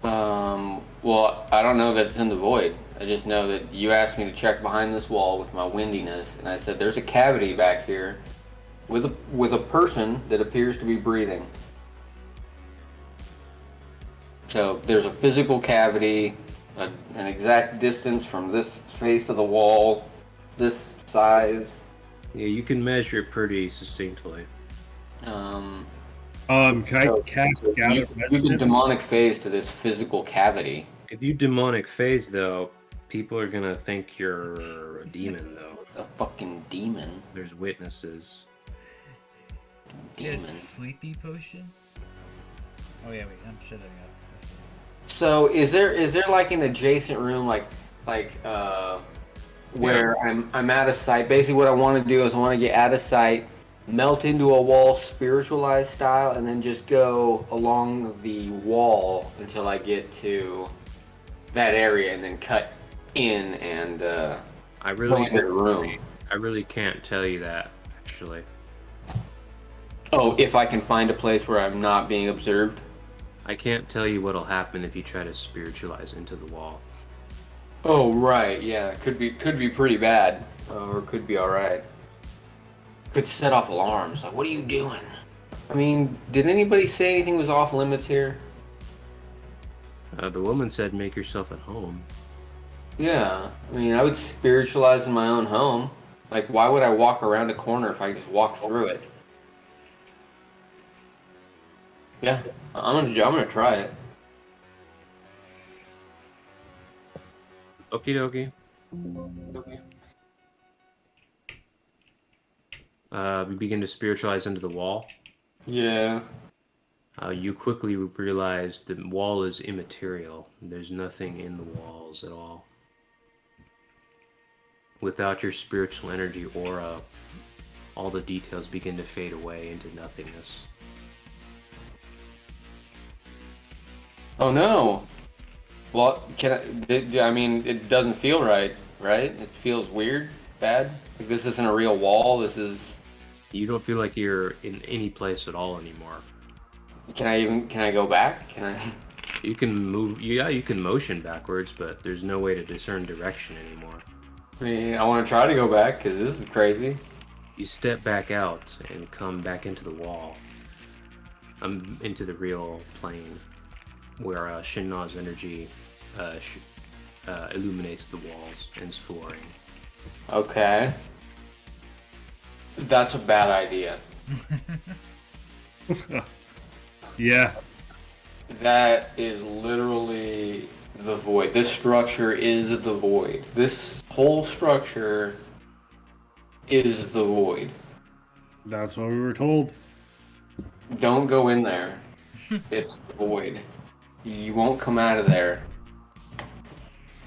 Well, I don't know that it's in the void. I just know that you asked me to check behind this wall with my windiness, and I said there's a cavity back here with a person that appears to be breathing. So there's a physical cavity, an exact distance from this face of the wall, this size. Yeah, you can measure it pretty succinctly. Can I cast gather You can resonance? demonic phase to this physical cavity. If you demonic phase, though, people are gonna think you're a demon, though. A fucking demon. There's witnesses. Get Demon. sleepy potion? Oh yeah, wait, I'm shutting up. So is there like an adjacent room where I'm out of sight? Basically what I want to do is I want to get out of sight, melt into a wall spiritualized style, and then just go along the wall until I get to that area and then cut in and I go really, into the room. I really can't tell you that, actually. Oh, if I can find a place where I'm not being observed? I can't tell you what'll happen if you try to spiritualize into the wall. Oh, right, yeah. Could be pretty bad. Or could be alright. Could set off alarms. Like, what are you doing? I mean, did anybody say anything was off limits here? The woman said make yourself at home. Yeah. I mean, I would spiritualize in my own home. Like, why would I walk around a corner if I could just walk through it? Yeah, I'm gonna try it. Okie dokie. We begin to spiritualize into the wall. Yeah. You quickly realize the wall is immaterial. There's nothing in the walls at all. Without your spiritual energy aura, all the details begin to fade away into nothingness. Oh no. Well, I mean, it doesn't feel right, right? It feels weird, bad. Like this isn't a real wall. This is. You don't feel like you're in any place at all anymore. Can I go back? Can I? You can move, yeah, you can motion backwards, but there's no way to discern direction anymore. I mean, I want to try to go back because this is crazy. You step back out and come back into the wall. Into the real plane, where Shinna's energy illuminates the walls and its flooring. Okay. That's a bad idea. Yeah. That is literally the void. This structure is the void. This whole structure is the void. That's what we were told. Don't go in there. It's the void. You won't come out of there.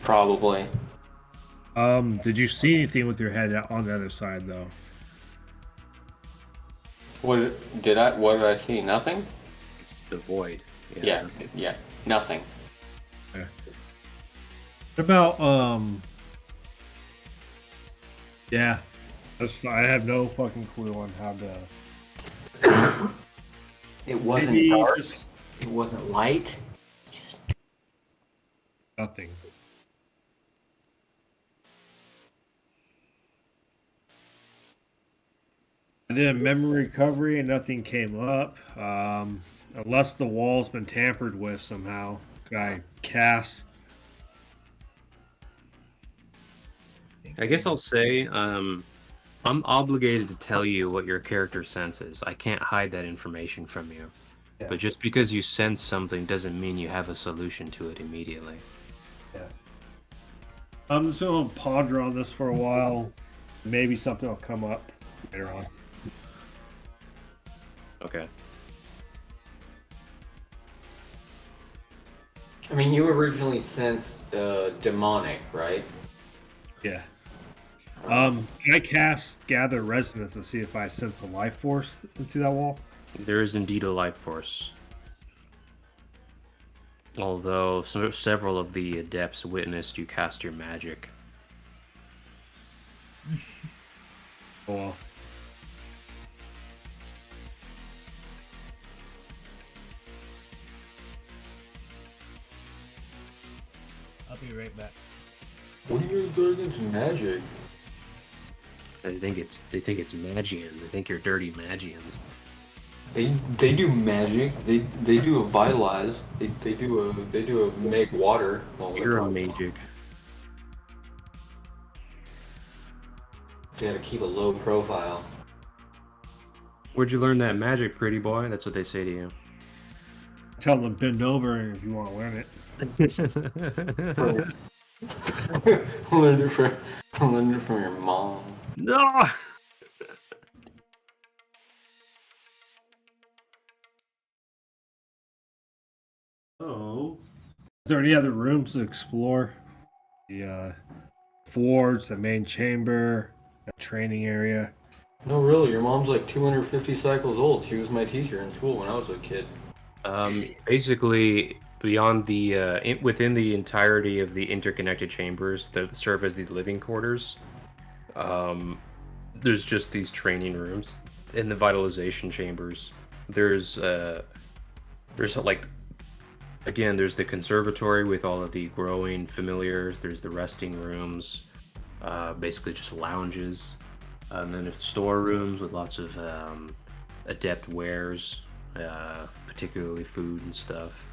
Probably. Did you see anything with your head on the other side though? What did I see? Nothing? It's the void. Yeah, nothing. Okay. What about yeah. I have no fucking clue on how to. It wasn't Maybe dark. just It wasn't light. Just nothing. I did a memory recovery and nothing came up. Unless the wall's been tampered with somehow. I cast. I guess I'll say, I'm obligated to tell you what your character senses. I can't hide that information from you. Yeah. But just because you sense something doesn't mean you have a solution to it immediately. Yeah. I'm just gonna ponder on this for a while. Maybe something will come up later on. Okay. I mean, you originally sensed demonic, right? Yeah. Can I cast Gather Resonance to see if I sense a life force into that wall? There is indeed a life force. Although several of the adepts witnessed you cast your magic. Well, I'll be right back. What do you do against magic? They think it's Magian. They think you're dirty Magians. They do magic. They do a vitalize. They do a make water. Well, You're a magic. They gotta keep a low profile. Where'd you learn that magic, pretty boy? That's what they say to you. tell them to bend over if you want to learn it. Learn it from your mom. No! Oh. Is there any other rooms to explore? The forge, the main chamber, the training area. No, really, your mom's like 250 cycles old. She was my teacher in school when I was a kid. Basically, beyond the within the entirety of the interconnected chambers that serve as the living quarters, there's just these training rooms. In the vitalization chambers, there's like, again, there's the conservatory with all of the growing familiars. There's the resting rooms, basically just lounges, and then there's storerooms with lots of adept wares, particularly food and stuff.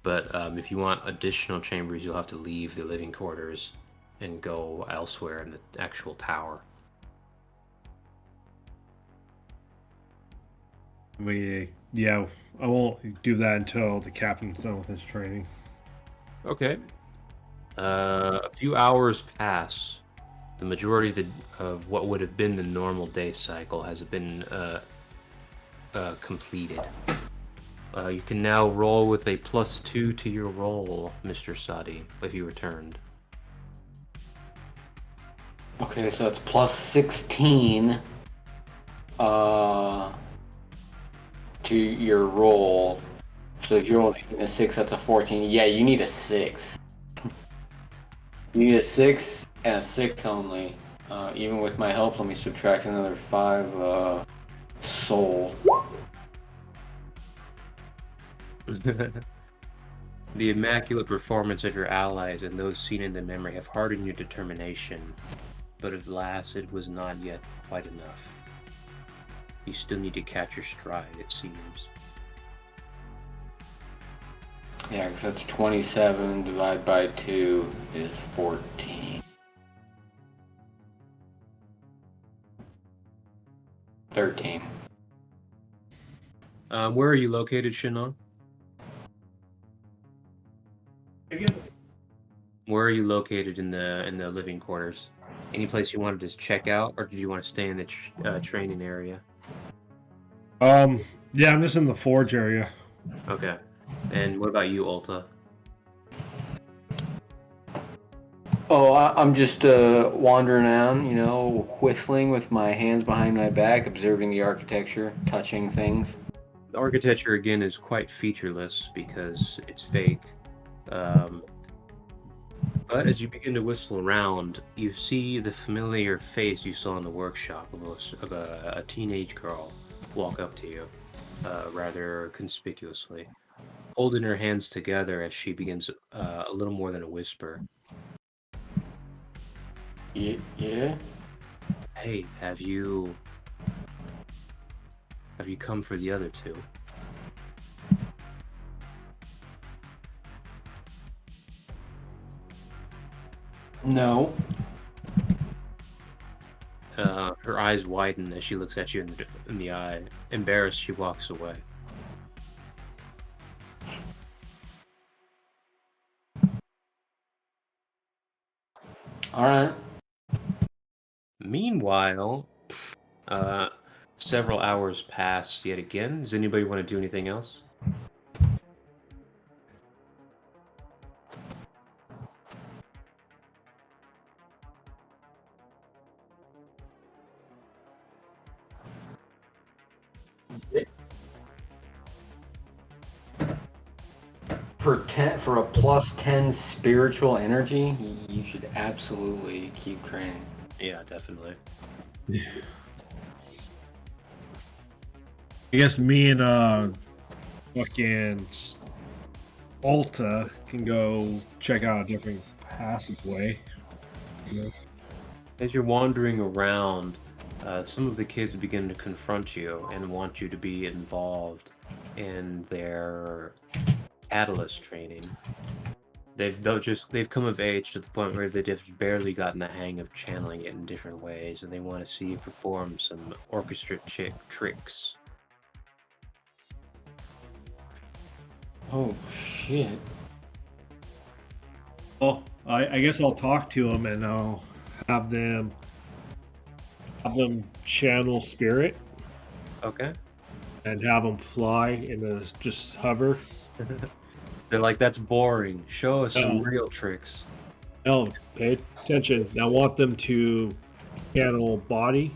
But if you want additional chambers, you'll have to leave the living quarters and go elsewhere in the actual tower. Yeah, I won't do that until the captain's done with his training. Okay. A few hours pass. The majority of what would have been the normal day cycle has been completed. You can now roll with a +2 to your roll, Mr. Sadi, if you returned. Okay, so it's plus 16 to your roll. So if you're rolling a 6, that's a 14. Yeah, you need a 6. You need a 6 and a 6 only. Even with my help, let me subtract another 5 soul. The immaculate performance of your allies and those seen in the memory have hardened your determination, but alas, it was not yet quite enough. You still need to catch your stride, it seems. Yeah, because that's 27 divided by 2 is 14. 13. Where are you located, Shinon? Where are you located in the living quarters? Any place you wanted to check out, or did you want to stay in the training area? Yeah, I'm just in the forge area. Okay. And what about you, Ulta? Oh, I'm just wandering around, you know, whistling with my hands behind my back, observing the architecture, touching things. The architecture again is quite featureless because it's fake. Um, but as you begin to whistle around, you see the familiar face you saw in the workshop of a teenage girl walk up to you, rather conspicuously, holding her hands together as she begins a little more than a whisper. Yeah? Hey, have you come for the other two? No. Her eyes widen as she looks at you in the eye. Embarrassed, she walks away. Alright. Meanwhile, uh, several hours pass yet again. Does anybody want to do anything else? For a plus 10 spiritual energy, you should absolutely keep training. Yeah, definitely. I guess me and fucking Alta can go check out a different passageway. You know? As you're wandering around, some of the kids begin to confront you and want you to be involved in their catalyst training. They've come of age to the point where they've just barely gotten the hang of channeling it in different ways, and they want to see you perform some orchestra tricks. Oh, shit. Well, I guess I'll talk to them and I'll have them channel spirit Okay. and have them fly and just hover. They're like, that's boring. Show us some No. real tricks. No, pay attention. I want them to channel body.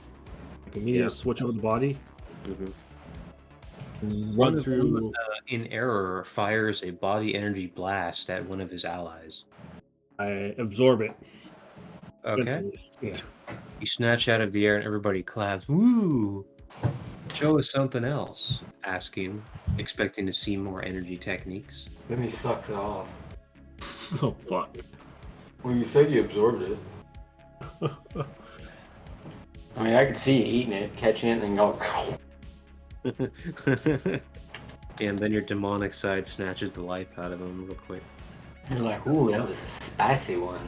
Like immediately Yeah. switch over the body. Mhm. And One run of through. them, in error, fires a body energy blast at one of his allies. I absorb it. Okay. Yeah. You snatch out of the air and everybody claps. Woo! Show us something else. Asking, expecting to see more energy techniques. Then he sucks it off. Oh fuck. Well, you said you absorbed it. I mean, I could see you eating it, catching it, and go. And then your demonic side snatches the life out of him real quick. You're like, ooh, that was a spicy one.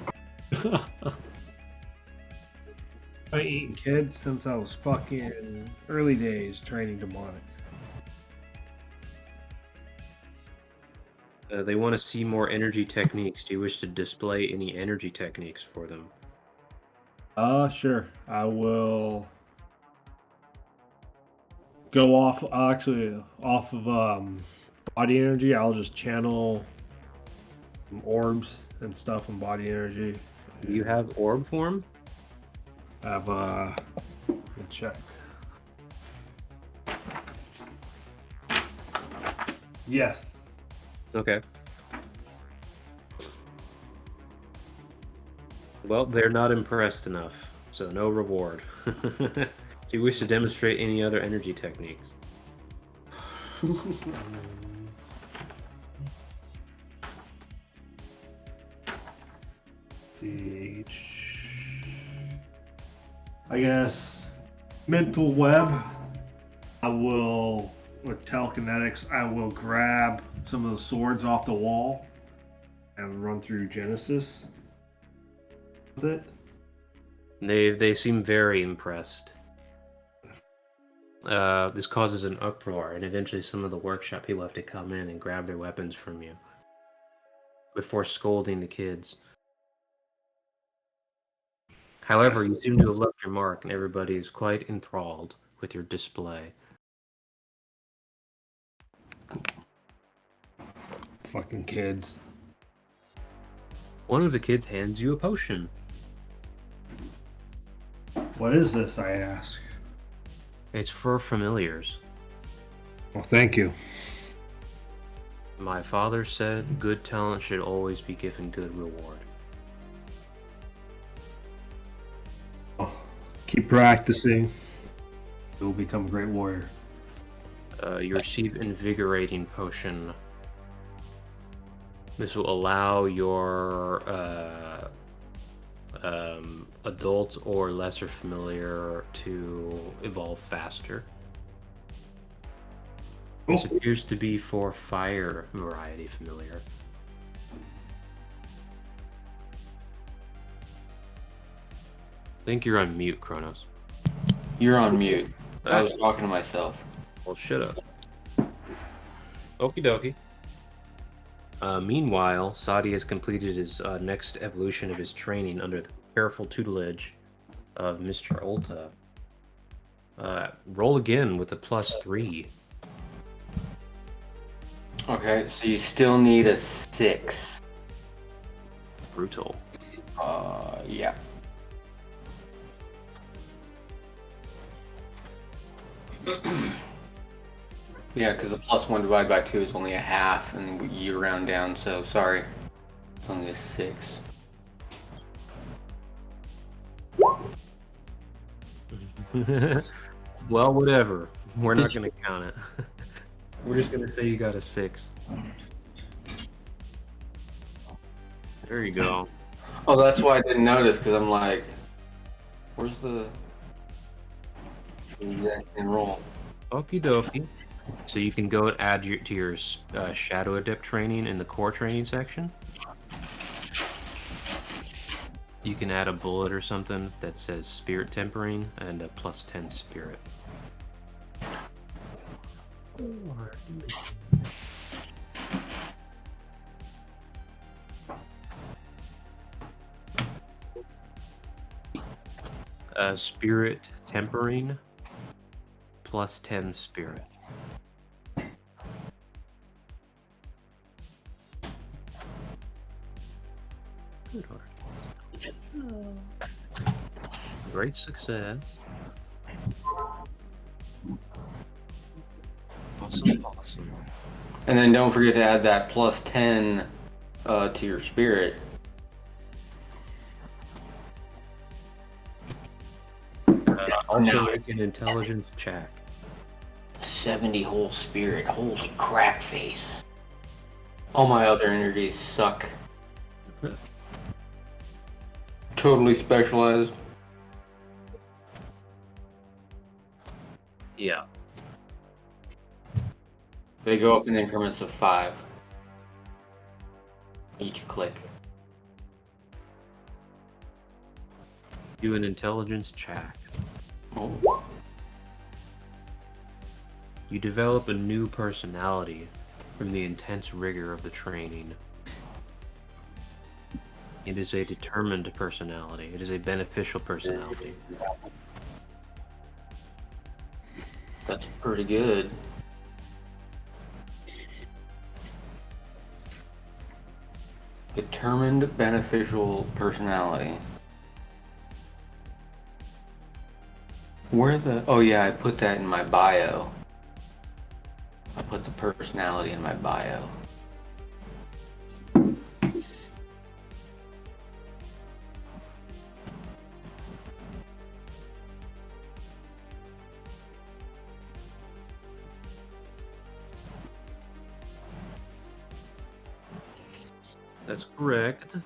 I eaten kids since I was fucking early days training demonic. They want to see more energy techniques. Do you wish to display any energy techniques for them? Sure. I will go off actually off of body energy. I'll just channel some orbs and stuff and body energy. Do you have orb form? Have let me check. Yes. Okay. Well, they're not impressed enough, so no reward. Do you wish to demonstrate any other energy techniques? I guess mental web. I will with telekinetics. I will grab some of the swords off the wall and run through Genesis with it. They seem very impressed. This causes an uproar, and eventually some of the workshop people have to come in and grab their weapons from you before scolding the kids. However, you seem to have left your mark, and everybody is quite enthralled with your display. Fucking kids. One of the kids hands you a potion. What is this, I ask? It's for familiars. Well, thank you. My father said good talent should always be given good reward. Keep practicing. You'll become a great warrior. You receive invigorating potion. This will allow your adult or lesser familiar to evolve faster. This appears to be for fire variety familiar. I think you're on mute, Kronos. You're on mute. I was talking to myself. Well, shut up. Okie dokie. Meanwhile, Sadi has completed his next evolution of his training under the careful tutelage of Mr. Ulta. Roll again with a +3. Okay, so you still need a 6. Brutal. Yeah. Yeah, because a +1 divided by 2 is only a half, and you round down, so sorry. It's only a 6. Well, whatever. We're not going to count it. We're just going to say you got a 6. There you go. Oh, that's why I didn't notice, because I'm like, where's the exact same roll? Okie dokie. So you can go and add to your Shadow Adept training in the core training section. You can add a bullet or something that says Spirit Tempering and a +10 Spirit. Spirit Tempering +10 Spirit. Great success. Awesome, awesome. And then don't forget to add that +10 to your spirit. Also make an intelligence check. 70 whole spirit. Holy crap face. All my other energies suck. Totally specialized. Yeah. They go up in increments of 5. Each click. Do an intelligence check. Oh. You develop a new personality from the intense rigor of the training. It is a determined personality. It is a beneficial personality. That's pretty good. Determined beneficial personality. Where the... Oh yeah, I put that in my bio. I put the personality in my bio. That's correct.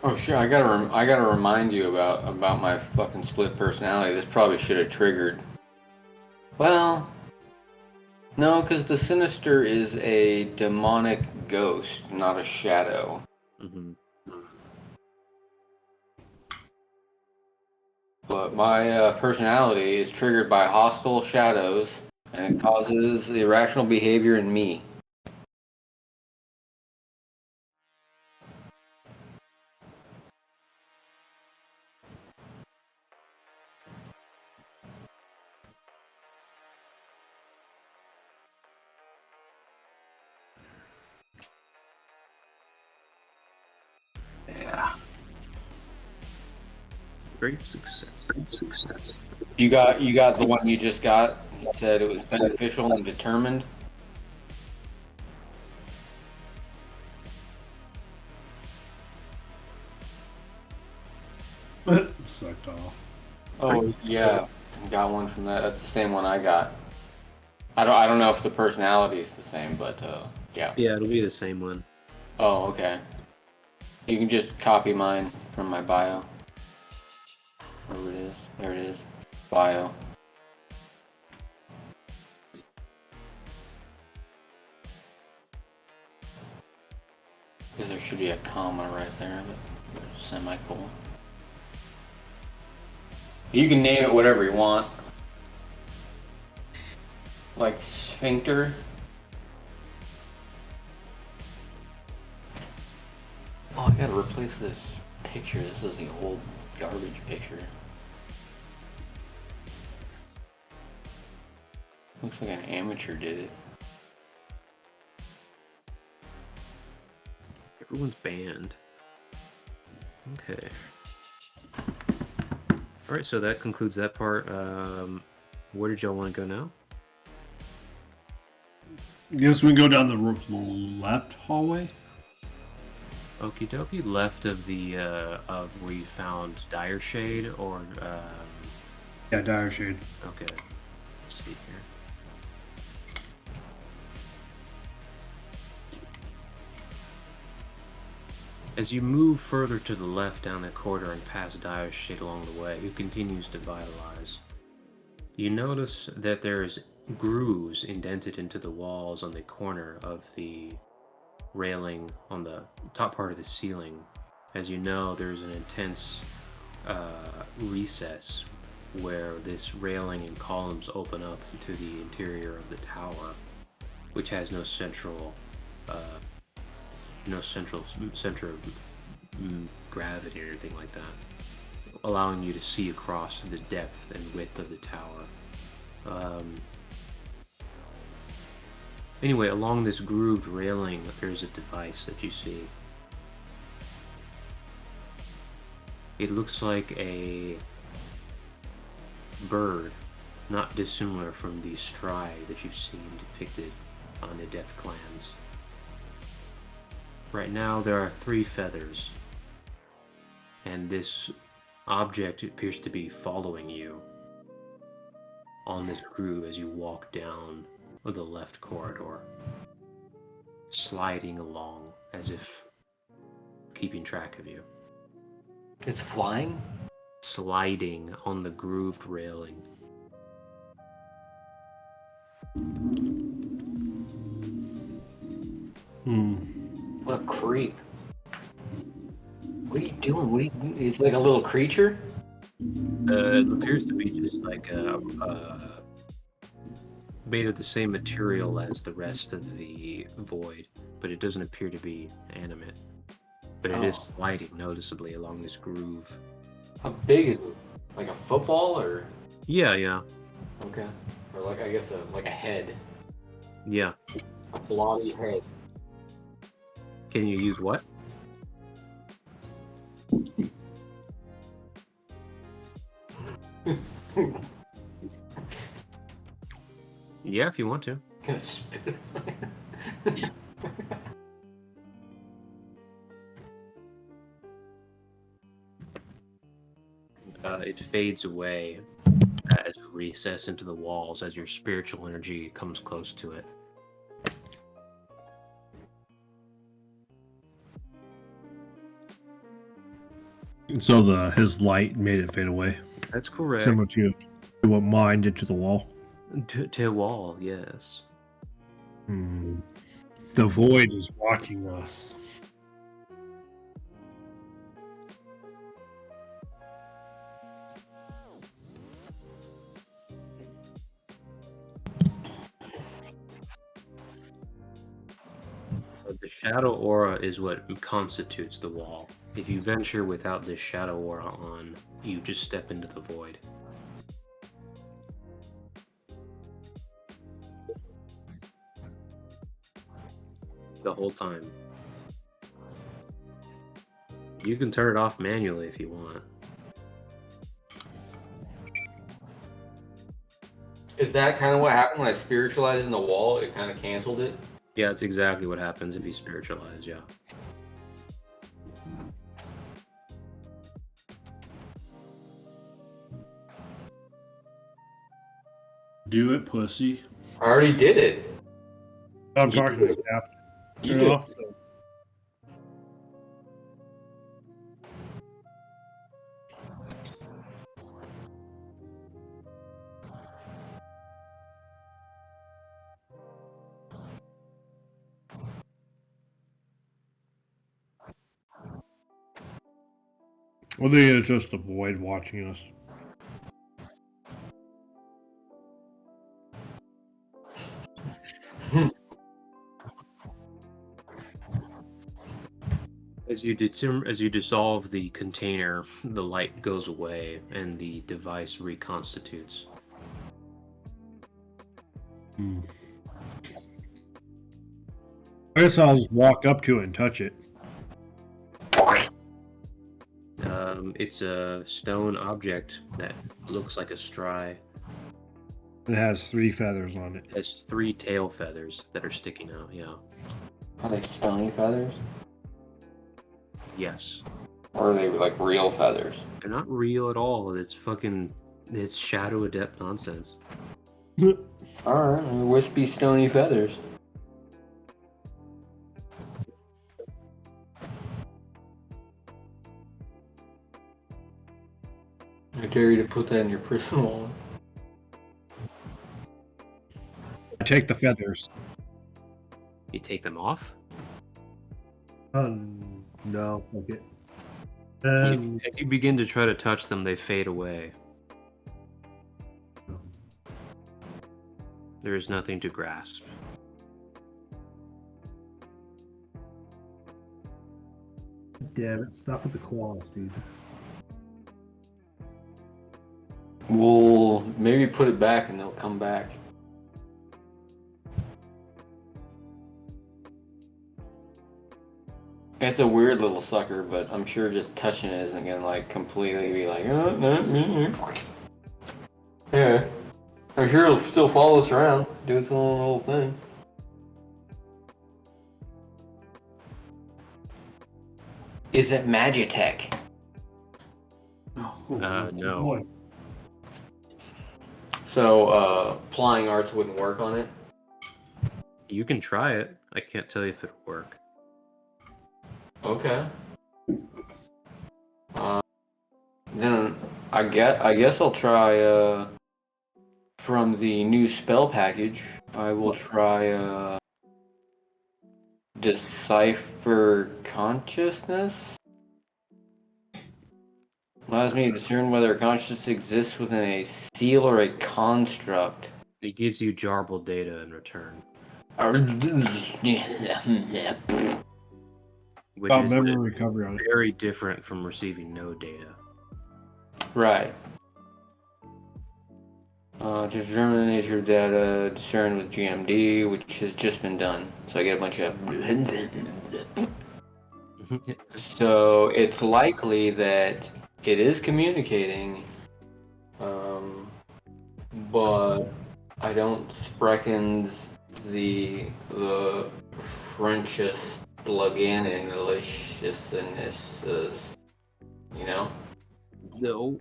Oh shit! I gotta remind you about my fucking split personality. This probably should have triggered. Well, no, because the Sinister is a demonic ghost, not a shadow. Mm-hmm. But my personality is triggered by hostile shadows, and it causes irrational behavior in me. Yeah. Great success. You got the one you just got. You said it was beneficial and determined. Sucked off. Oh yeah, got one from that. That's the same one I got. I don't know if the personality is the same, but yeah. Yeah, it'll be the same one. Oh, okay. You can just copy mine from my bio. Wherever it is. There it is. Bio. Because there should be a comma right there, but semicolon. You can name it whatever you want. Like sphincter. Oh, I gotta replace this picture. This is the old garbage picture. Looks like an amateur did it. Everyone's banned. Okay. All right, so that concludes that part. Where did y'all want to go now? Guess we go down the left hallway. Okie dokie. Left of the of where you found Dire Shade, or Yeah, Dire Shade. okay. Let's see here. As you move further to the left down the corridor and past Dire Shade along the way, who continues to vitalize, you notice that there's grooves indented into the walls on the corner of the railing on the top part of the ceiling. As you know, there's an intense recess where this railing and columns open up to the interior of the tower, which has no central center of gravity or anything like that, allowing you to see across the depth and width of the tower. Anyway, along this grooved railing, there's a device that you see. It looks like a bird, not dissimilar from the stride that you've seen depicted on Adept clans. Right now, there are 3 feathers, and this object appears to be following you on this groove as you walk down the left corridor, sliding along as if keeping track of you. It's flying? Sliding on the grooved railing. What a creep. What are you doing? It's like a little creature? It appears to be just like made of the same material as the rest of the void, but it doesn't appear to be animate. But it is sliding noticeably along this groove. How big is it? Like a football or? Yeah. Okay. Or like, I guess, like a head. Yeah. A blobby head. Can you use what? Yeah, if you want to. Gonna spit it. It fades away as you recess into the walls as your spiritual energy comes close to it. So his light made it fade away. That's correct. Similar to what mine did to the wall. To wall, yes. The void is watching us. shadow aura is what constitutes the wall. If you venture without this shadow aura on, you just step into the void. The whole time. You can turn it off manually if you want. Is that kind of what happened when I spiritualized in the wall? It kind of canceled it? Yeah, that's exactly what happens if you spiritualize, yeah. Do it, pussy. I already did it. I'm You talking did to the captain. You Turn did. it off. I think it's just the void watching us. As you dissolve the container, the light goes away and the device reconstitutes. I guess I'll just walk up to it and touch it. It's a stone object that looks like a stry. It has 3 feathers on it. It has 3 tail feathers that are sticking out, yeah. Are they stony feathers? Yes. Or are they like real feathers? They're not real at all. It's shadow adept nonsense. Alright, wispy stony feathers. I dare you to put that in your prison wallet. I take the feathers. You take them off. No, okay. As you begin to try to touch them, they fade away. There is nothing to grasp. Damn it! Stop with the claws, dude. We'll maybe put it back and they'll come back. It's a weird little sucker, but I'm sure just touching it isn't gonna like completely be like, yeah. I'm sure it'll still follow us around, do its own little thing. Is it Magitech? No. So, flying arts wouldn't work on it? You can try it. I can't tell you if it'll work. Okay. Then I guess I'll try from the new spell package. I will try Decipher Consciousness. Allows me to discern whether a consciousness exists within a seal or a construct. It gives you jarbled data in return, which is memory recovery on it. very different from receiving no data. Right. To determine the nature of data, discern with GMD, which has just been done. So I get a bunch of... So it's likely that it is communicating, but I don't spreckens the Frenchest plug-in and maliciousness, you know? No.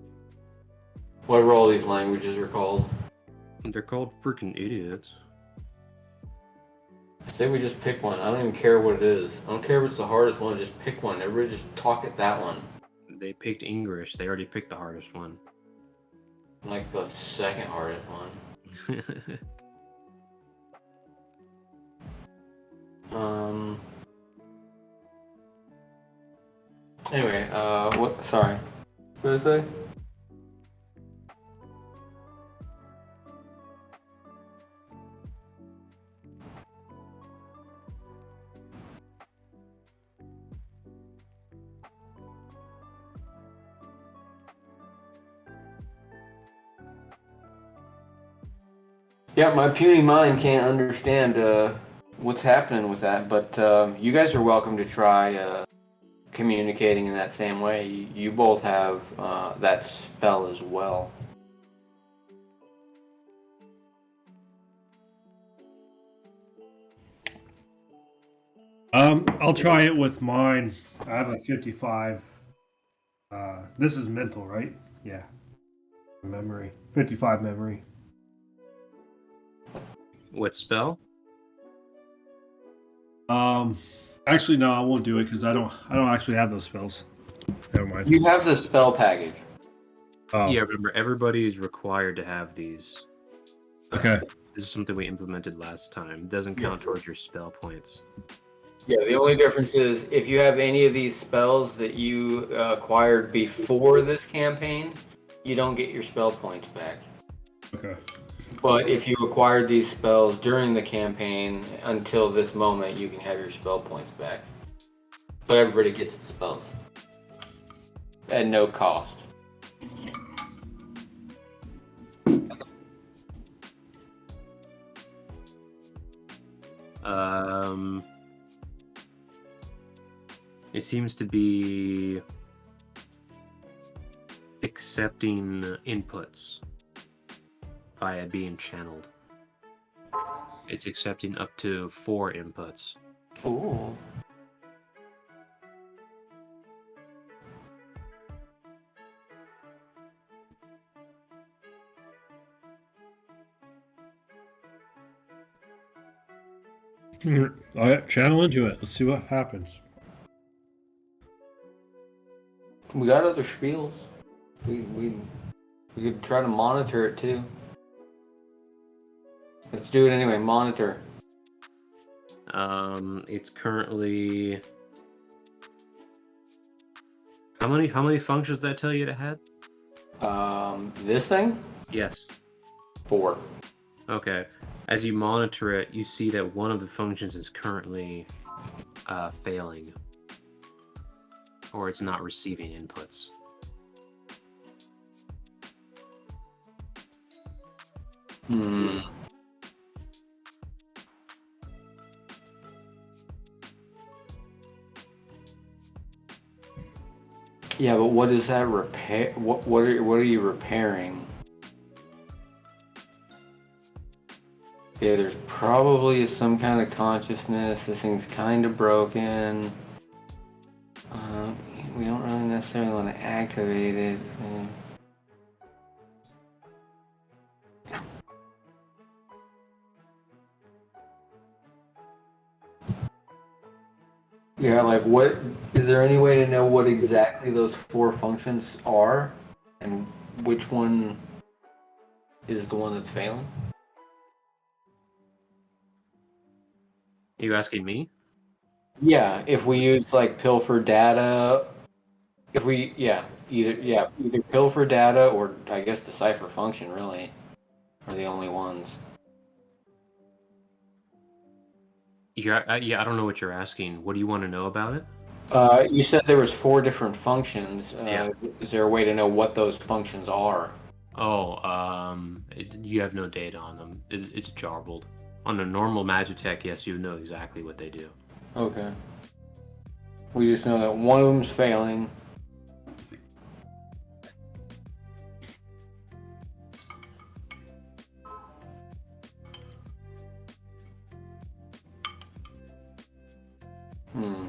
Whatever all these languages are called. They're called freaking idiots. I say we just pick one. I don't even care what it is. I don't care if it's the hardest one. Just pick one. Everybody just talk at that one. They picked English. They already picked the hardest one. Like the second hardest one. Anyway, what? Sorry. What did I say? Yeah, my puny mind can't understand what's happening with that, but you guys are welcome to try communicating in that same way. You both have that spell as well. I'll try it with mine. I have a 55. This is mental, right? Yeah. Memory. 55 memory. What spell? Actually, no, I won't do it because I don't actually have those spells. Never mind. You have the spell package. Oh, Yeah, remember, everybody is required to have these. okay. This is something we implemented last time. It doesn't count towards your spell points. Yeah, the only difference is if you have any of these spells that you acquired before this campaign, you don't get your spell points back. Okay. But if you acquired these spells during the campaign until this moment, you can have your spell points back. But everybody gets the spells at no cost. It seems to be accepting inputs via being channeled. It's accepting up to 4 inputs. Ooh. All right, channel into it. Let's see what happens. We got other spiels. We could try to monitor it too. Let's do it anyway. Monitor. It's currently... How many functions did that tell you it had? This thing? Yes. 4. Okay. As you monitor it, you see that one of the functions is currently failing. Or it's not receiving inputs. Hmm. Yeah, but what is that repair? What are you repairing? Yeah, there's probably some kind of consciousness. This thing's kind of broken. We don't really necessarily want to activate it. Yeah, like what? Is there any way to know what exactly those 4 functions are, and which one is the one that's failing? Are you asking me? Yeah, if we use like pilfer data, if we either pilfer data or I guess decipher function really are the only ones. Yeah, I don't know what you're asking. What do you want to know about it? You said there was 4 different functions. Yeah. Is there a way to know what those functions are? Oh, you have no data on them. It's jarbled. On a normal Magitech, yes, you know exactly what they do. Okay. We just know that one of them's failing. Hmm.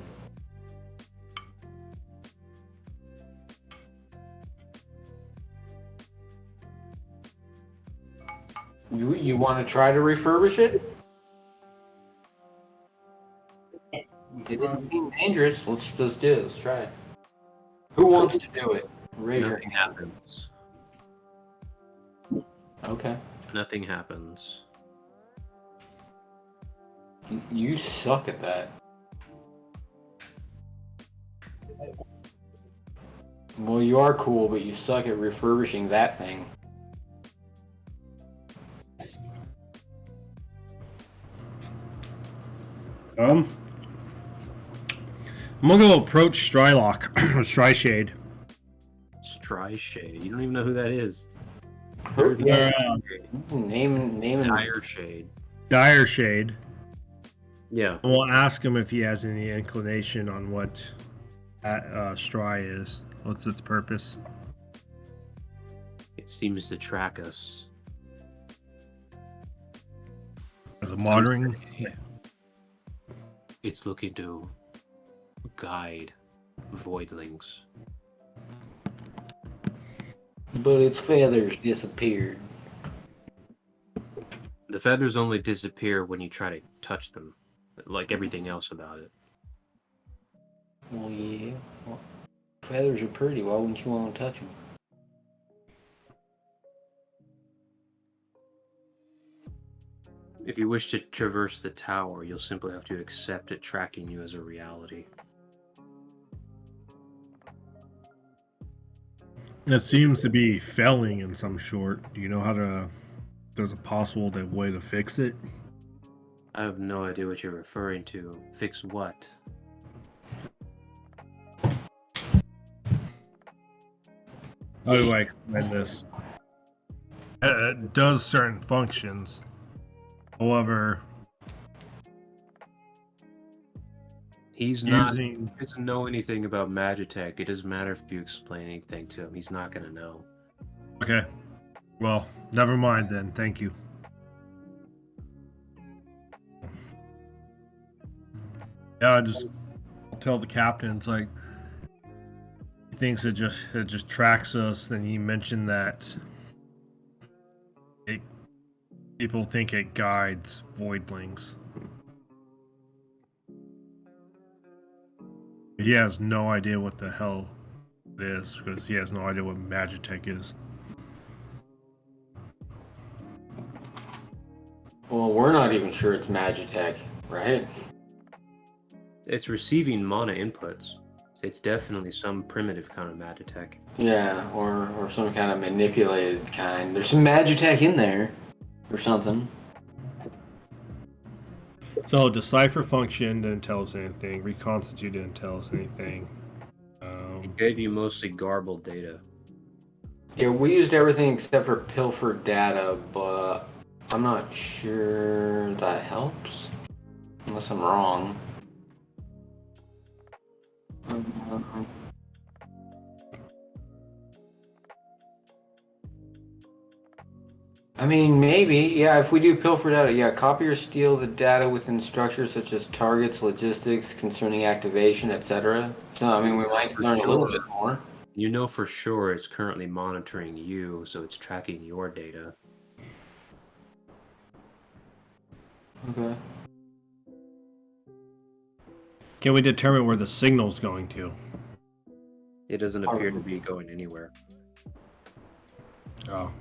You want to try to refurbish it? It didn't seem dangerous. Let's just do it. Let's try it. Who wants to do it? Raise your Nothing hand. happens. Okay. Nothing happens. You suck at that. Well, you are cool, but you suck at refurbishing that thing. I'm gonna go approach Strylock, Stryshade. Stryshade. You don't even know who that is. Yeah. Uh, Name and Dire shade. Dire Shade. Yeah. We'll ask him if he has any inclination on what that Stry is. What's its purpose? It seems to track us. As a monitoring? It's looking to guide voidlings. but its feathers disappeared. The feathers only disappear when you try to touch them, like everything else about it. Well, yeah. Well, feathers are pretty. Why wouldn't you want to touch them? If you wish to traverse the tower, you'll simply have to accept it tracking you as a reality. It seems to be failing in some sort. Do you know how to... There's a possible way to fix it? I have no idea what you're referring to. Fix what? How do I explain this? It does certain functions. However, He doesn't know anything about Magitech. It doesn't matter if you explain anything to him. He's not gonna know. Okay. Well, never mind then. Thank you. Yeah, I'll tell the captain. It's like he thinks it just tracks us. Then he mentioned that people think it guides voidlings. He has no idea what the hell it is because he has no idea what Magitech is. Well, we're not even sure it's Magitech, right? It's receiving mana inputs. It's definitely some primitive kind of Magitech. Yeah, or some kind of manipulated kind. There's some Magitech in there, or something. So decipher function didn't tell us anything. Reconstitute didn't tell us anything. It gave you mostly garbled data. Yeah, we used everything except for pilfer data, but I'm not sure that helps. Unless I'm wrong. I mean, maybe. Yeah, if we do pilfer data, yeah, copy or steal the data within structures such as targets, logistics, concerning activation, etc. So, I mean, we might learn a little bit more. You know for sure it's currently monitoring you, so it's tracking your data. Okay. Can we determine where the signal's going to? It doesn't appear to be going anywhere. Oh.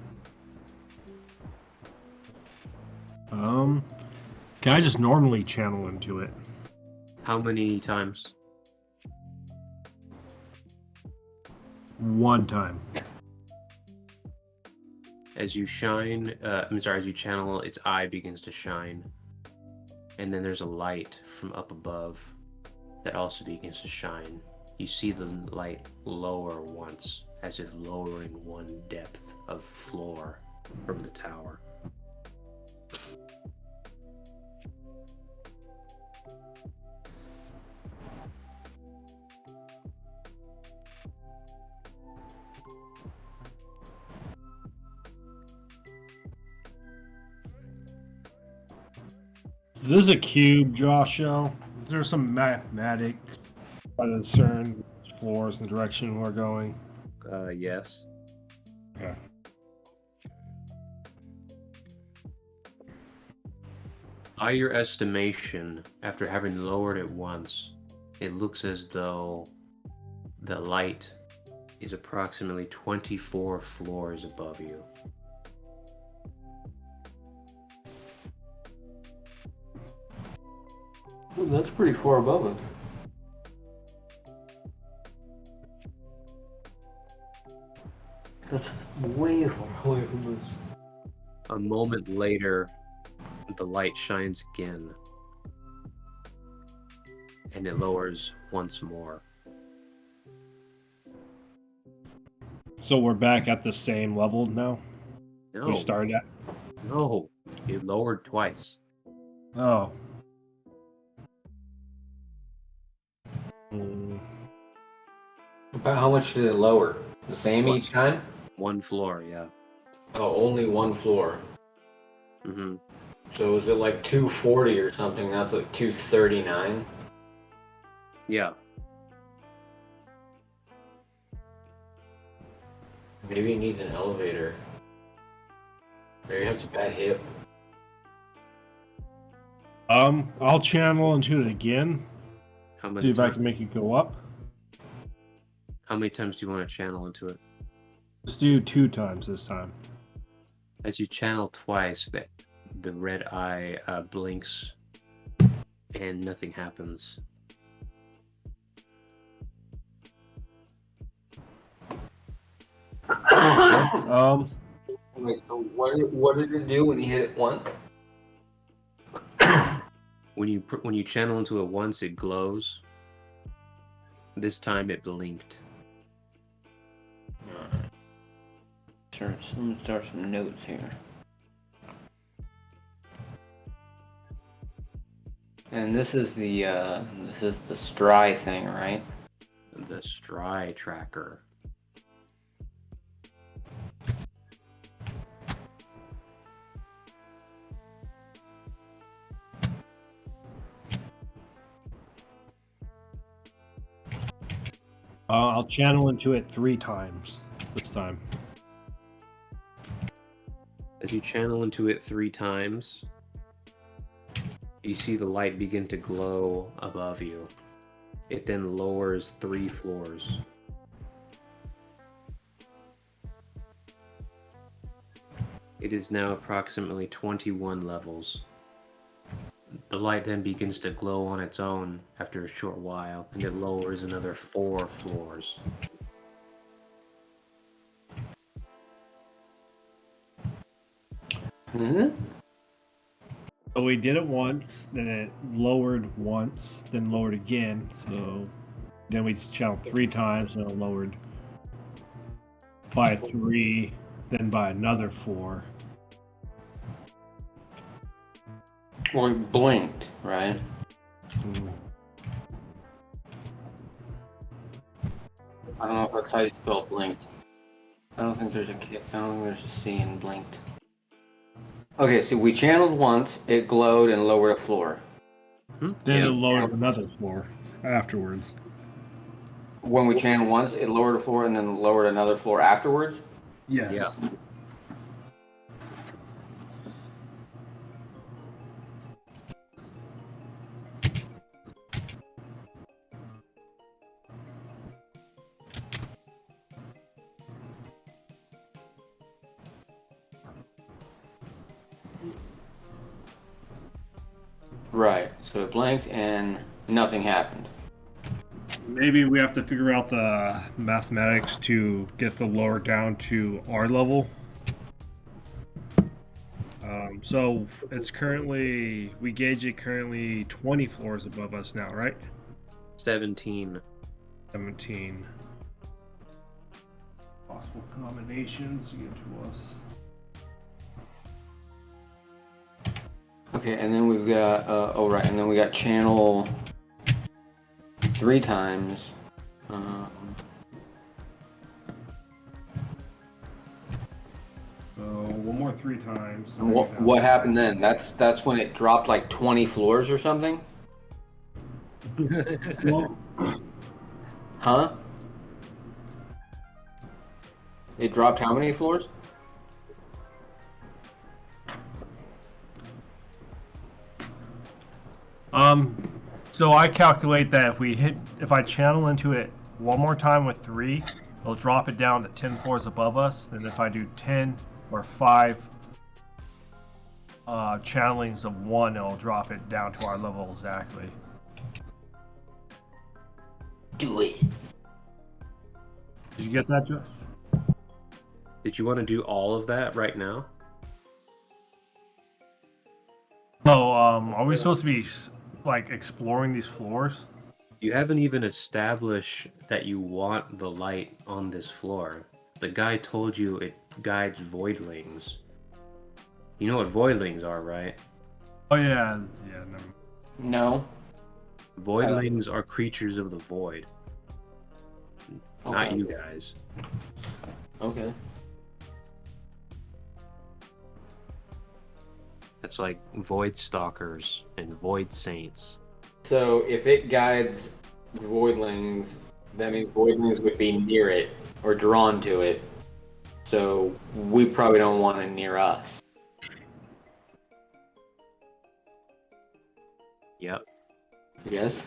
Can I just normally channel into it? How many times? One time. As you shine, as you channel, its eye begins to shine. And then there's a light from up above that also begins to shine. You see the light lower once, as if lowering one depth of floor from the tower. Is this a cube, Joshua? Is there some mathematics by the certain floors and direction we're going? Yes. Okay. By your estimation, after having lowered it once, it looks as though the light is approximately 24 floors above you. Ooh, that's pretty far above us. That's way far away from us. A moment later, the light shines again, and it lowers once more. So we're back at the same level now? No, We started at. no, it lowered twice. Oh. Mm, About how much did it lower? The same each time? One floor, yeah. Oh, only one floor. Mm-hmm. So was it like 240 or something? That's like 239. Yeah. Maybe he needs an elevator. Maybe he has a bad hip. I'll channel into it again. How many See if I times? can make it go up. How many times do you want to channel into it? Let's do 2 times this time. As you channel twice, that the red eye blinks, and nothing happens. Wait, so what did it do when he hit it once? When you channel into it once, it glows. This time it blinked. Sure, let me start some notes here. And this is the Stry thing, right? The Stry tracker. I'll channel into it 3 times this time. As you channel into it 3 times, you see the light begin to glow above you. It then lowers 3 floors. It is now approximately 21 levels. The light then begins to glow on its own after a short while, and it lowers another 4 floors. Hmm? So we did it once, then it lowered once, then lowered again. So then we channeled 3 times, and it lowered by 3, then by another 4. Well, it blinked, right? I don't know if that's how you spell blinked. I don't think there's a C in blinked. Okay, so we channeled once, it glowed and lowered a floor. Then Yeah. it lowered another 4 afterwards. When we channeled once, it lowered a floor and then lowered another floor afterwards? Yes. Yeah. Right, so it blinked and nothing happened. Maybe we have to figure out the mathematics to get the lower down to our level. So it's currently, we gauge it currently 20 floors above us now, right? 17. 17. Possible combinations to get to us. Okay, and then we've got, and then we got channel 3 times. One more 3 times. And what happened then? That's when it dropped like 20 floors or something? Well, Huh? It dropped how many floors? so I calculate that if I channel into it one more time with 3, it'll drop it down to 10 floors above us. And if I do 10 or 5 channelings of 1, it'll drop it down to our level exactly. Do it. Did you get that, Josh? Did you want to do all of that right now? No, are we supposed to be like exploring these floors? You haven't even established that you want the light on this floor. The guy told you it guides voidlings. You know what voidlings are, right? Oh yeah, yeah. Never. No. Voidlings are creatures of the void. Not Okay. you guys. Okay. That's like void stalkers and void saints. So if it guides voidlings, that means voidlings would be near it or drawn to it. So we probably don't want it near us. Yep. Yes?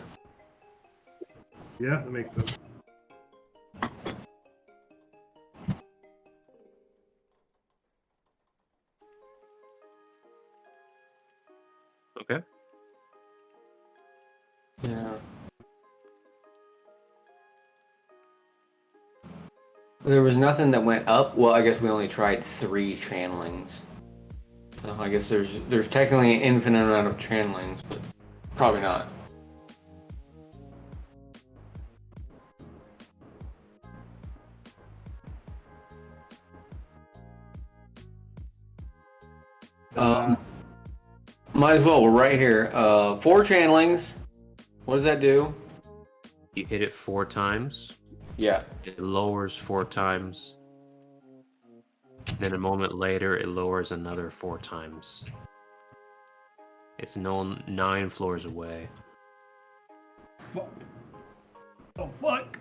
Yeah, that makes sense. Okay. Yeah. There was nothing that went up. Well, I guess we only tried 3 channelings. So I guess there's technically an infinite amount of channelings, but probably not. Might as well. We're right here. 4 channelings. What does that do? You hit it 4 times. Yeah. It lowers 4 times. Then a moment later, it lowers another 4 times. It's known 9 floors away. Fuck. Oh fuck.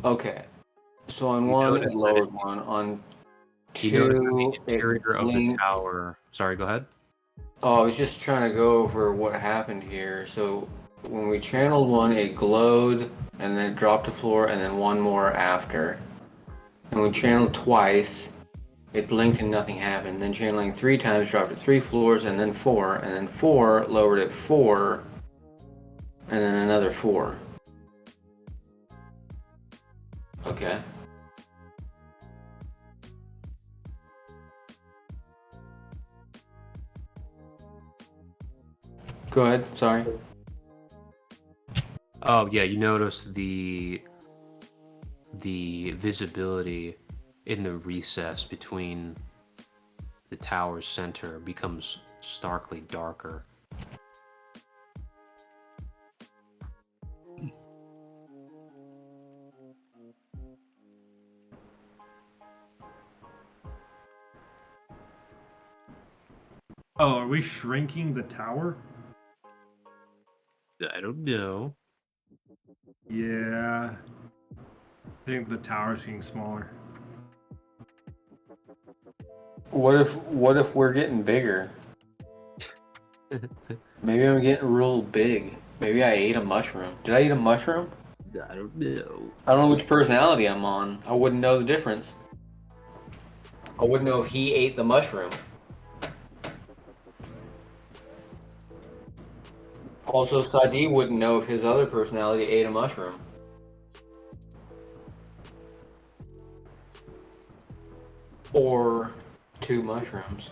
Okay. So on You 1, notice it that lowered 1. On You notice that 2, the it interior of the blinked. tower. Sorry, go ahead. Oh, I was just trying to go over what happened here. So when we channeled 1, it glowed, and then it dropped to floor, and then 1 more after. And we channeled twice, it blinked and nothing happened. Then channeling 3 times dropped it 3 floors, and then 4, and then 4 lowered it 4, and then another 4. Okay. Go ahead, sorry. Oh yeah, you notice the visibility in the recess between the tower's center becomes starkly darker. Oh, are we shrinking the tower? I don't know. Yeah. I think the tower's getting smaller. What if we're getting bigger? Maybe I'm getting real big. Maybe I ate a mushroom. Did I eat a mushroom? I don't know. I don't know which personality I'm on. I wouldn't know the difference. I wouldn't know if he ate the mushroom. Also, Sadi wouldn't know if his other personality ate a mushroom. Or 2 mushrooms.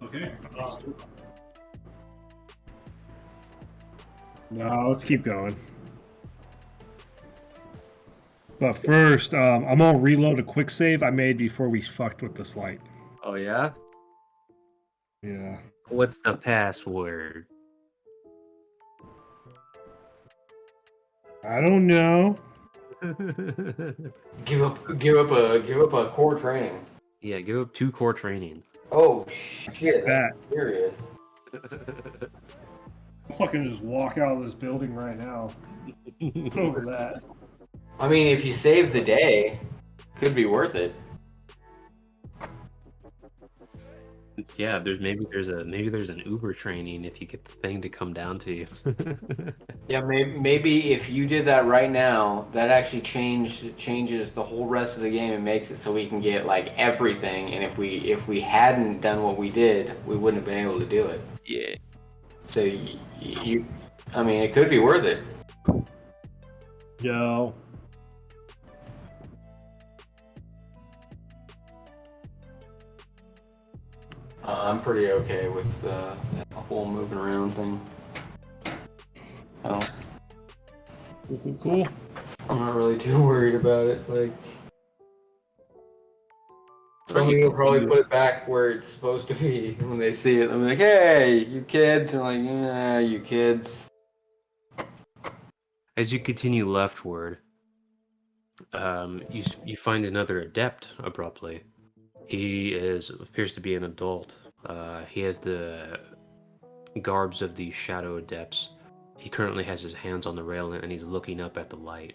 Okay. No, let's keep going. But first, I'm gonna reload a quick save I made before we fucked with this light. Oh yeah? Yeah. What's the password? I don't know. Give up a core training. Yeah, give up 2 core training. Oh shit, That. that's serious. I'll fucking just walk out of this building right now. Over that. I mean, if you save the day, could be worth it. Yeah, there's an Uber training if you get the thing to come down to you. Yeah, maybe if you did that right now, that actually changes the whole rest of the game and makes it so we can get like everything. And if we hadn't done what we did, we wouldn't have been able to do it. Yeah. So I mean, it could be worth it. Yo. I'm pretty okay with the whole moving around thing. Oh, Cool. I'm not really too worried about it. Like, some people probably put it back where it's supposed to be when they see it. I'm like, hey, you kids. They're like, yeah, you kids. As you continue leftward, you find another adept abruptly. He appears to be an adult. He has the garbs of the shadow adepts. He currently has his hands on the railing and he's looking up at the light.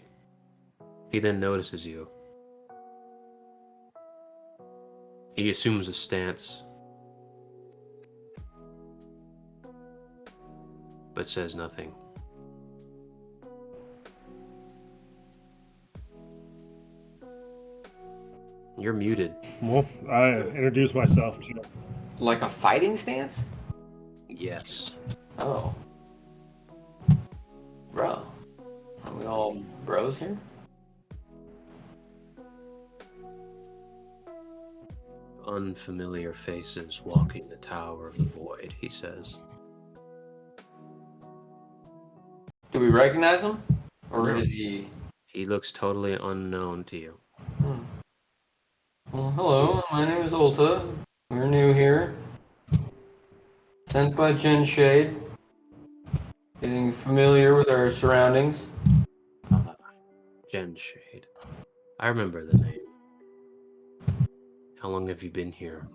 He then notices you. He assumes a stance, but says nothing. You're muted. Well, I introduced myself to you. Like a fighting stance? Yes. Oh. Bro. Are we all bros here? Unfamiliar faces walking the Tower of the Void, he says. Do we recognize him? Or No. is he... He looks totally unknown to you. Well, hello, my name is Ulta. We're new here. Sent by Gin Shade. Getting familiar with our surroundings. Genshade. I remember the name. How long have you been here?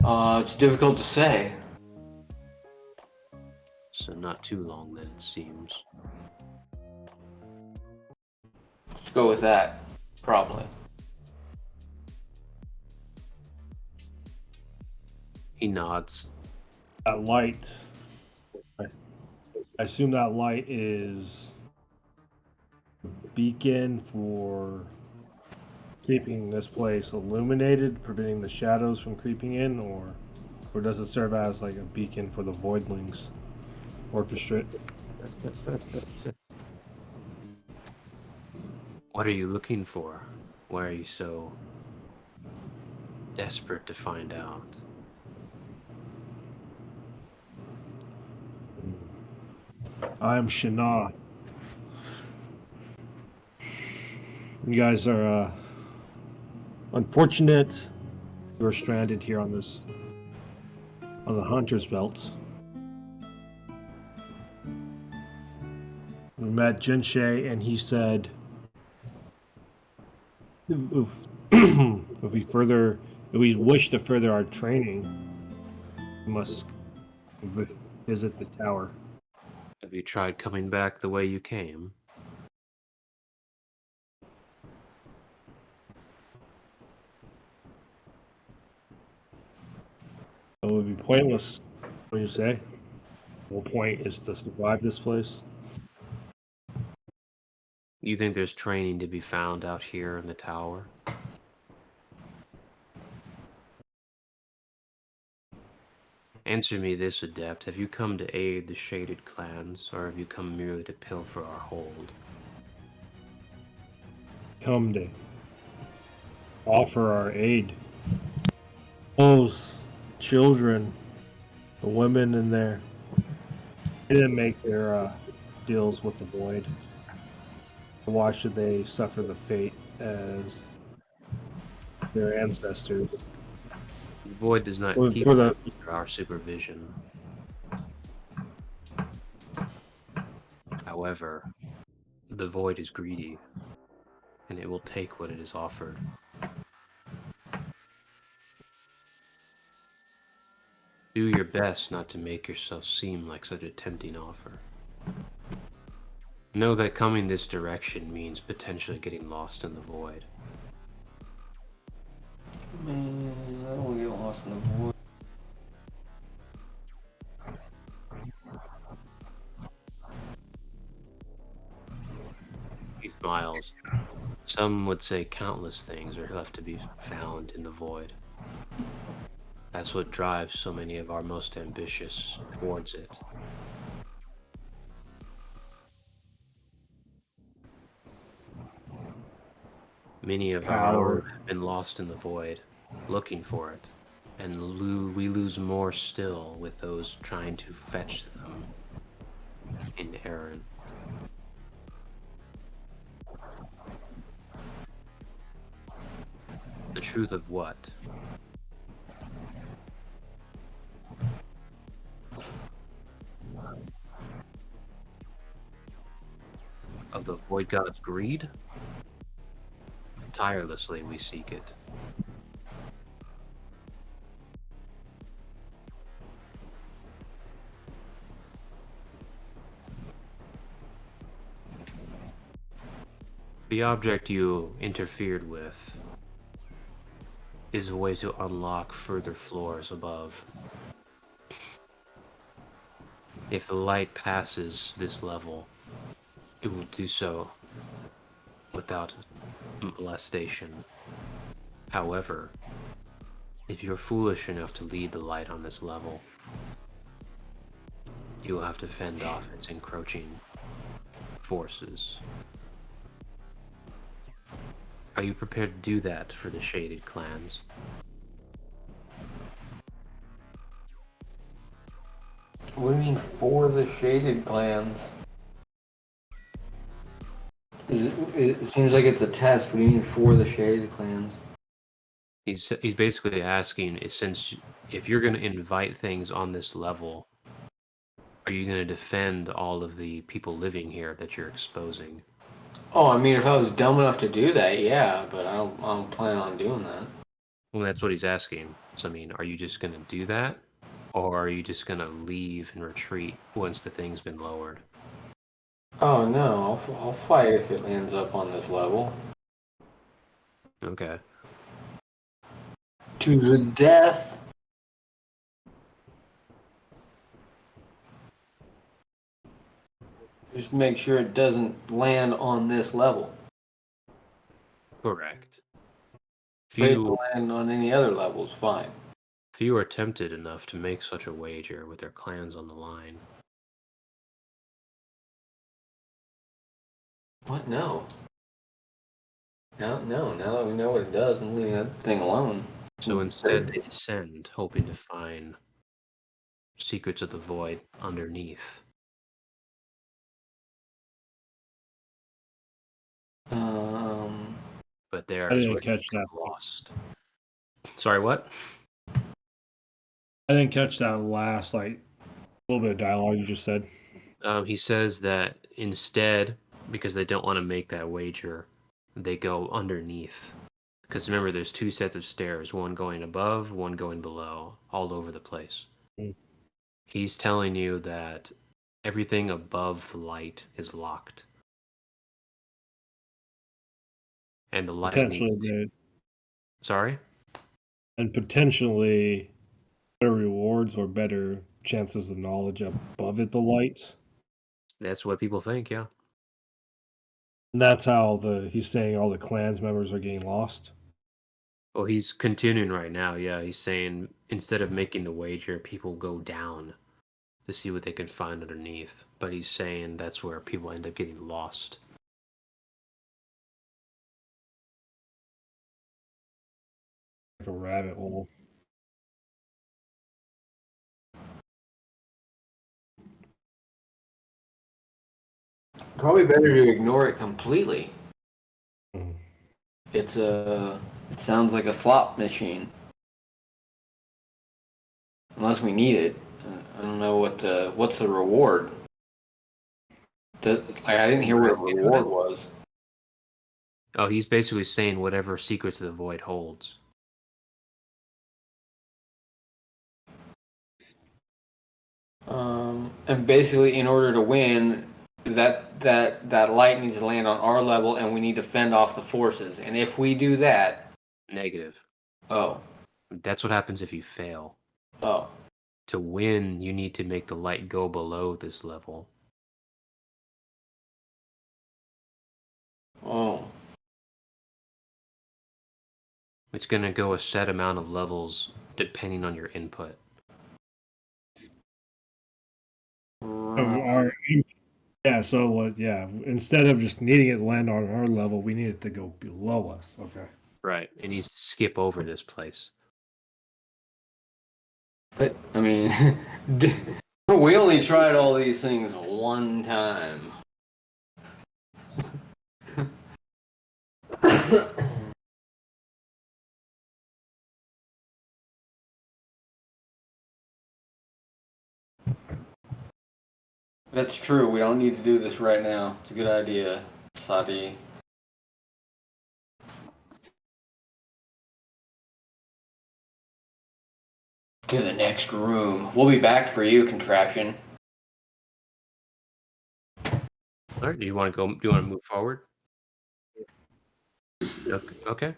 It's difficult to say. So not too long then, it seems. Let's go with that. Probably. He nods. That light. I assume that light is a beacon for keeping this place illuminated, preventing the shadows from creeping in, or does it serve as like a beacon for the voidlings orchestrate? What are you looking for? Why are you so desperate to find out? I'm Shana. You guys are unfortunate. You're stranded here on the Hunter's Belt. We met Jinshay, and he said, if we wish to further our training, we must visit the tower. Have you tried coming back the way you came? It would be pointless. What do you say? The whole point is to survive this place. You think there's training to be found out here in the tower? Answer me this, Adept. Have you come to aid the shaded clans, or have you come merely to pilfer our hold? Come to offer our aid. Those children, the women in there, they didn't make their deals with the void. Why should they suffer the fate as their ancestors? The Void does not For keep the under our supervision. However, the Void is greedy, and it will take what it is offered. Do your best not to make yourself seem like such a tempting offer. Know that coming this direction means potentially getting lost in the Void. Man, I don't want to get lost in the void. He smiles. Some would say countless things are left to be found in the Void. That's what drives so many of our most ambitious towards it. Many of our own Power. have been lost in the void, looking for it, and we lose more still with those trying to fetch them in errand. The truth of what? Of the void god's greed? Tirelessly we seek it. The object you interfered with is a way to unlock further floors above. If the light passes this level, it will do so without molestation. However, if you're foolish enough to lead the light on this level, you will have to fend off its encroaching forces. Are you prepared to do that for the shaded clans? What do you mean for the shaded clans? It seems like it's a test. What do you mean for the shaded clans? He's basically asking, since if you're going to invite things on this level, are you going to defend all of the people living here that you're exposing? Oh, I mean, if I was dumb enough to do that, yeah, but I don't plan on doing that. Well, that's what he's asking. So, I mean, are you just going to do that? Or are you just going to leave and retreat once the thing's been lowered? Oh no, I'll fight if it ends up on this level. Okay. To the death. Just make sure it doesn't land on this level. Correct. If it land on any other levels, fine. Few are tempted enough to make such a wager with their clans on the line. What? No. No, now that we know what it does, I'm leaving that thing alone. So instead, they descend, hoping to find secrets of the void underneath. But there I is didn't where catch you that. get lost. Sorry, what? I didn't catch that last little bit of dialogue you just said. He says that instead, because they don't want to make that wager, they go underneath. Because remember, there's two sets of stairs, one going above, one going below, all over the place. Mm. He's telling you that everything above the light is locked. And the light Potentially, needs to... Sorry? and potentially better rewards or better chances of knowledge above it, the light. That's what people think, yeah. And that's how he's saying all the clans members are getting lost. Well, he's continuing right now, yeah. He's saying instead of making the wager, people go down to see what they can find underneath. But he's saying that's where people end up getting lost. Like a rabbit hole. Probably better to ignore it completely. Mm. It sounds like a slot machine. Unless we need it. I don't know what's the reward. I didn't hear what a reward was. Oh, he's basically saying whatever secrets the void holds. And basically, in order to win, that light needs to land on our level, and we need to fend off the forces. And if we do that, Negative. oh, That's what happens if you fail. oh, To win, you need to make the light go below this level. oh. It's going to go a set amount of levels depending on your input. So what? Yeah, instead of just needing it to land on our level, we need it to go below us. Okay. Right. It needs to skip over this place. But I mean, we only tried all these things one time. That's true. We don't need to do this right now. It's a good idea, Sadi. To the next room. We'll be back for you, contraption. All right. Do you want to go? Do you want to move forward? Okay.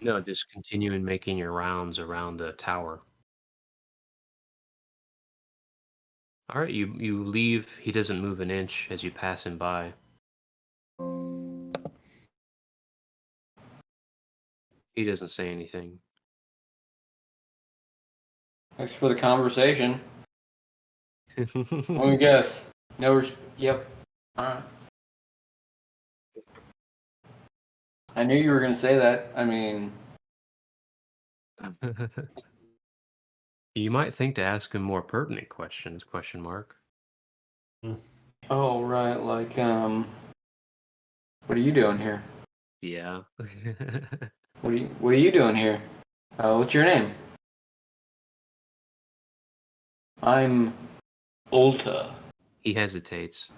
No, just continuing making your rounds around the tower. All right, you leave. He doesn't move an inch as you pass him by. He doesn't say anything. Thanks for the conversation. Let me guess. No. Yep. I knew you were going to say that. I mean, You might think to ask him more pertinent questions, question mark. oh, right. Like, what are you doing here? Yeah. What are you doing here? What's your name? I'm Ulta. He hesitates.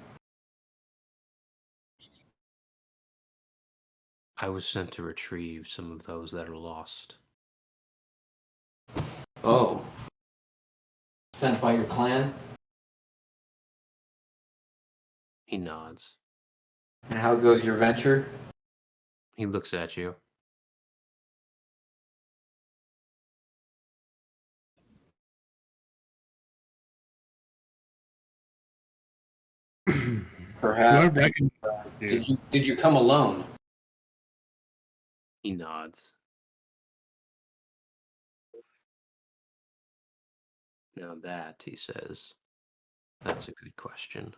I was sent to retrieve some of those that are lost. Oh. Sent by your clan? He nods. And how goes your venture? He looks at you. Perhaps. Yeah. Did you come alone? He nods. Now that, he says, that's a good question.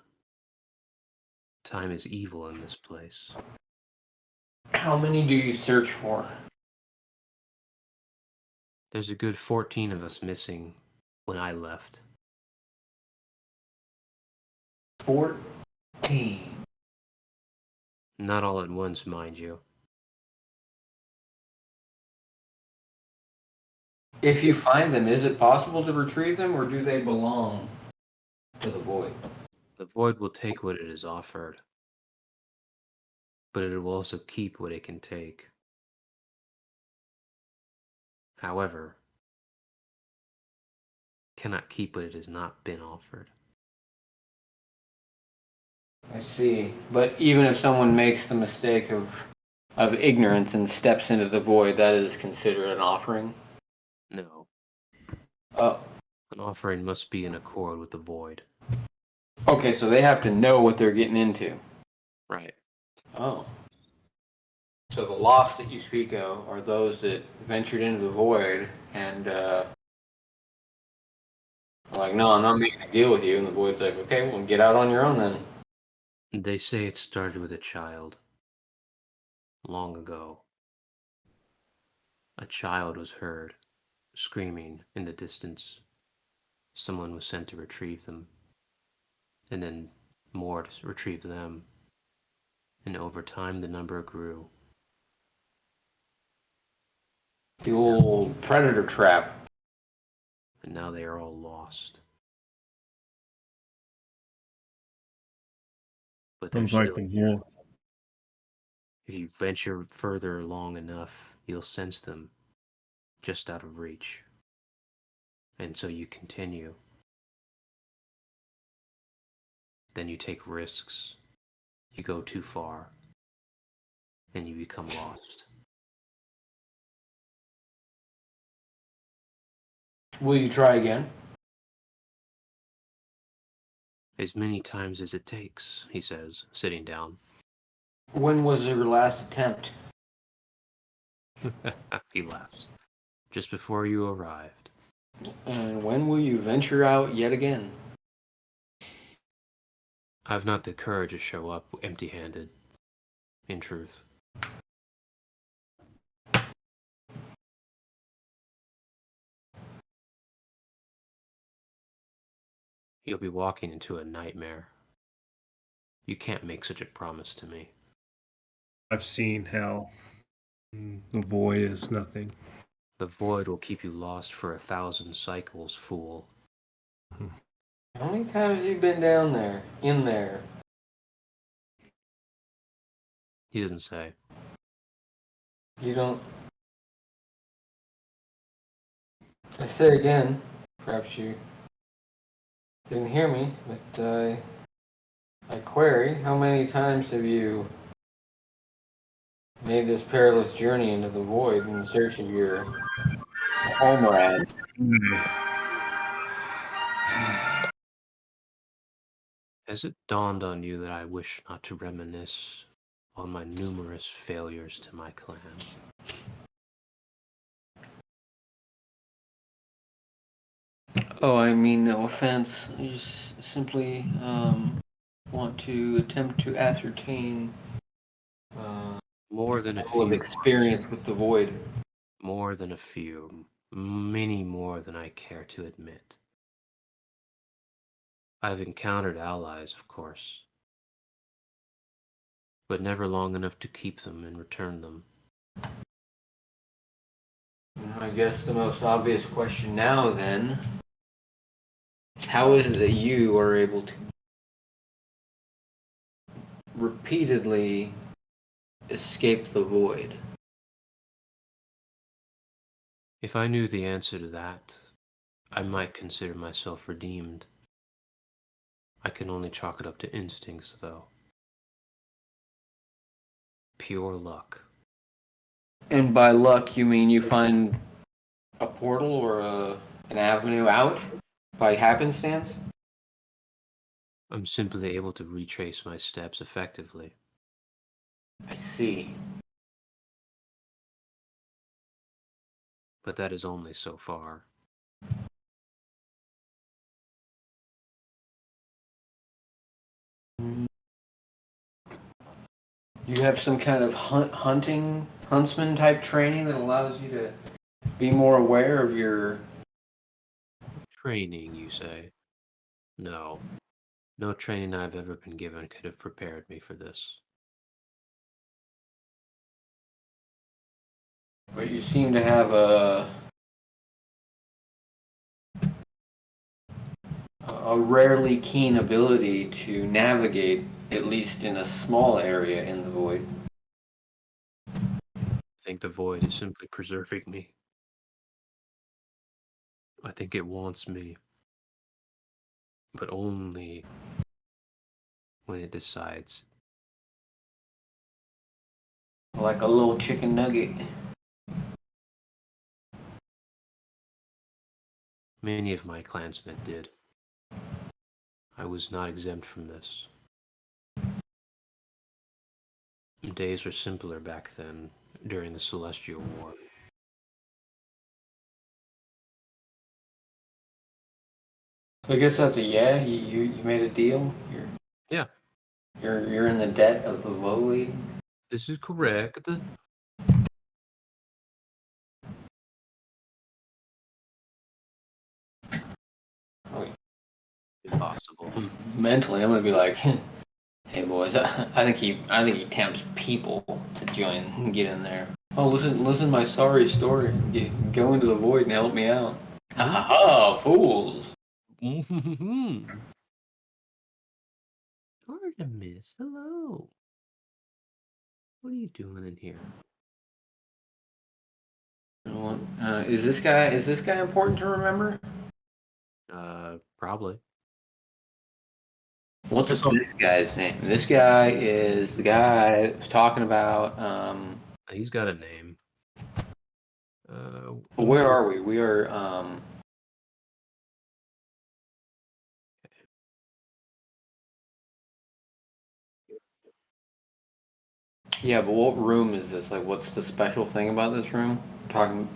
Time is evil in this place. How many do you search for? There's a good 14 of us missing when I left. 14. Not all at once, mind you. If you find them, is it possible to retrieve them, or do they belong to the void? The void will take what it is offered, but it will also keep what it can take. However, cannot keep what it has not been offered. I see. But even if someone makes the mistake of ignorance and steps into the void, that is considered an offering? No. Oh. An offering must be in accord with the void. Okay, so they have to know what they're getting into. Right. Oh. So the lost that you speak of are those that ventured into the void and like, no, I'm not making a deal with you. And the void's like, okay, well, get out on your own then. They say it started with a child. Long ago. A child was heard, screaming in the distance. Someone was sent to retrieve them. And then more to retrieve them. And over time the number grew. The old predator trap. And now they are all lost. But they're Sounds like still the here. bull. If you venture further long enough, you'll sense them just out of reach. And so you continue. Then you take risks. You go too far. And you become lost. Will you try again? As many times as it takes, he says, sitting down. When was your last attempt? He laughs. Just before you arrived. And when will you venture out yet again? I've not the courage to show up empty-handed, in truth. You'll be walking into a nightmare. You can't make such a promise to me. I've seen hell. The void is nothing. The void will keep you lost for 1,000 cycles, fool. How many times have you been down there? In there? He doesn't say. You don't. I say again, perhaps you didn't hear me, but I query, how many times have you made this perilous journey into the void in search of your comrade? Has it dawned on you that I wish not to reminisce on my numerous failures to my clan? Oh, I mean no offense. I just simply want to attempt to ascertain More than a level of few. experience with the void. More than a few. Many more than I care to admit. I've encountered allies, of course, but never long enough to keep them and return them. I guess the most obvious question now, then, is how is it that you are able to repeatedly escape the void? If I knew the answer to that, I might consider myself redeemed. I can only chalk it up to instincts, though. Pure luck. And by luck, you mean you find a portal or an avenue out by happenstance? I'm simply able to retrace my steps effectively. I see. But that is only so far. You have some kind of huntsman type training that allows you to be more aware of your. Training, you say? No. No training I've ever been given could have prepared me for this. But you seem to have a rarely keen ability to navigate, at least in a small area in the void. I think the void is simply preserving me. I think it wants me. But only when it decides. Like a little chicken nugget. Many of my clansmen did. I was not exempt from this. Days were simpler back then, during the Celestial War. I guess that's a yeah. You made a deal. Yeah, You're in the debt of the void. this is correct. Oh, Impossible. mentally, I'm gonna be like, hey boys, I think he tempts people to join and get in there. Oh, listen to my sorry story. Go into the void and help me out. Ha ha ha! Fools. Artemis, hello. What are you doing in here? Is this guy important to remember? Probably. What's this guy's name? This guy is the guy that was talking about. He's got a name. Where are we? We are. Yeah, but what room is this? Like, what's the special thing about this room? Talking.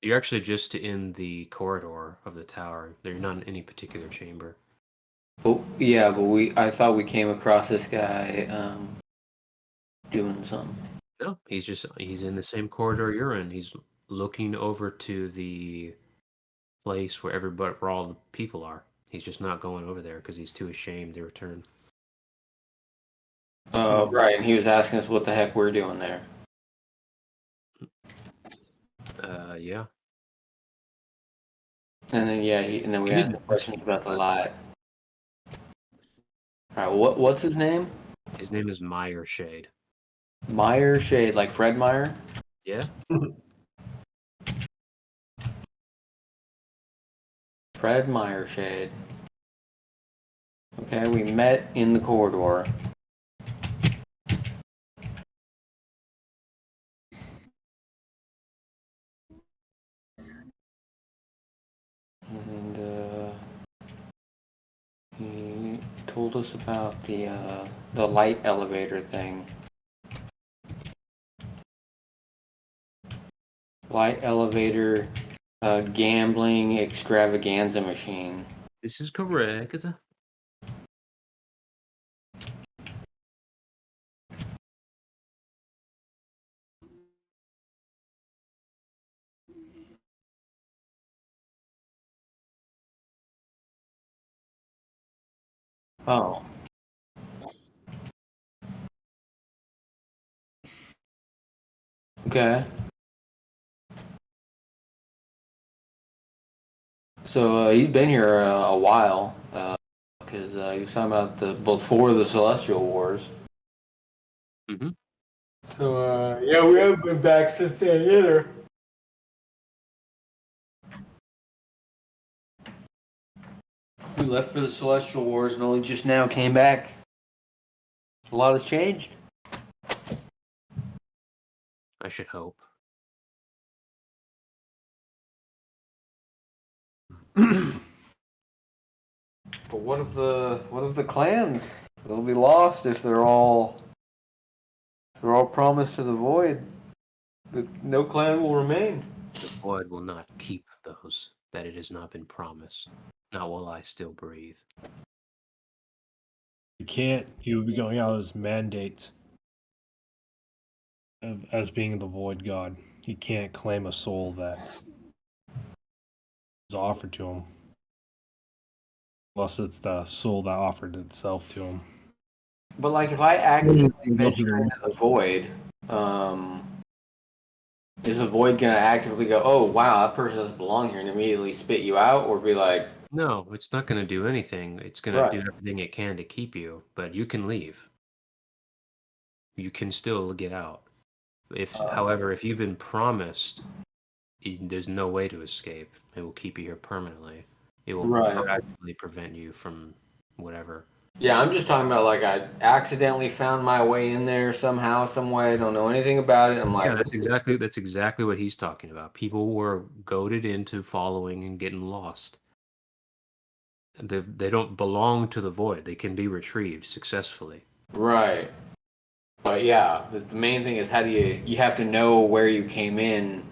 You're actually just in the corridor of the tower. You're not in any particular chamber. Oh, yeah, but I thought we came across this guy doing something. No, he's in the same corridor you're in. He's looking over to the place where all the people are. He's just not going over there because he's too ashamed to return. Right, and he was asking us what the heck we're doing there. Yeah. And then and then we We asked didn't- him questions about the lot. All right, what's his name? His name is Meyer Shade. Meyer Shade, like Fred Meyer. Yeah. Fred Meyer Shade. Okay, we met in the corridor. And he told us about the light elevator thing. Light elevator gambling extravaganza machine. This is correct. Oh. Okay. So he's been here a while because he was talking about before the Celestial Wars. Mm-hmm. So yeah, we haven't been back since then either. We left for the Celestial Wars and only just now came back. A lot has changed. I should hope. But what if the clans? They'll be lost if they're all promised to the void. No clan will remain. The void will not keep those that it has not been promised. Not while I still breathe. He would be going out his mandate as being the void god. He can't claim a soul that is offered to him. Unless it's the soul that offered itself to him. But like, if I accidentally Go venture through- into the void, is the void gonna actively go, "Oh wow, that person doesn't belong here," and immediately spit you out, or be like, No, it's not going to do anything. It's going to do everything it can to keep you, but you can leave. You can still get out. However, if you've been promised, there's no way to escape. It will keep you here permanently. It will proactively prevent you from whatever. Yeah, I'm just talking about like I accidentally found my way in there somehow, some way. I don't know anything about it. I'm like, Yeah, that's exactly what he's talking about. People were goaded into following and getting lost. They don't belong to the void. They can be retrieved successfully. right. But yeah, the main thing is how do you have to know where you came in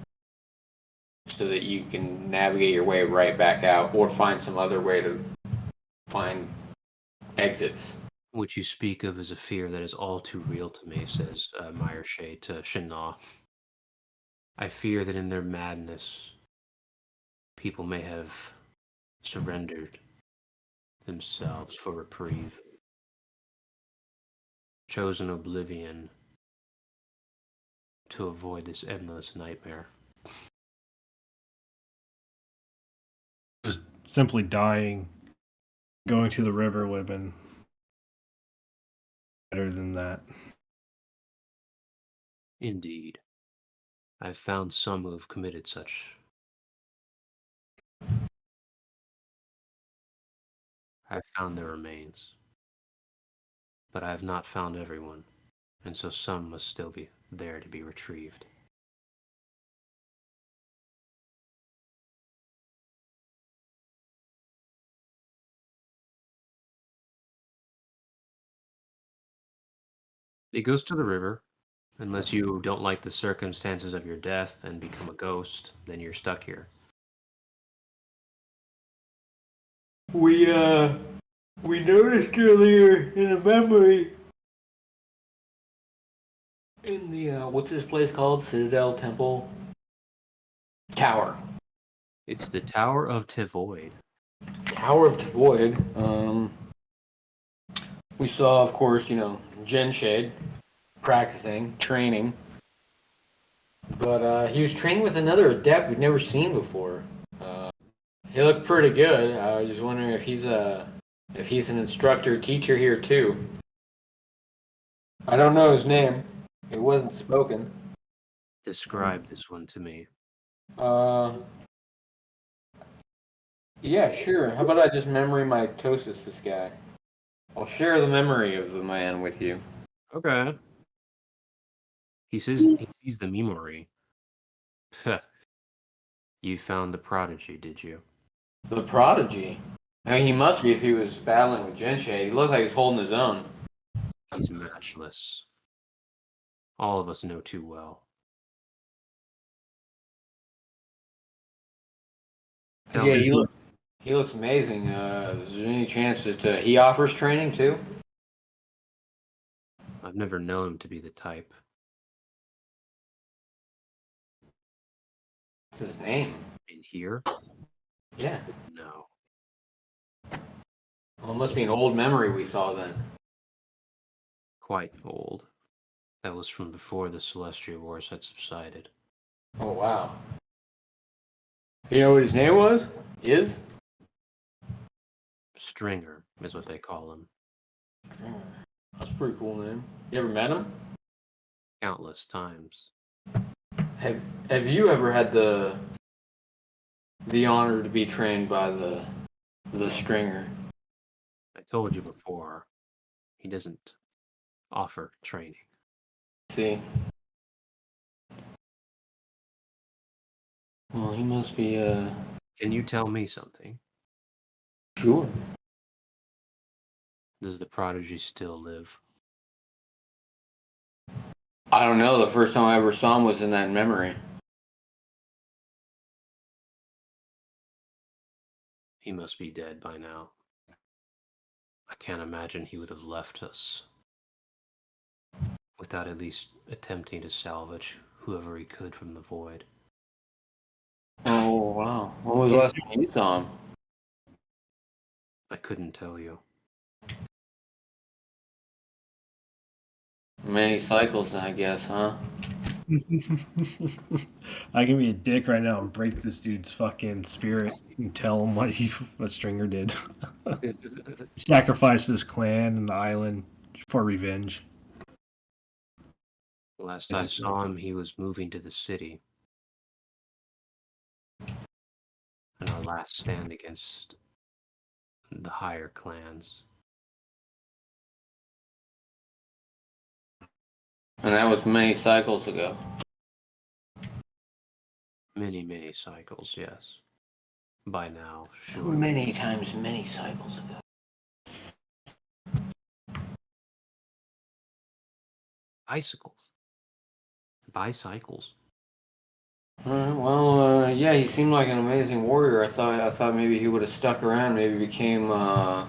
so that you can navigate your way right back out, or find some other way to find exits. Which you speak of as a fear that is all too real to me, says Meyer Shea to Shana. I fear that in their madness, people may have surrendered themselves for reprieve, chosen oblivion to avoid this endless nightmare. Just simply dying, going to the river would have been better than that. Indeed, I've found some who have committed such. I've found their remains, but I have not found everyone, and so some must still be there to be retrieved. He goes to the river, Unless you don't like the circumstances of your death and become a ghost, then you're stuck here. We noticed earlier in a memory in the what's this place called? Citadel Temple Tower. It's the Tower of Tivoid. Tower of Tavoid. We saw, of course, Jen Shade practicing, training. But he was training with another adept we'd never seen before. He looked pretty good. I was just wondering if he's an instructor teacher here too. I don't know his name. It wasn't spoken. Describe this one to me. Yeah, sure. How about I just memory mitosis this guy? I'll share the memory of the man with you. Okay. He says he sees the memory. You found the prodigy, did you? The prodigy. I mean, he must be if he was battling with Genshade. He looked like he was holding his own. He's matchless. All of us know too well. Tell Yeah, me, he looks amazing. Is there any chance that he offers training too? I've never known him to be the type. What's his name? In here? Yeah. No. Well, it must be an old memory we saw then. Quite old. That was from before the Celestial Wars had subsided. Oh, wow. You know what his name was? Is? Stringer is what they call him. That's a pretty cool name. You ever met him? Countless times. Have you ever had the honor to be trained by the Stringer? I told you before, he doesn't offer training. See? Well, he must be, Can you tell me something? sure. Does the prodigy still live? I don't know. The first time I ever saw him was in that memory. He must be dead by now. I can't imagine he would have left us without at least attempting to salvage whoever he could from the void. Oh, wow. When was the last time you saw him? I couldn't tell you. Many cycles, I guess, huh? I can be a dick right now and break this dude's fucking spirit and tell him what Stringer did. Sacrificed his clan and the island for revenge. Last I saw him, he was moving to the city. In our last stand against the higher clans. And that was many cycles ago. Many, many cycles, yes. By now, sure. Many times, many cycles ago. Bicycles. Bicycles. Yeah, he seemed like an amazing warrior. I thought maybe he would have stuck around, maybe became a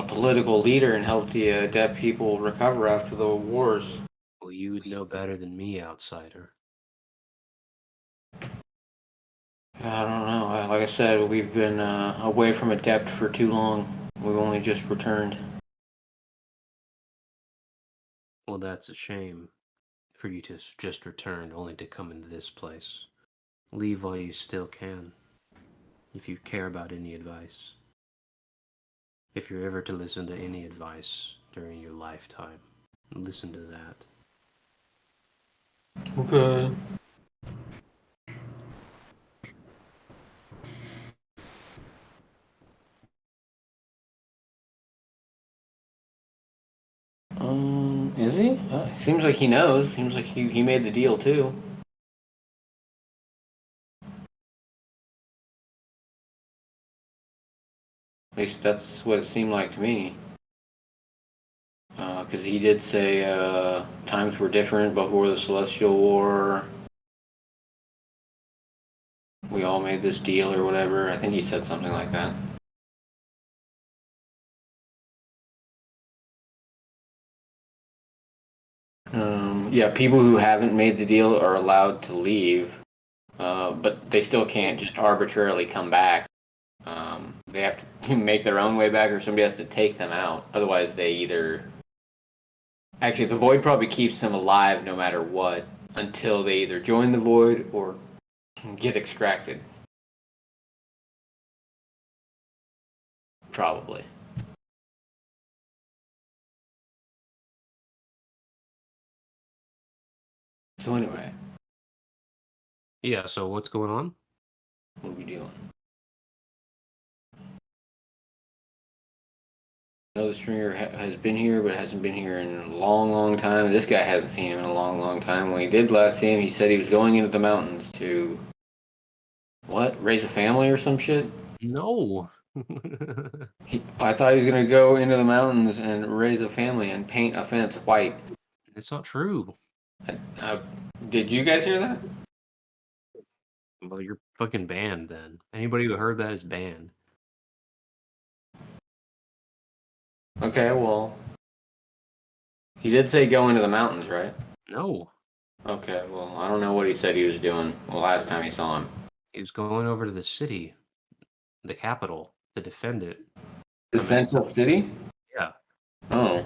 political leader and helped the adept people recover after the wars. Well, you would know better than me, outsider. I don't know. Like I said, we've been away from adept for too long. We've only just returned. Well, that's a shame for you to just return only to come into this place. Leave while you still can, if you care about any advice. If you're ever to listen to any advice during your lifetime, listen to that. Okay. Is he? Seems like he knows. Seems like he made the deal too. At least that's what it seemed like to me. Because he did say times were different before the Celestial War. We all made this deal or whatever. I think he said something like that. Yeah, people who haven't made the deal are allowed to leave, but they still can't just arbitrarily come back. They have to make their own way back, or somebody has to take them out. Otherwise, they either... Actually, the Void probably keeps them alive no matter what, until they either join the Void or get extracted. Probably. So anyway, Yeah, so what's going on? what are we doing? I know the stringer has been here, but hasn't been here in a long, long time. This guy hasn't seen him in a long, long time. When he did last see him, he said he was going into the mountains to... What? Raise a family or some shit? No. I thought he was going to go into the mountains and raise a family and paint a fence white. It's not true. Did you guys hear that? Well, you're fucking banned then. Anybody who heard that is banned. Okay, well... He did say go into the mountains, right? No. Okay, well, I don't know what he said he was doing the last time he saw him. He was going over to the city, the capital, to defend it. The Central City? Yeah. Oh.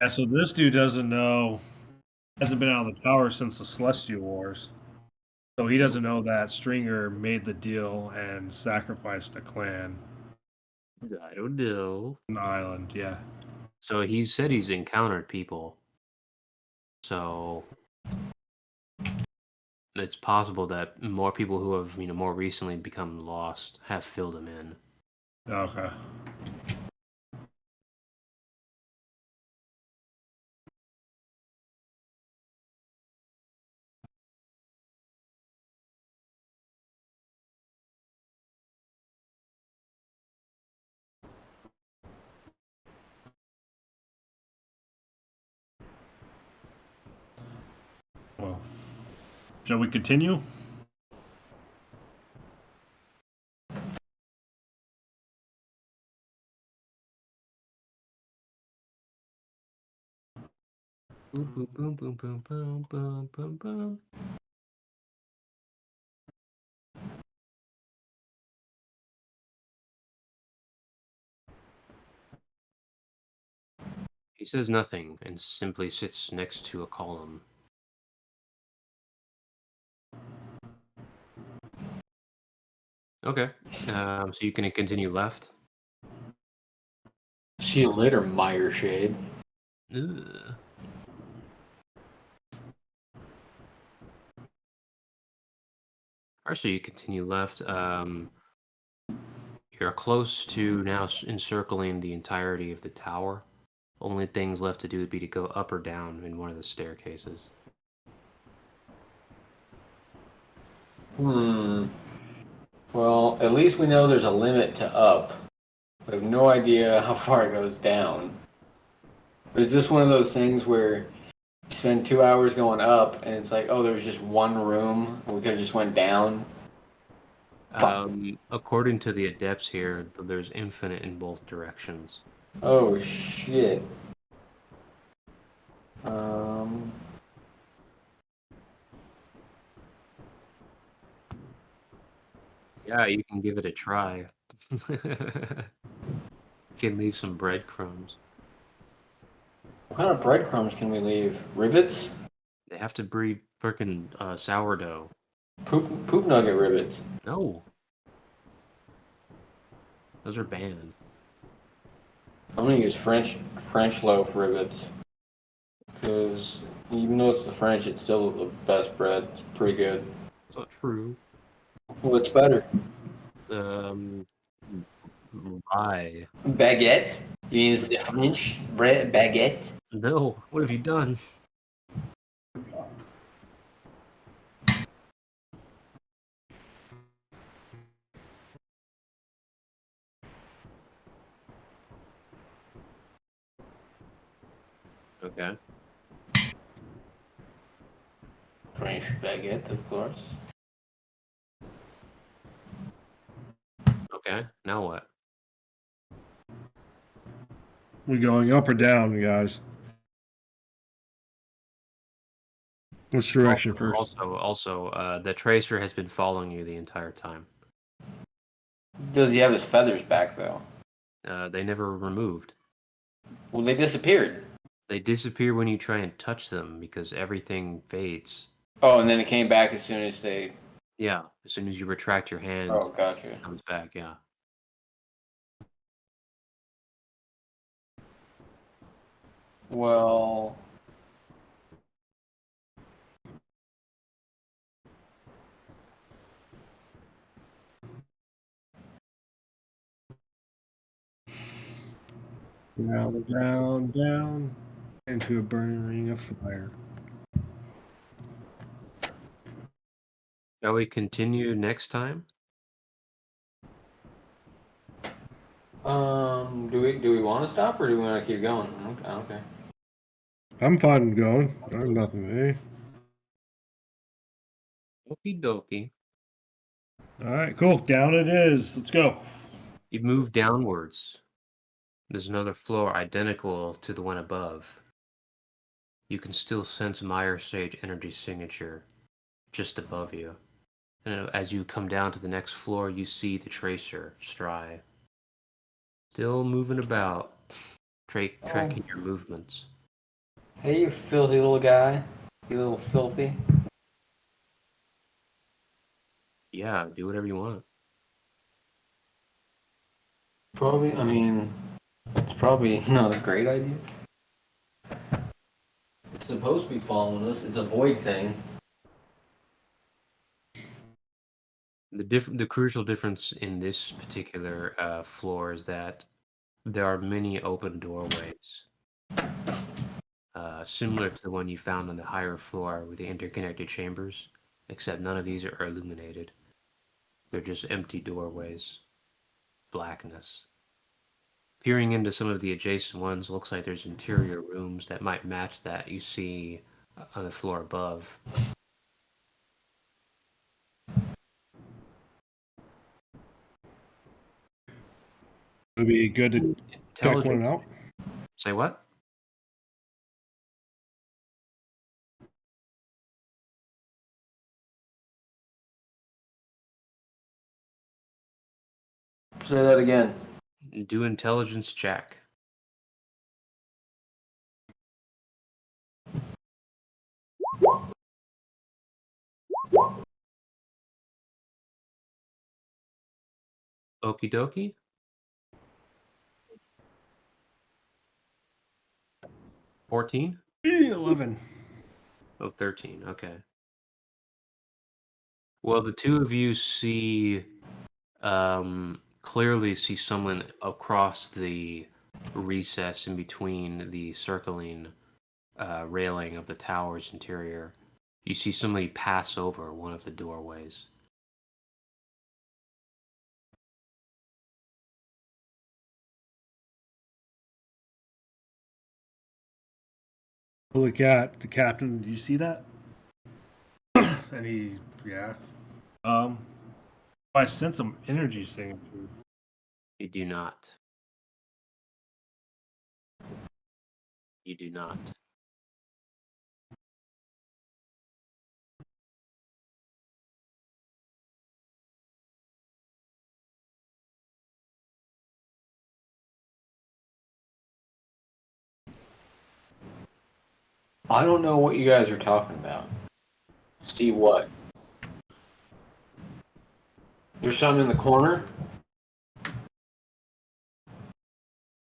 Yeah, so this dude doesn't know, hasn't been out of the tower since the Celestial Wars. So he doesn't know that Stringer made the deal and sacrificed the clan I don't know. on the island, yeah. So he said he's encountered people. So it's possible that more people who have, more recently become lost have filled him in. Okay. Well, shall we continue? Boom, boom, boom, boom, boom, boom, boom, boom, boom. He says nothing and simply sits next to a column. Okay. So you can continue left. See you later, Meyer Shade. Ugh. Alright, so you continue left. You're close to now encircling the entirety of the tower. Only things left to do would be to go up or down in one of the staircases. Well, at least we know there's a limit to up. We have no idea how far it goes down. But is this one of those things where you spend 2 hours going up and it's like, oh, there's just one room and we could have just went down? According to the adepts here, there's infinite in both directions. Oh, shit. Yeah, you can give it a try. Can leave some breadcrumbs. What kind of breadcrumbs can we leave? Rivets? They have to breed frickin' sourdough. Poop nugget rivets. No. Those are banned. I'm gonna use French loaf rivets. Because even though it's the French, it's still the best bread. It's pretty good. It's not true. What's better? Rye. Baguette? You mean it's the French bread baguette? No, what have you done? Okay. French baguette, of course. Okay. Now what? We going up or down, guys? Which direction first? Also, the tracer has been following you the entire time. Does he have his feathers back though? They never removed. Well, they disappeared. They disappear when you try and touch them because everything fades. Oh, and then it came back as soon as they. Yeah, as soon as you retract your hand, Oh, gotcha. it comes back. Yeah. Well, Down, down, down, into a burning ring of fire. Shall we continue next time? do we want to stop or do we want to keep going? Okay. I'm fine going. I have nothing to do. Okie dokie. All right, cool. Down it is. Let's go. You move downwards. There's another floor identical to the one above. You can still sense Meyer Sage energy signature just above you. And as you come down to the next floor, you see the tracer, Stry. Still moving about, tracking your movements. Hey, you filthy little guy. You little filthy. Yeah, do whatever you want. Probably, I mean, it's probably not a great idea. It's supposed to be following us. It's a void thing. The crucial difference in this particular floor is that there are many open doorways, similar to the one you found on the higher floor with the interconnected chambers, except none of these are illuminated. They're just empty doorways, blackness. Peering into some of the adjacent ones, looks like there's interior rooms that might match that you see on the floor above. It'd be good to check one out. Say what? Say that again. Do intelligence check. Okie dokie. 14? 11. Oh, 13. Okay. Well, the two of you see, clearly see someone across the recess in between the circling railing of the tower's interior. You see somebody pass over one of the doorways. Look at the captain. Do you see that? And he, yeah. I sense some energy signature. You do not. You do not. I don't know what you guys are talking about. See what? There's some in the corner.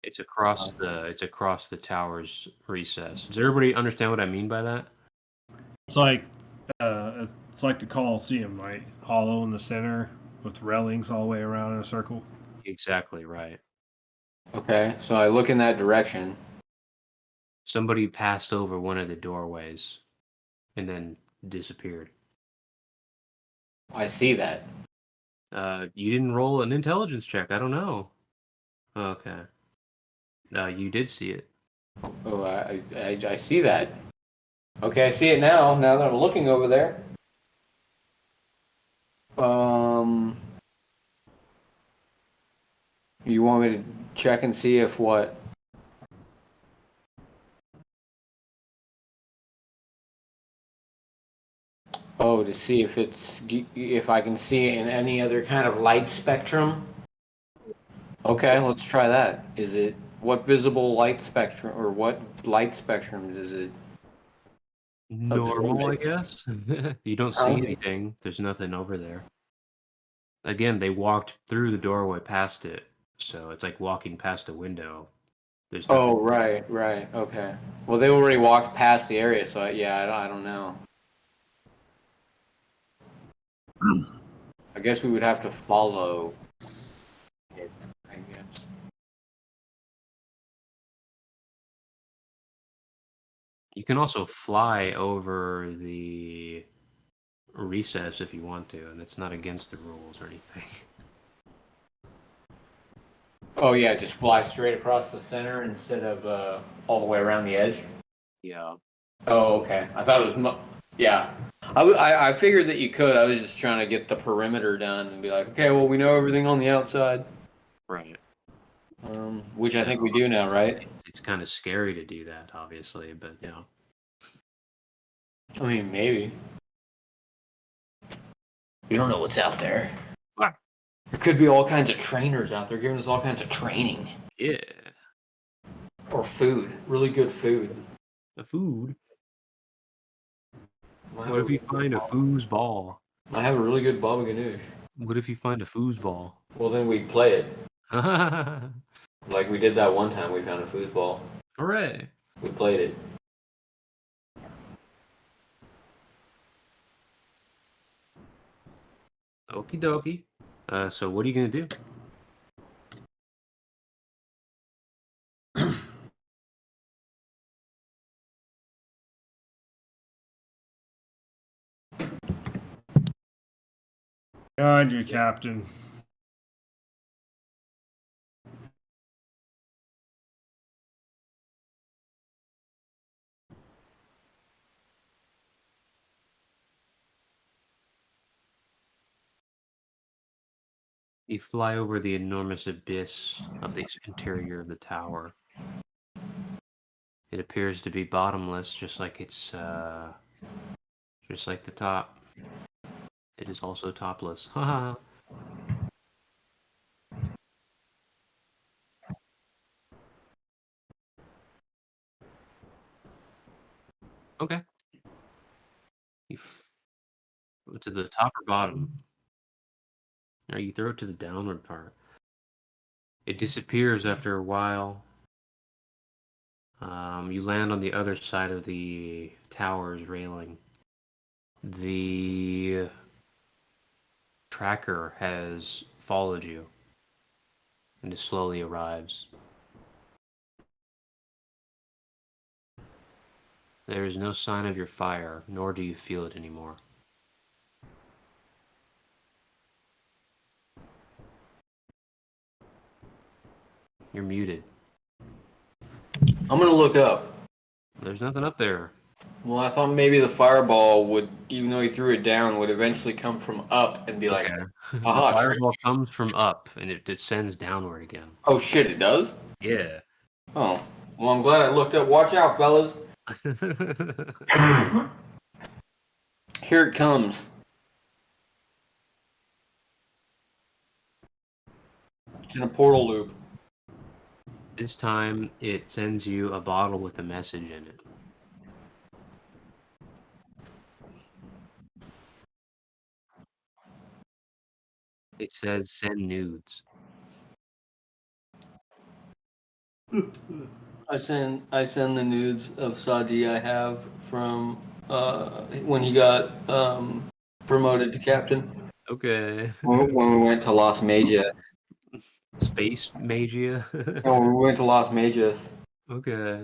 It's across the tower's recess. Does everybody understand what I mean by that? It's like the Colosseum, right? Hollow in the center with railings all the way around in a circle. Exactly right. Okay, so I look in that direction. Somebody passed over one of the doorways and then disappeared. I see that. You didn't roll an intelligence check. I don't know. Okay. You did see it. Oh, I see that. Okay, I see it now. Now that I'm looking over there. You want me to check and see if what? Oh, to see if I can see it in any other kind of light spectrum. Okay, let's try that. Is it what visible light spectrum or what light spectrums is it? Normal, I guess. You don't see Huh? anything. There's nothing over there. Again, they walked through the doorway past it, so it's like walking past a window. There's nothing. Oh, right. Okay. Well, they already walked past the area, so I don't know. I guess we would have to follow it, I guess. You can also fly over the recess if you want to, and it's not against the rules or anything. Oh yeah, just fly straight across the center instead of all the way around the edge. Yeah. Oh, okay. I thought it was yeah. I figured that you could. I was just trying to get the perimeter done and be like, okay, well, we know everything on the outside. Right. Which I think we do now, right? It's kind of scary to do that, obviously, but you know. I mean, maybe. You don't know what's out there. Ah. There could be all kinds of trainers out there giving us all kinds of training. Yeah. Or food. Really good food. The food. What if you find a foosball? I have a really good baba ganoush. What if you find a foosball? Well, then we play it. Hooray! Like we did that one time we found a foosball. We played it. Okie dokie. So what are you gonna do? God, you captain. You fly over the enormous abyss of the interior of the tower. It appears to be bottomless, just like just like the top. It is also topless. Haha. Okay. To the top or bottom? No, you throw it to the downward part. It disappears after a while. You land on the other side of the tower's railing. The tracker has followed you and it slowly arrives. There is no sign of your fire, nor do you feel it anymore. You're muted. I'm gonna look up. There's nothing up there. Well, I thought maybe the fireball would, even though he threw it down, would eventually come from up and be like, The aha, fireball comes from up and it descends downward again. oh shit, it does? Yeah. Oh. Well, I'm glad I looked up. Watch out, fellas. Here it comes. It's in a portal loop. This time it sends you a bottle with a message in it. It says send nudes. I send the nudes of Sadi I have from when he got promoted to captain. Okay. When we went to Las Majas. Space magia. No, we went to Las Mages. Okay.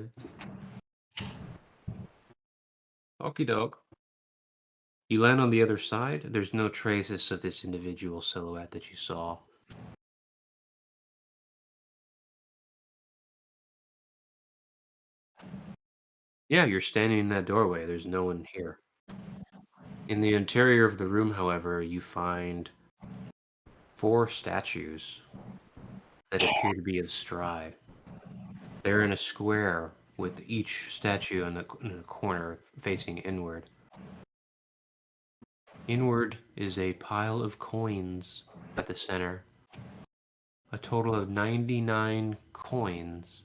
Okie doke. You land on the other side. There's no traces of this individual silhouette that you saw. Yeah, you're standing in that doorway. There's no one here. In the interior of the room, however, you find 4 statues that appear to be of Stry. They're in a square with each statue in a corner facing inward. Inward is a pile of coins at the center. A total of 99 coins.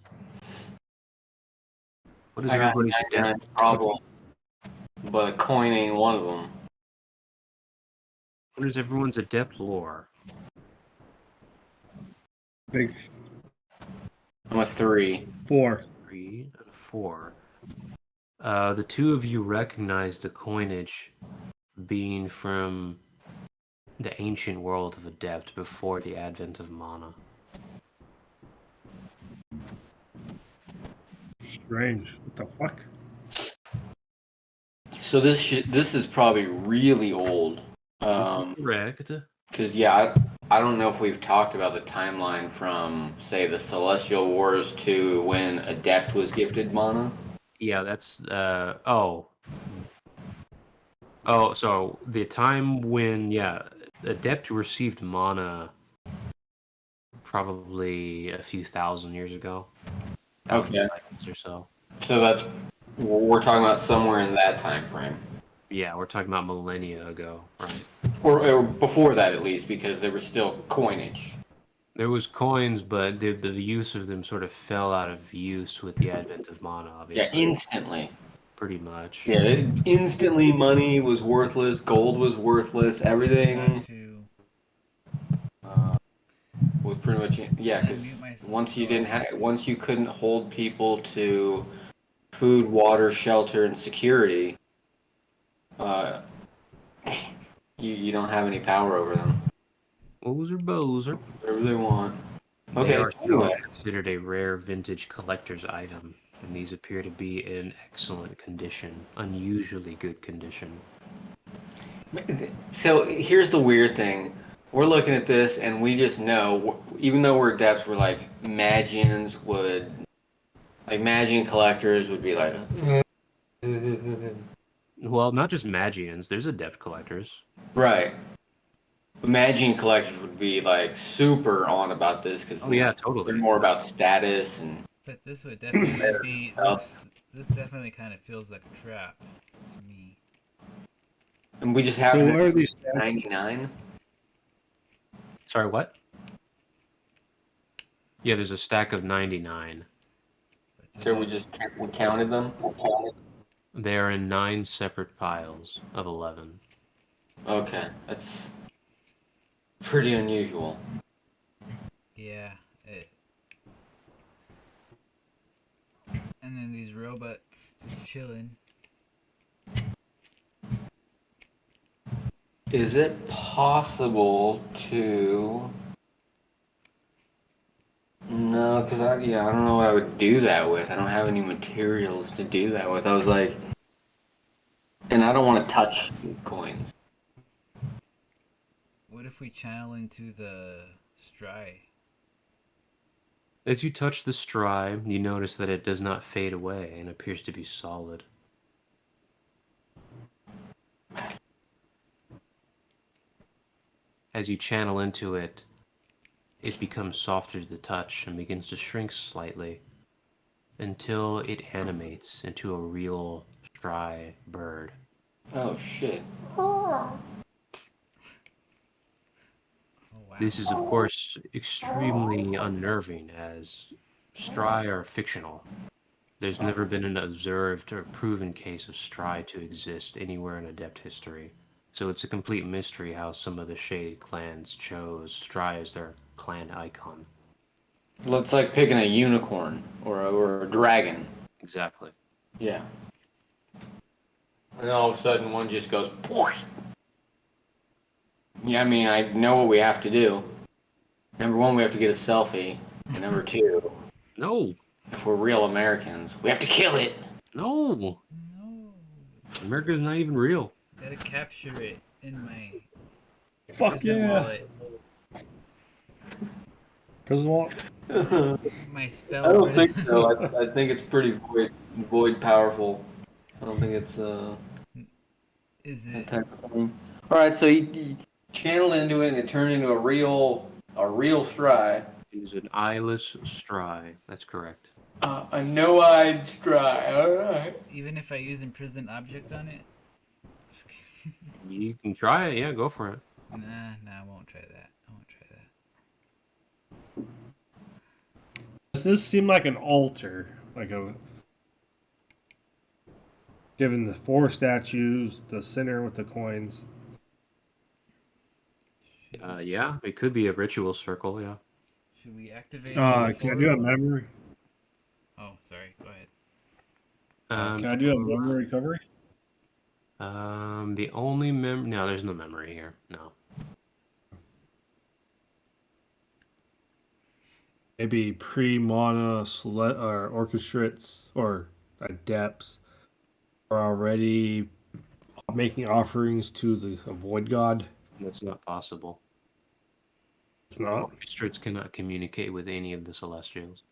What is I got everybody's 99 adept? problem, but a coin ain't one of them. What is everyone's adept lore? Big I'm a 3. 4. 3 and a 4. The 2 of you recognize the coinage being from the ancient world of Adept before the advent of mana. Strange. What the fuck? So this is probably really old. This is correct. Because I don't know if we've talked about the timeline from say the Celestial Wars to when Adept was gifted mana. Yeah, that's so the time when Adept received mana probably a few thousand years ago. Okay. Or so. So we're talking about somewhere in that time frame. Yeah, we're talking about millennia ago, right? Or before that at least, because there was still coinage. There was coins, but the use of them sort of fell out of use with the advent of mana, obviously. Yeah, instantly. Pretty much. Yeah, instantly money was worthless, gold was worthless, everything was pretty much because once you couldn't hold people to food, water, shelter, and security, you don't have any power over them. Bozer. Whatever they want. They Okay, are anyway. still considered a rare vintage collector's item, and these appear to be in excellent condition, unusually good condition. So here's the weird thing. We're looking at this and we just know, even though we're adepts, we're like, Magian collectors would be like, Well, not just Magians, there's adept collectors. right. But Magian collectors would be like super on about this because totally. they're more about status and. But this would definitely be this definitely kind of feels like a trap to me. And we just have So what are these 99. Sorry, what? Yeah, there's a stack of 99. So we counted them. They are in 9 separate piles of 11. Okay, that's pretty unusual. Yeah. And then these robots just chilling. Is it possible to? No, because I don't know what I would do that with. I don't have any materials to do that with. I was like, and I don't want to touch these coins. What if we channel into the Stry? As you touch the Stry, you notice that it does not fade away and appears to be solid. As you channel into it, it becomes softer to the touch and begins to shrink slightly until it animates into a real Stry bird. Oh shit. Oh, wow. This is, of course, extremely unnerving, as Stry are fictional. There's never been an observed or proven case of Stry to exist anywhere in Adept history. So it's a complete mystery how some of the Shade clans chose Stry as their clan icon. It's like picking a unicorn or a dragon. Exactly. Yeah. And all of a sudden one just goes. Yeah, I mean, I know what we have to do. Number one, we have to get a selfie. And number two, No, if we're real Americans, we have to kill it. no. No. America's not even real. Gotta capture it in my Fuck prison yeah. wallet. Prison wallet. My spell. I don't prison- think so. I think it's pretty void powerful. I don't think it's Is that it? type of thing. All right, so you channeled into it and it turned into a real stry. It is an eyeless stry. That's correct. A no-eyed stry. All right. Even if I use imprisoned object on it? You can try it. Yeah, go for it. Nah, I won't try that. I won't try that. Does this seem like an altar? Given the 4 statues, the center with the coins. Yeah, it could be a ritual circle. Yeah. Should we activate? Can I do a memory? Oh, sorry. Go ahead. Can I do a memory recovery? The only no, there's no memory here. No. Maybe pre-mana or orchestrates or adepts are already making offerings to the void god. That's not possible. It's not. Orchestrates cannot communicate with any of the Celestials.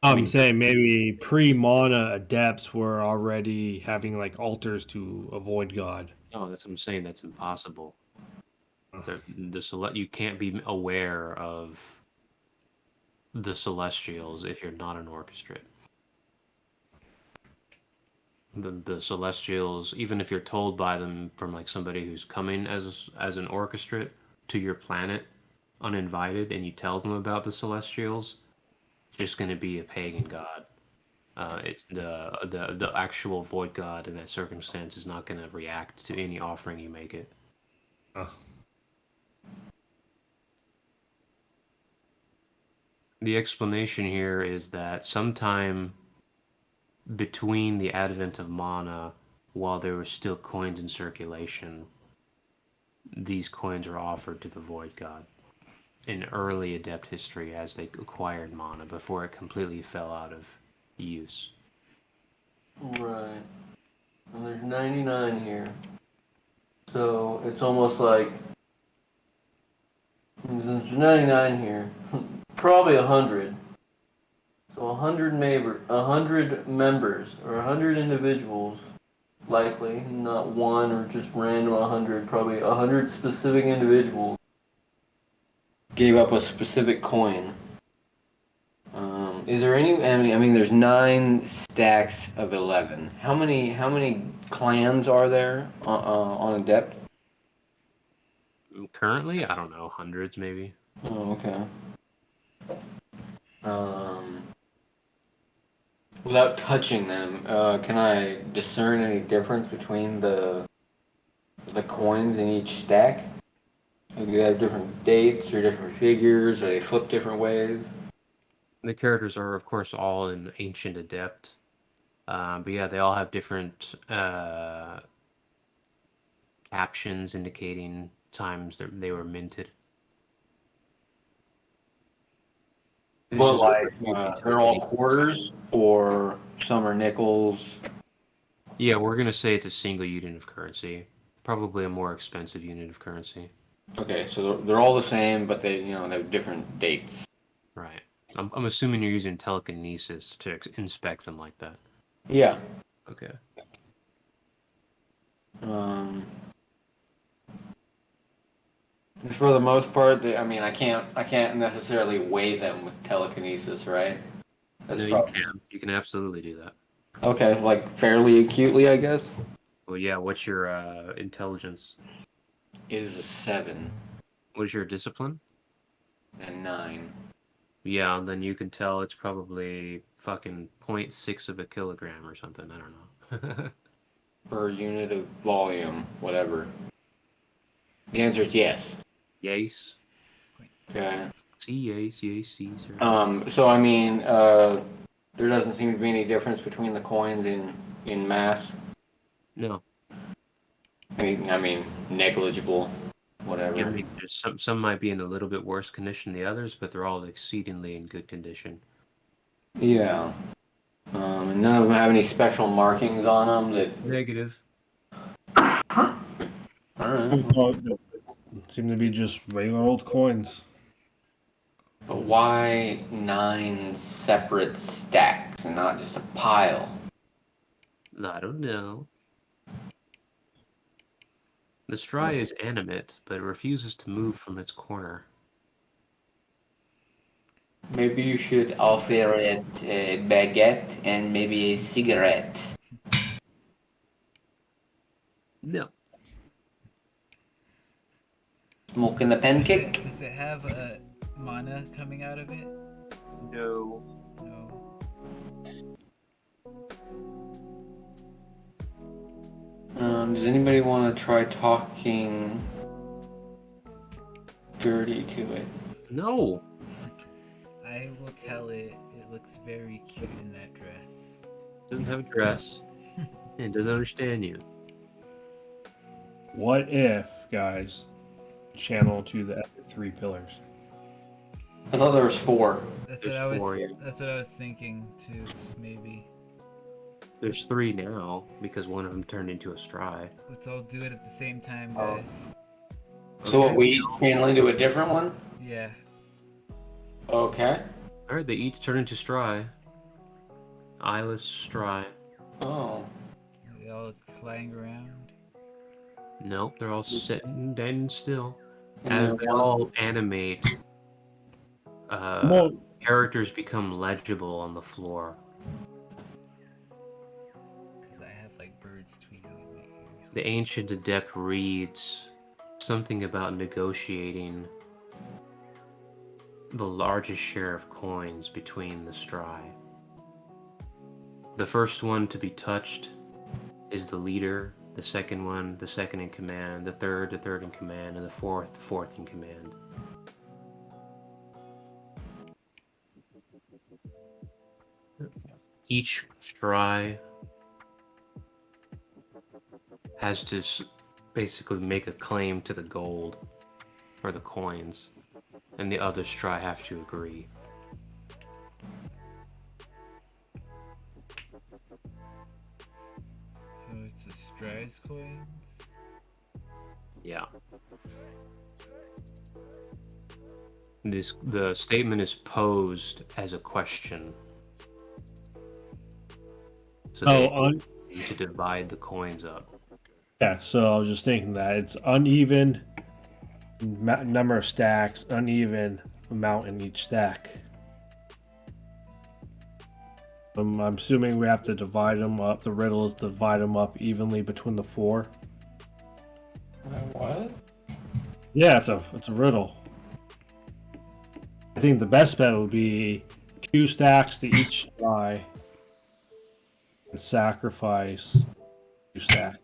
I'm saying maybe pre-mana adepts were already having like altars to a void god. No, that's what I'm saying. That's impossible. You can't be aware of the Celestials if you're not an orchestrate. The Celestials, even if you're told by them from like somebody who's coming as an orchestrate to your planet uninvited, and you tell them about the Celestials, it's just going to be a pagan god. It's the actual void god in that circumstance is not going to react to any offering you make it. The explanation here is that sometime between the advent of mana, while there were still coins in circulation, these coins were offered to the void god in early adept history as they acquired mana before it completely fell out of use. Right. And there's 99 here. So it's almost like there's 99 here. Probably 100. So 100 members or 100 individuals, likely, not one or just random 100, probably 100 specific individuals gave up a specific coin. Is there any? I mean, there's 9 stacks of 11. How many clans are there on Adept? Currently, I don't know, hundreds maybe. Oh, okay. Without touching them, can I discern any difference between the coins in each stack? Do they have different dates or different figures? Or they flip different ways? The characters are, of course, all in Ancient Adept. But yeah, they all have different captions indicating times that they were minted. But like, they're all quarters, or some are nickels? Yeah, we're going to say it's a single unit of currency. Probably a more expensive unit of currency. Okay, so they're all the same, but they they have different dates. Right. I'm assuming you're using telekinesis to inspect them like that. Yeah. Okay. For the most part, I can't necessarily weigh them with telekinesis, right? That's No, you can. You can absolutely do that. Okay, like fairly acutely, I guess. Well, yeah. What's your intelligence? It is a 7 What's your discipline? and 9. Yeah, then you can tell it's probably fucking 0.6 of a kilogram or something. I don't know. Per unit of volume, whatever. The answer is yes. Yes. Okay. Yes, sir. So there doesn't seem to be any difference between the coins in mass. No. I mean, negligible. whatever. I mean, there's some might be in a little bit worse condition than the others, but they're all exceedingly in good condition. Yeah. And none of them have any special markings on them that. Negative. I don't know. Seem to be just regular old coins. But why 9 separate stacks and not just a pile? I don't know. The straw is animate, but it refuses to move from its corner. Maybe you should offer it a baguette and maybe a cigarette. No. Smoking the pancake? Does it have mana coming out of it? No. No. Does anybody want to try talking dirty to it? No. I will tell it. It looks very cute in that dress. Doesn't have a dress. And doesn't understand you. What if, guys, channel to the 3 pillars? I thought there was 4. That's There's what I was. 4, yeah. That's what I was thinking too. Maybe. There's 3 now, because one of them turned into a stry. Let's all do it at the same time, Oh. guys. So what, Okay. we each channel into a different one? Yeah. Okay. Alright, they each turn into stry. Eyeless stry. Oh. Are they all flying around? Nope, they're all sitting dead and still. And As then they one- all animate, Well, characters become legible on the floor. Because I have like birds tweeting at me. The ancient adept reads something about negotiating the largest share of coins between the stry. The first one to be touched is the leader, the second one, the second in command, the third in command, and the fourth in command. Each stry has to basically make a claim to the gold or the coins, and the other stry have to agree. So it's a Strides coins. Yeah. The statement is posed as a question. So they need to divide the coins up. yeah, so I was just thinking that it's uneven number of stacks, uneven amount in each stack. I'm assuming we have to divide them up. The riddle is divide them up evenly between the 4. What? Yeah, it's a riddle. I think the best bet would be 2 stacks to each die and sacrifice 2 stacks.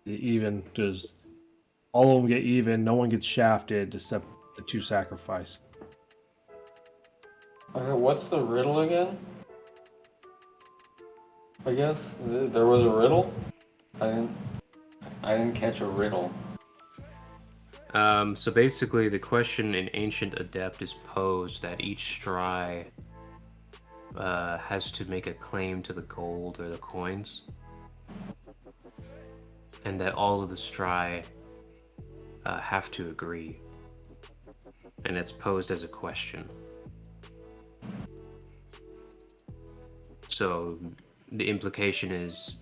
Even does all of them get even? No one gets shafted except the 2 sacrificed. Okay, what's the riddle again? I guess there was a riddle. I didn't catch a riddle. So basically, the question in Ancient Adept is posed that each stry has to make a claim to the gold or the coins, and that all of the stry have to agree, and it's posed as a question. So the implication is,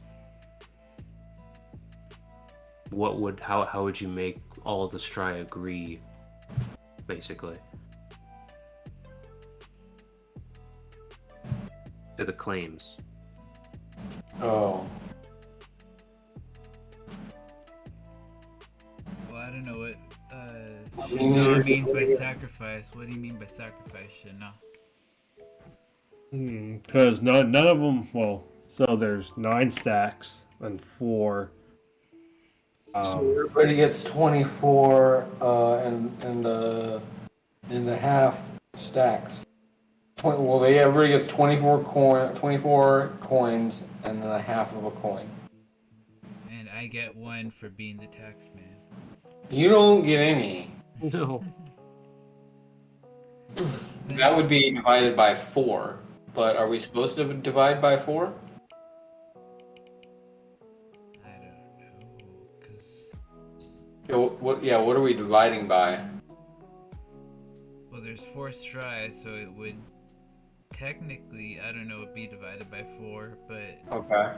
how would you make all the stry agree, basically, to the claims? Oh. Well, I don't know what mean, Shana means by sacrifice. What do you mean by sacrifice, Shana? Because none of them. Well, so there's 9 stacks and 4. So everybody gets 24 and the half stacks. Everybody gets 24 coins and then a half of a coin. And I get 1 for being the tax man. You don't get any. No. That would be divided by 4. But are we supposed to divide by 4? I don't know, cause What are we dividing by? well, there's 4 straw, so it would technically, I don't know, it'd be divided by 4, but Okay.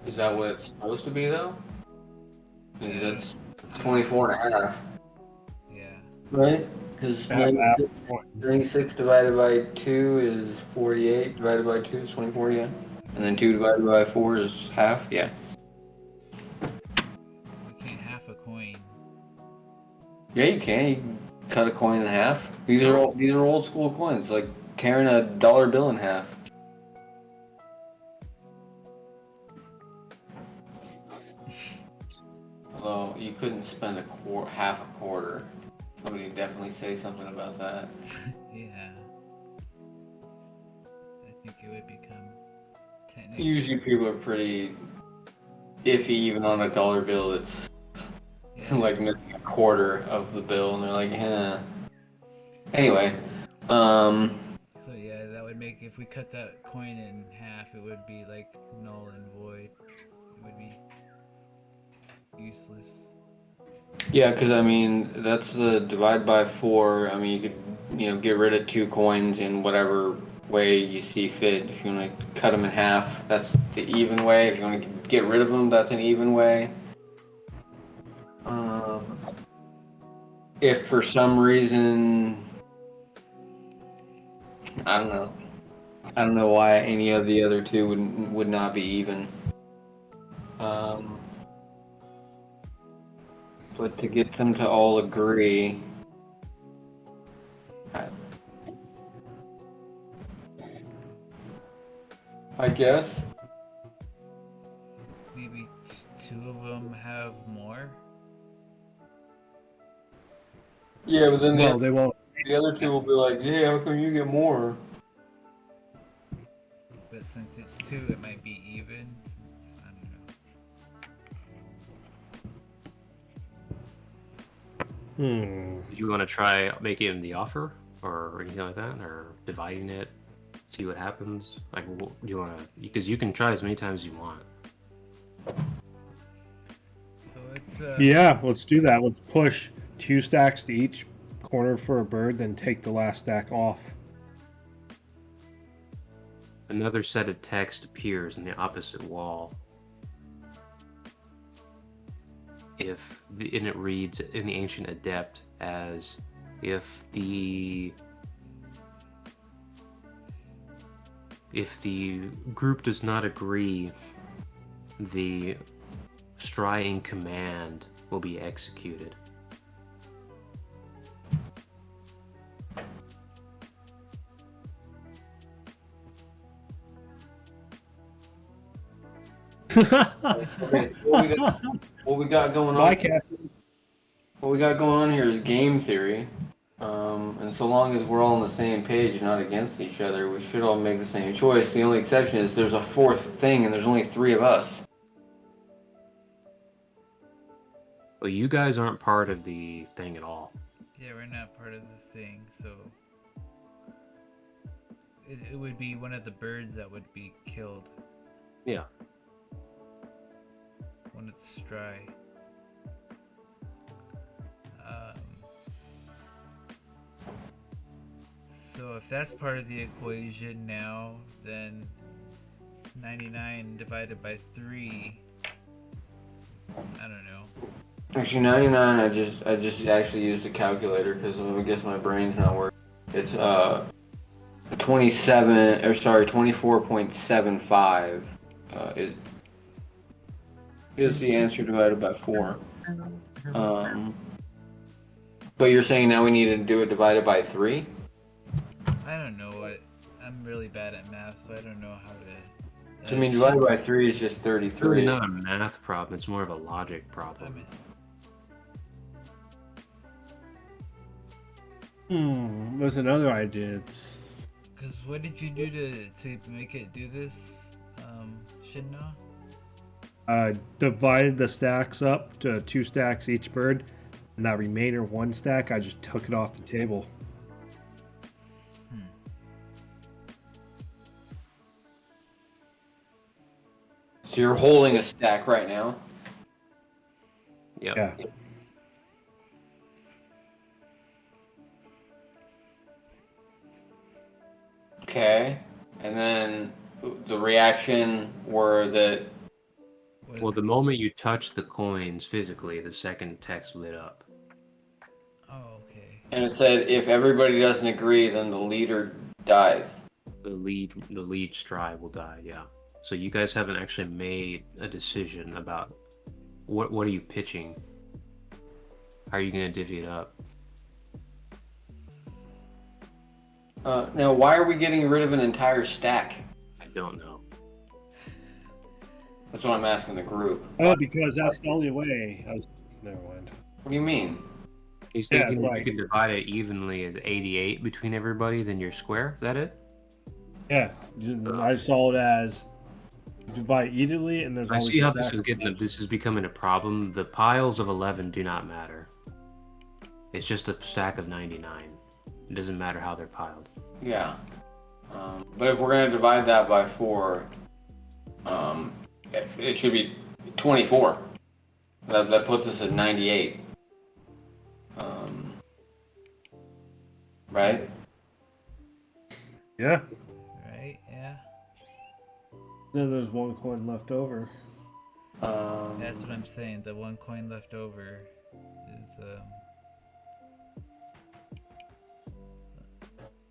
Is that what it's supposed to be, though? Because that's 24 and a half. yeah. Right? Because 96 divided by 2 is 48, divided by 2 is 24, yeah. And then 2 divided by 4 is half, yeah. We can't half a coin. Yeah, you can. You can cut a coin in half. These are old school coins, like tearing a dollar bill in half. Although you couldn't spend half a quarter. Somebody would definitely say something about that. Yeah. I think it would become technically. Usually people are pretty iffy even on a dollar bill that's like missing a quarter of the bill, and they're like, eh. Anyway, So yeah, that would make, if we cut that coin in half, it would be like null and void. It would be useless. yeah, because I mean that's the divide by 4. I mean you could get rid of 2 coins in whatever way you see fit. If you want to cut them in half, that's the even way. If you want to get rid of them, that's an even way. If for some reason, I don't know. I don't know why any of the other 2 would not be even. But to get them to all agree, I guess. Maybe 2 of them have more. Yeah, but then they won't. the other 2 will be like, "Hey, how come you get more?" But since it's 2, it might be even. I don't know. You want to try making the offer or anything like that, or dividing it, see what happens? Like, do you want to? Because you can try as many times as you want. So let's. Yeah, let's do that. Let's push 2 stacks to each corner for a bird, then take the last stack off. Another set of text appears in the opposite wall. And it reads in the Ancient Adept as, if the group does not agree, the Strying command will be executed. Okay, so what we got going on? What we got going on here is game theory, and so long as we're all on the same page, not against each other, we should all make the same choice. The only exception is there's a 4th thing, and there's only 3 of us. Well, you guys aren't part of the thing at all. Yeah, we're not part of the thing, so it would be one of the birds that would be killed. Yeah. One of the stry. So if that's part of the equation now, then 99 divided by 3. I don't know. Actually, 99. I just actually used a calculator because I guess my brain's not working. It's 24.75 is the answer divided by 4. But you're saying now we need to do it divided by 3? I don't know what. I'm really bad at math, so I don't know how to. So, I mean, divided by 3 is just It's 33. really not a math problem, it's more of a logic problem. There's another idea. Because what did you do to make it do this, Shinna? Divided the stacks up to 2 stacks each bird, and that remainder 1 stack, I just took it off the table. So you're holding a stack right now. Yep. Yeah. Okay. And then the reaction were that. Well, the moment you touch the coins physically, the second text lit up. Oh, okay. And it said if everybody doesn't agree, then the leader dies. The lead stride will die. Yeah. So you guys haven't actually made a decision about what are you pitching? How are you going to divvy it up? Now, why are we getting rid of an entire stack? I don't know. That's what I'm asking the group. Oh, because that's the only way. Never mind. What do you mean? He's Yeah, thinking it's if like- you can divide it evenly as 88 between everybody, then you're square. Is that it? Yeah, I saw it as divide evenly, and there's I always see a how this sacrifice. is becoming a problem. The piles of 11 do not matter. It's just a stack of 99. It doesn't matter how they're piled. Yeah. But if we're going to divide that by 4, it should be 24. That puts us at 98. Right? Yeah. Right? Yeah. Then there's 1 coin left over. That's what I'm saying. The 1 coin left over is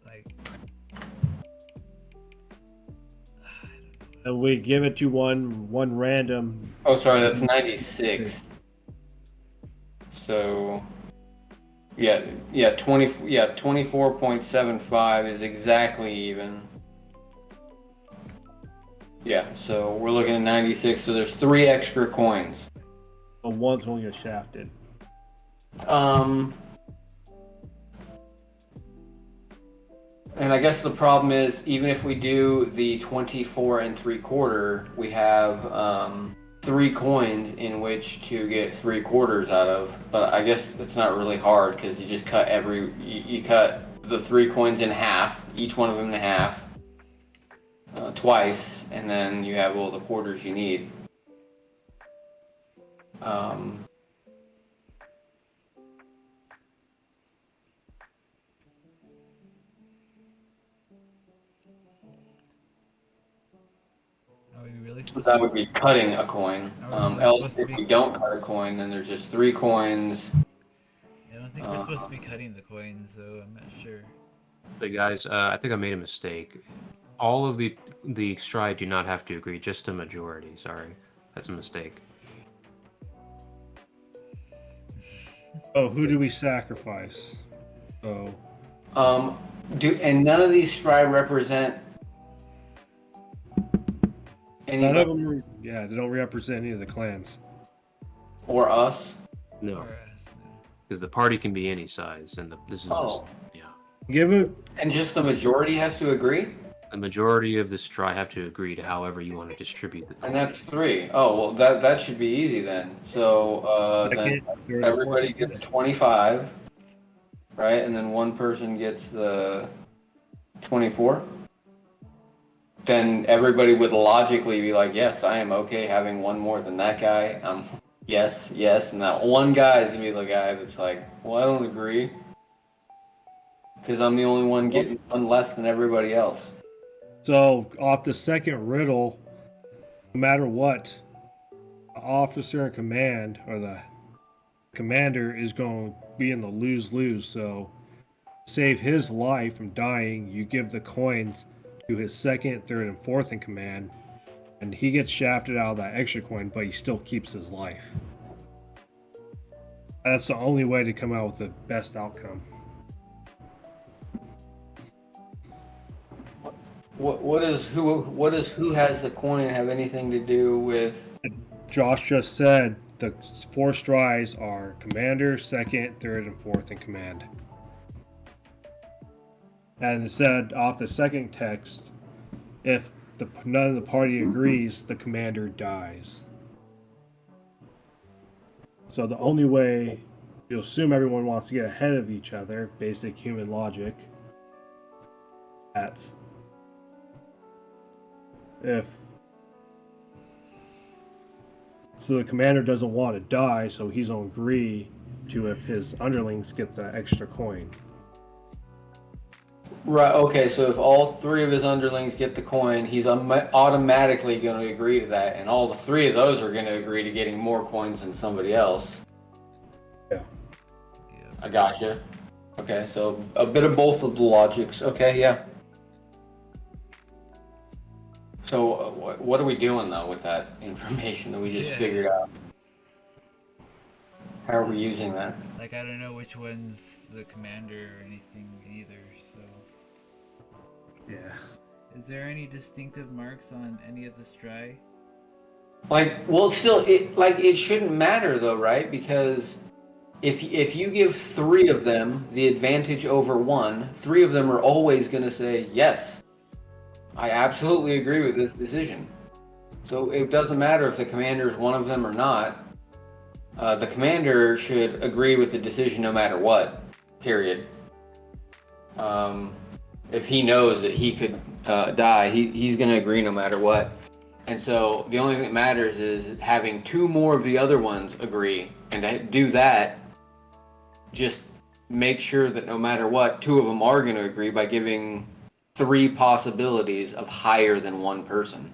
like. And we give it to one random. Oh, sorry, that's 96. So, yeah, 24.75 is exactly even. Yeah, so we're looking at 96. So there's 3 extra coins. But one's going to get shafted. And I guess the problem is, even if we do the 24 3/4, we have 3 coins in which to get 3/4 out of. But I guess it's not really hard because you just cut you cut the 3 coins in half, each one of them in half, twice, and then you have all the quarters you need. Are we really So supposed that to? would be cutting a coin. Are we Else, supposed to if be- we don't cut a coin, then there's just 3 coins. I don't think we're supposed to be cutting the coins, so I'm not sure. But guys, I think I made a mistake. All of the stride do not have to agree, just a majority. Sorry, that's a mistake. Oh, who do we sacrifice? Oh, And none of these stride represent none anybody of them. Yeah, they don't represent any of the clans. or us. No, Or us, no. because the party can be any size, and this is just Oh, Give it. and just the majority has to agree, the majority of the stride have to agree to however you want to distribute the and coin. that's 3. Oh well, that should be easy then. So then Second, third, and everybody fourth. gets 25, right? And then one person gets the 24. Then everybody would logically be like, yes, I am okay having one more than that guy. Yes, and that one guy is gonna be the guy that's like, well, I don't agree, because I'm the only one getting one less than everybody else. So off the second riddle, no matter what, the officer in command or the commander is going to be in the lose-lose. So save his life from dying, you give the coins to his second, third, and fourth in command, and he gets shafted out of that extra coin, but he still keeps his life. That's the only way to come out with the best outcome. What does who has the coin have anything to do with? Josh just said the 4 strides are commander, second, third, and fourth in command. And it said off the second text, if none of the party agrees, the commander dies. So the only way you assume everyone wants to get ahead of each other, basic human logic, that if so the commander doesn't want to die, so he's going to agree to if his underlings get the extra coin. Right. Okay. So if all 3 of his underlings get the coin, he's automatically going to agree to that, and all the 3 of those are going to agree to getting more coins than somebody else. Yeah. I gotcha. Okay. So a bit of both of the logics. Okay. Yeah. So what are we doing though with that information that we just figured out? How are we using that? Like, I don't know which one's the commander or anything either, so... Yeah. Is there any distinctive marks on any of the stri? Like, well, still, it shouldn't matter though, right? Because if you give 3 of them the advantage over 1, 3 of them are always going to say yes. I absolutely agree with this decision. So it doesn't matter if the commander is one of them or not. The commander should agree with the decision no matter what. Period. If he knows that he could die, he's going to agree no matter what. And so the only thing that matters is having 2 more of the other ones agree. And to do that, just make sure that no matter what, 2 of them are going to agree by giving 3 possibilities of higher than 1 person.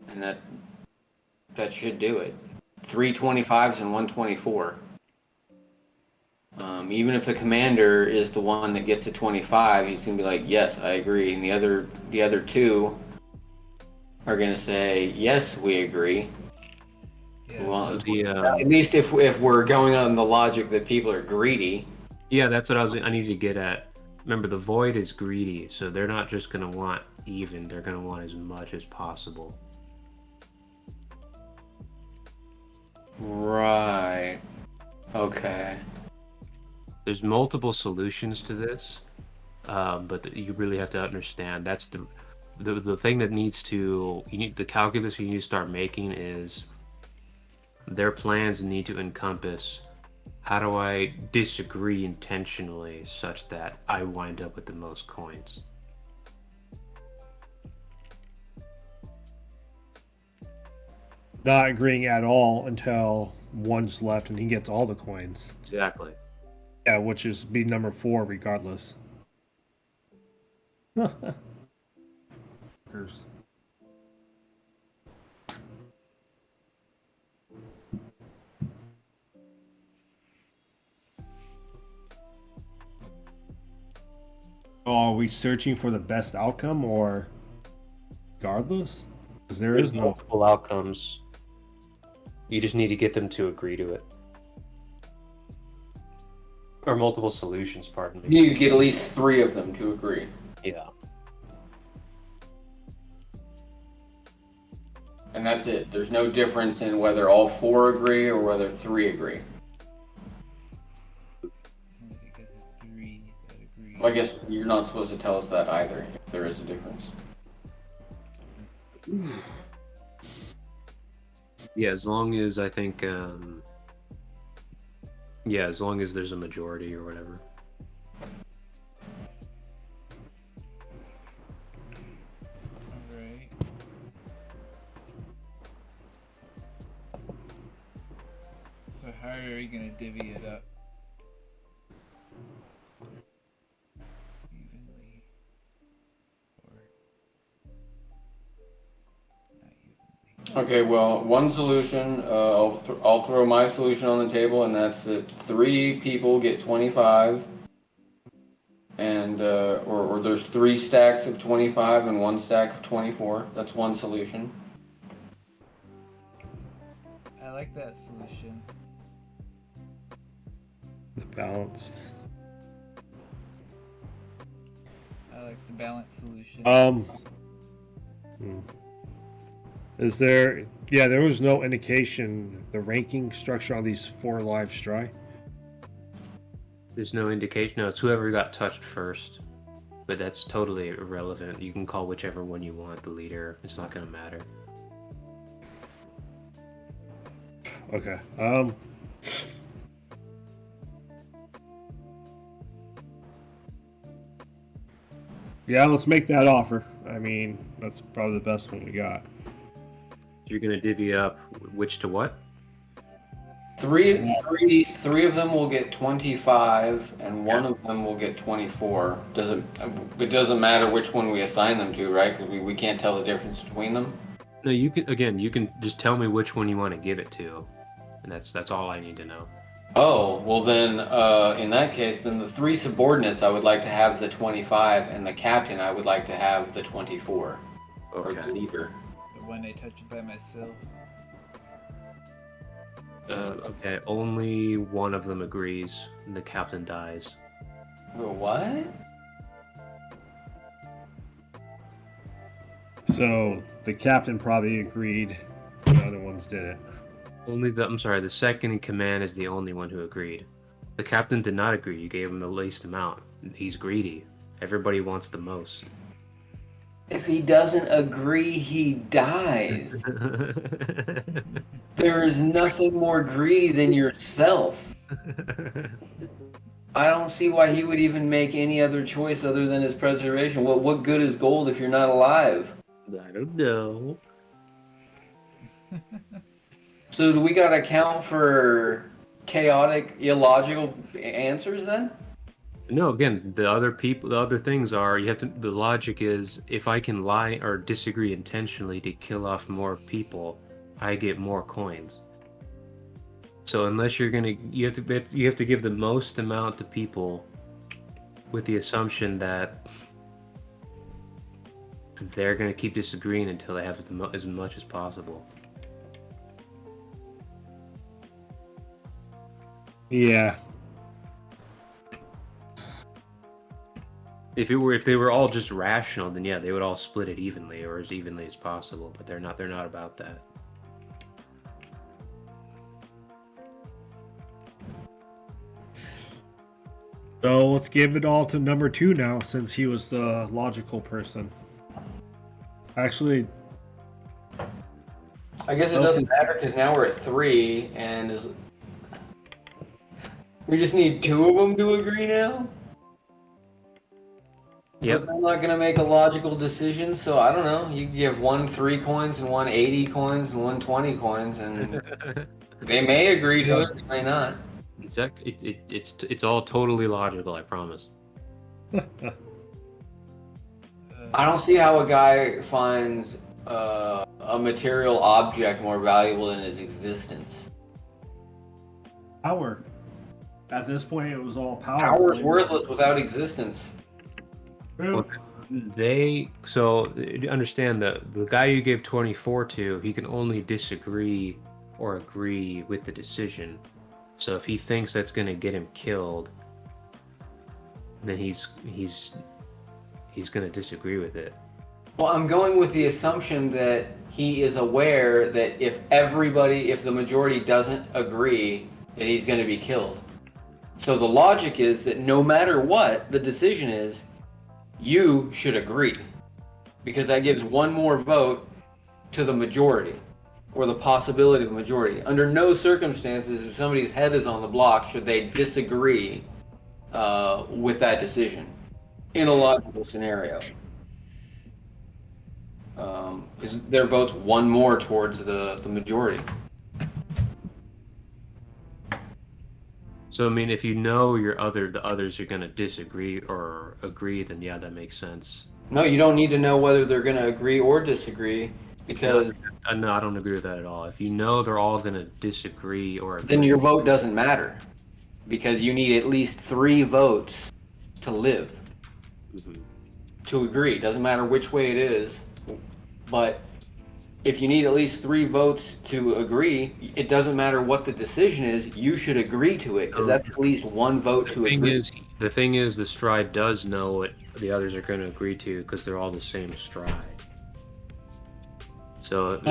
And that should do it. 3 25s and 1 24. Even if the commander is the one that gets a 25, he's gonna be like, "Yes, I agree," and the other 2 are gonna say, "Yes, we agree." Yeah. Well, The at least if we're going on the logic that people are greedy. yeah, that's what I need to get at. Remember, the void is greedy, so they're not just gonna want even; they're gonna want as much as possible. Right. Okay. There's multiple solutions to this, but you really have to understand that's the thing that the calculus you need to start making is their plans need to encompass how do I disagree intentionally such that I wind up with the most coins. Not agreeing at all until 1's left and he gets all the coins. Exactly. Yeah, which is be number 4 regardless. Are we searching for the best outcome or regardless? Because There's is no. multiple outcomes. You just need to get them to agree to it. Or multiple solutions, pardon me. You need to get at least 3 of them to agree. Yeah. And that's it. There's no difference in whether all 4 agree or whether 3 agree. Well, I guess you're not supposed to tell us that either, if there is a difference. Yeah, as long as I think, yeah, as long as there's a majority or whatever. Alright. So how are we gonna divvy it up? Evenly. Or not evenly. Okay, well, one solution, I'll throw my solution on the table, and that's that 3 people get 25, and or there's 3 stacks of 25 and 1 stack of 24. That's one solution. I like that solution. The balance. I like the balanced solution. Is there? Yeah, there was no indication the ranking structure on these 4 live stri. There's no indication. No, it's whoever got touched first. But that's totally irrelevant. You can call whichever one you want the leader. It's not going to matter. Okay. Yeah, let's make that offer. I mean, that's probably the best one we got. You're gonna divvy up which to what? Three of them will get 25, and one of them will get 24. It doesn't matter which one we assign them to, right? Because we can't tell the difference between them. No, you can just tell me which one you want to give it to, and that's all I need to know. Oh, well then, in that case, then the 3 subordinates I would like to have the 25, and the captain I would like to have the 24, or the leader. The one I touched by myself. Okay, only one of them agrees, and the captain dies. What? So the captain probably agreed. The other ones didn't. The second in command is the only one who agreed. The captain did not agree. You gave him the least amount. He's greedy. Everybody wants the most. If he doesn't agree, he dies. There is nothing more greedy than yourself. I don't see why he would even make any other choice other than his preservation. What good is gold if you're not alive? I don't know. So do we gotta account for chaotic, illogical answers then? No, again, the other things are the logic is if I can lie or disagree intentionally to kill off more people, I get more coins. So unless you have to give the most amount to people with the assumption that they're gonna keep disagreeing until they have as much as possible. Yeah. If they were all just rational, then yeah, they would all split it evenly or as evenly as possible. But they're not about that. So let's give it all to number 2 now, since he was the logical person. Actually, I guess it doesn't matter because now we're at 3, and we just need 2 of them to agree now? Yep. But they're not gonna make a logical decision, so I don't know. You give one 3 coins and one 80 coins and one 20 coins, and they may agree to it, they may not. It's all totally logical, I promise. I don't see how a guy finds a material object more valuable than his existence. power. At this point, it was all power. Power is worthless without existence. Well, understand that the guy you gave 24 to, he can only disagree or agree with the decision. So if he thinks that's going to get him killed, then he's going to disagree with it. Well, I'm going with the assumption that he is aware that if the majority doesn't agree, that he's going to be killed. So the logic is that no matter what the decision is, you should agree. Because that gives one more vote to the majority, or the possibility of a majority. Under no circumstances, if somebody's head is on the block, should they disagree with that decision in a logical scenario. Because their vote's one more towards the majority. So I mean, if you know the others are going to disagree or agree, then yeah, that makes sense. No, you don't need to know whether they're going to agree or disagree, because no, I don't agree with that at all. If you know they're all going to disagree or agree, then your vote doesn't matter, because you need at least 3 votes to live. Mm-hmm. To agree. Doesn't matter which way it is, but if you need at least 3 votes to agree, it doesn't matter what the decision is, you should agree to it, because that's at least 1 vote to agree. The thing is, the stride does know what the others are going to agree to, because they're all the same stride. So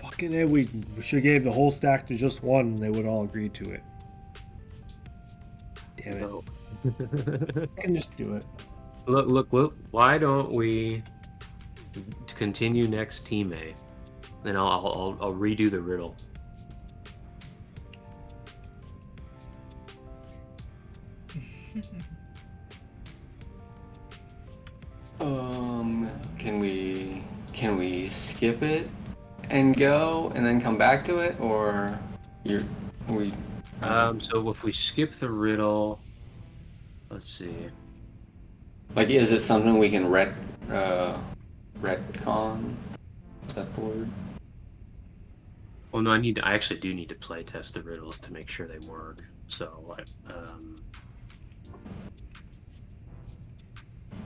fucking it, we should have gave the whole stack to just one, and they would all agree to it. Damn it. No. I can just do it. Look, why don't we continue next team A? Then I'll redo the riddle. Can we skip it and go and then come back to it, or you're we? So if we skip the riddle, let's see. Like, is it something we can retcon? Is that the word? Well, no, I actually do need to play test the riddles to make sure they work. So,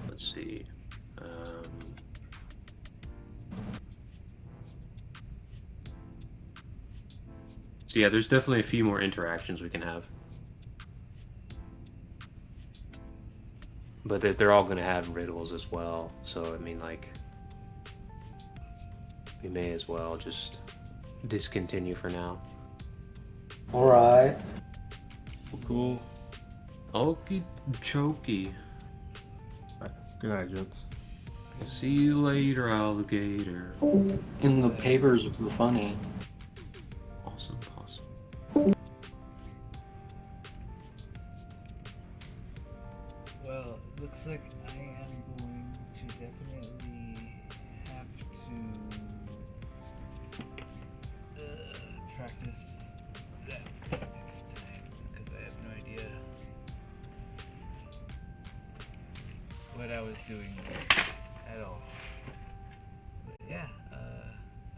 let's see. So yeah, there's definitely a few more interactions we can have. But they're all going to have riddles as well. So, I mean, like, we may as well just discontinue for now. All right. Cool. Okie chokey. Good night, gents. See you later, alligator. In the papers of the funny. Awesome, awesome. Well, it looks like I am going to definitely have to practice that next time because I have no idea what I was doing at all. But yeah, I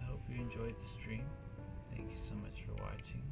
hope you enjoyed the stream. Thank you so much for watching.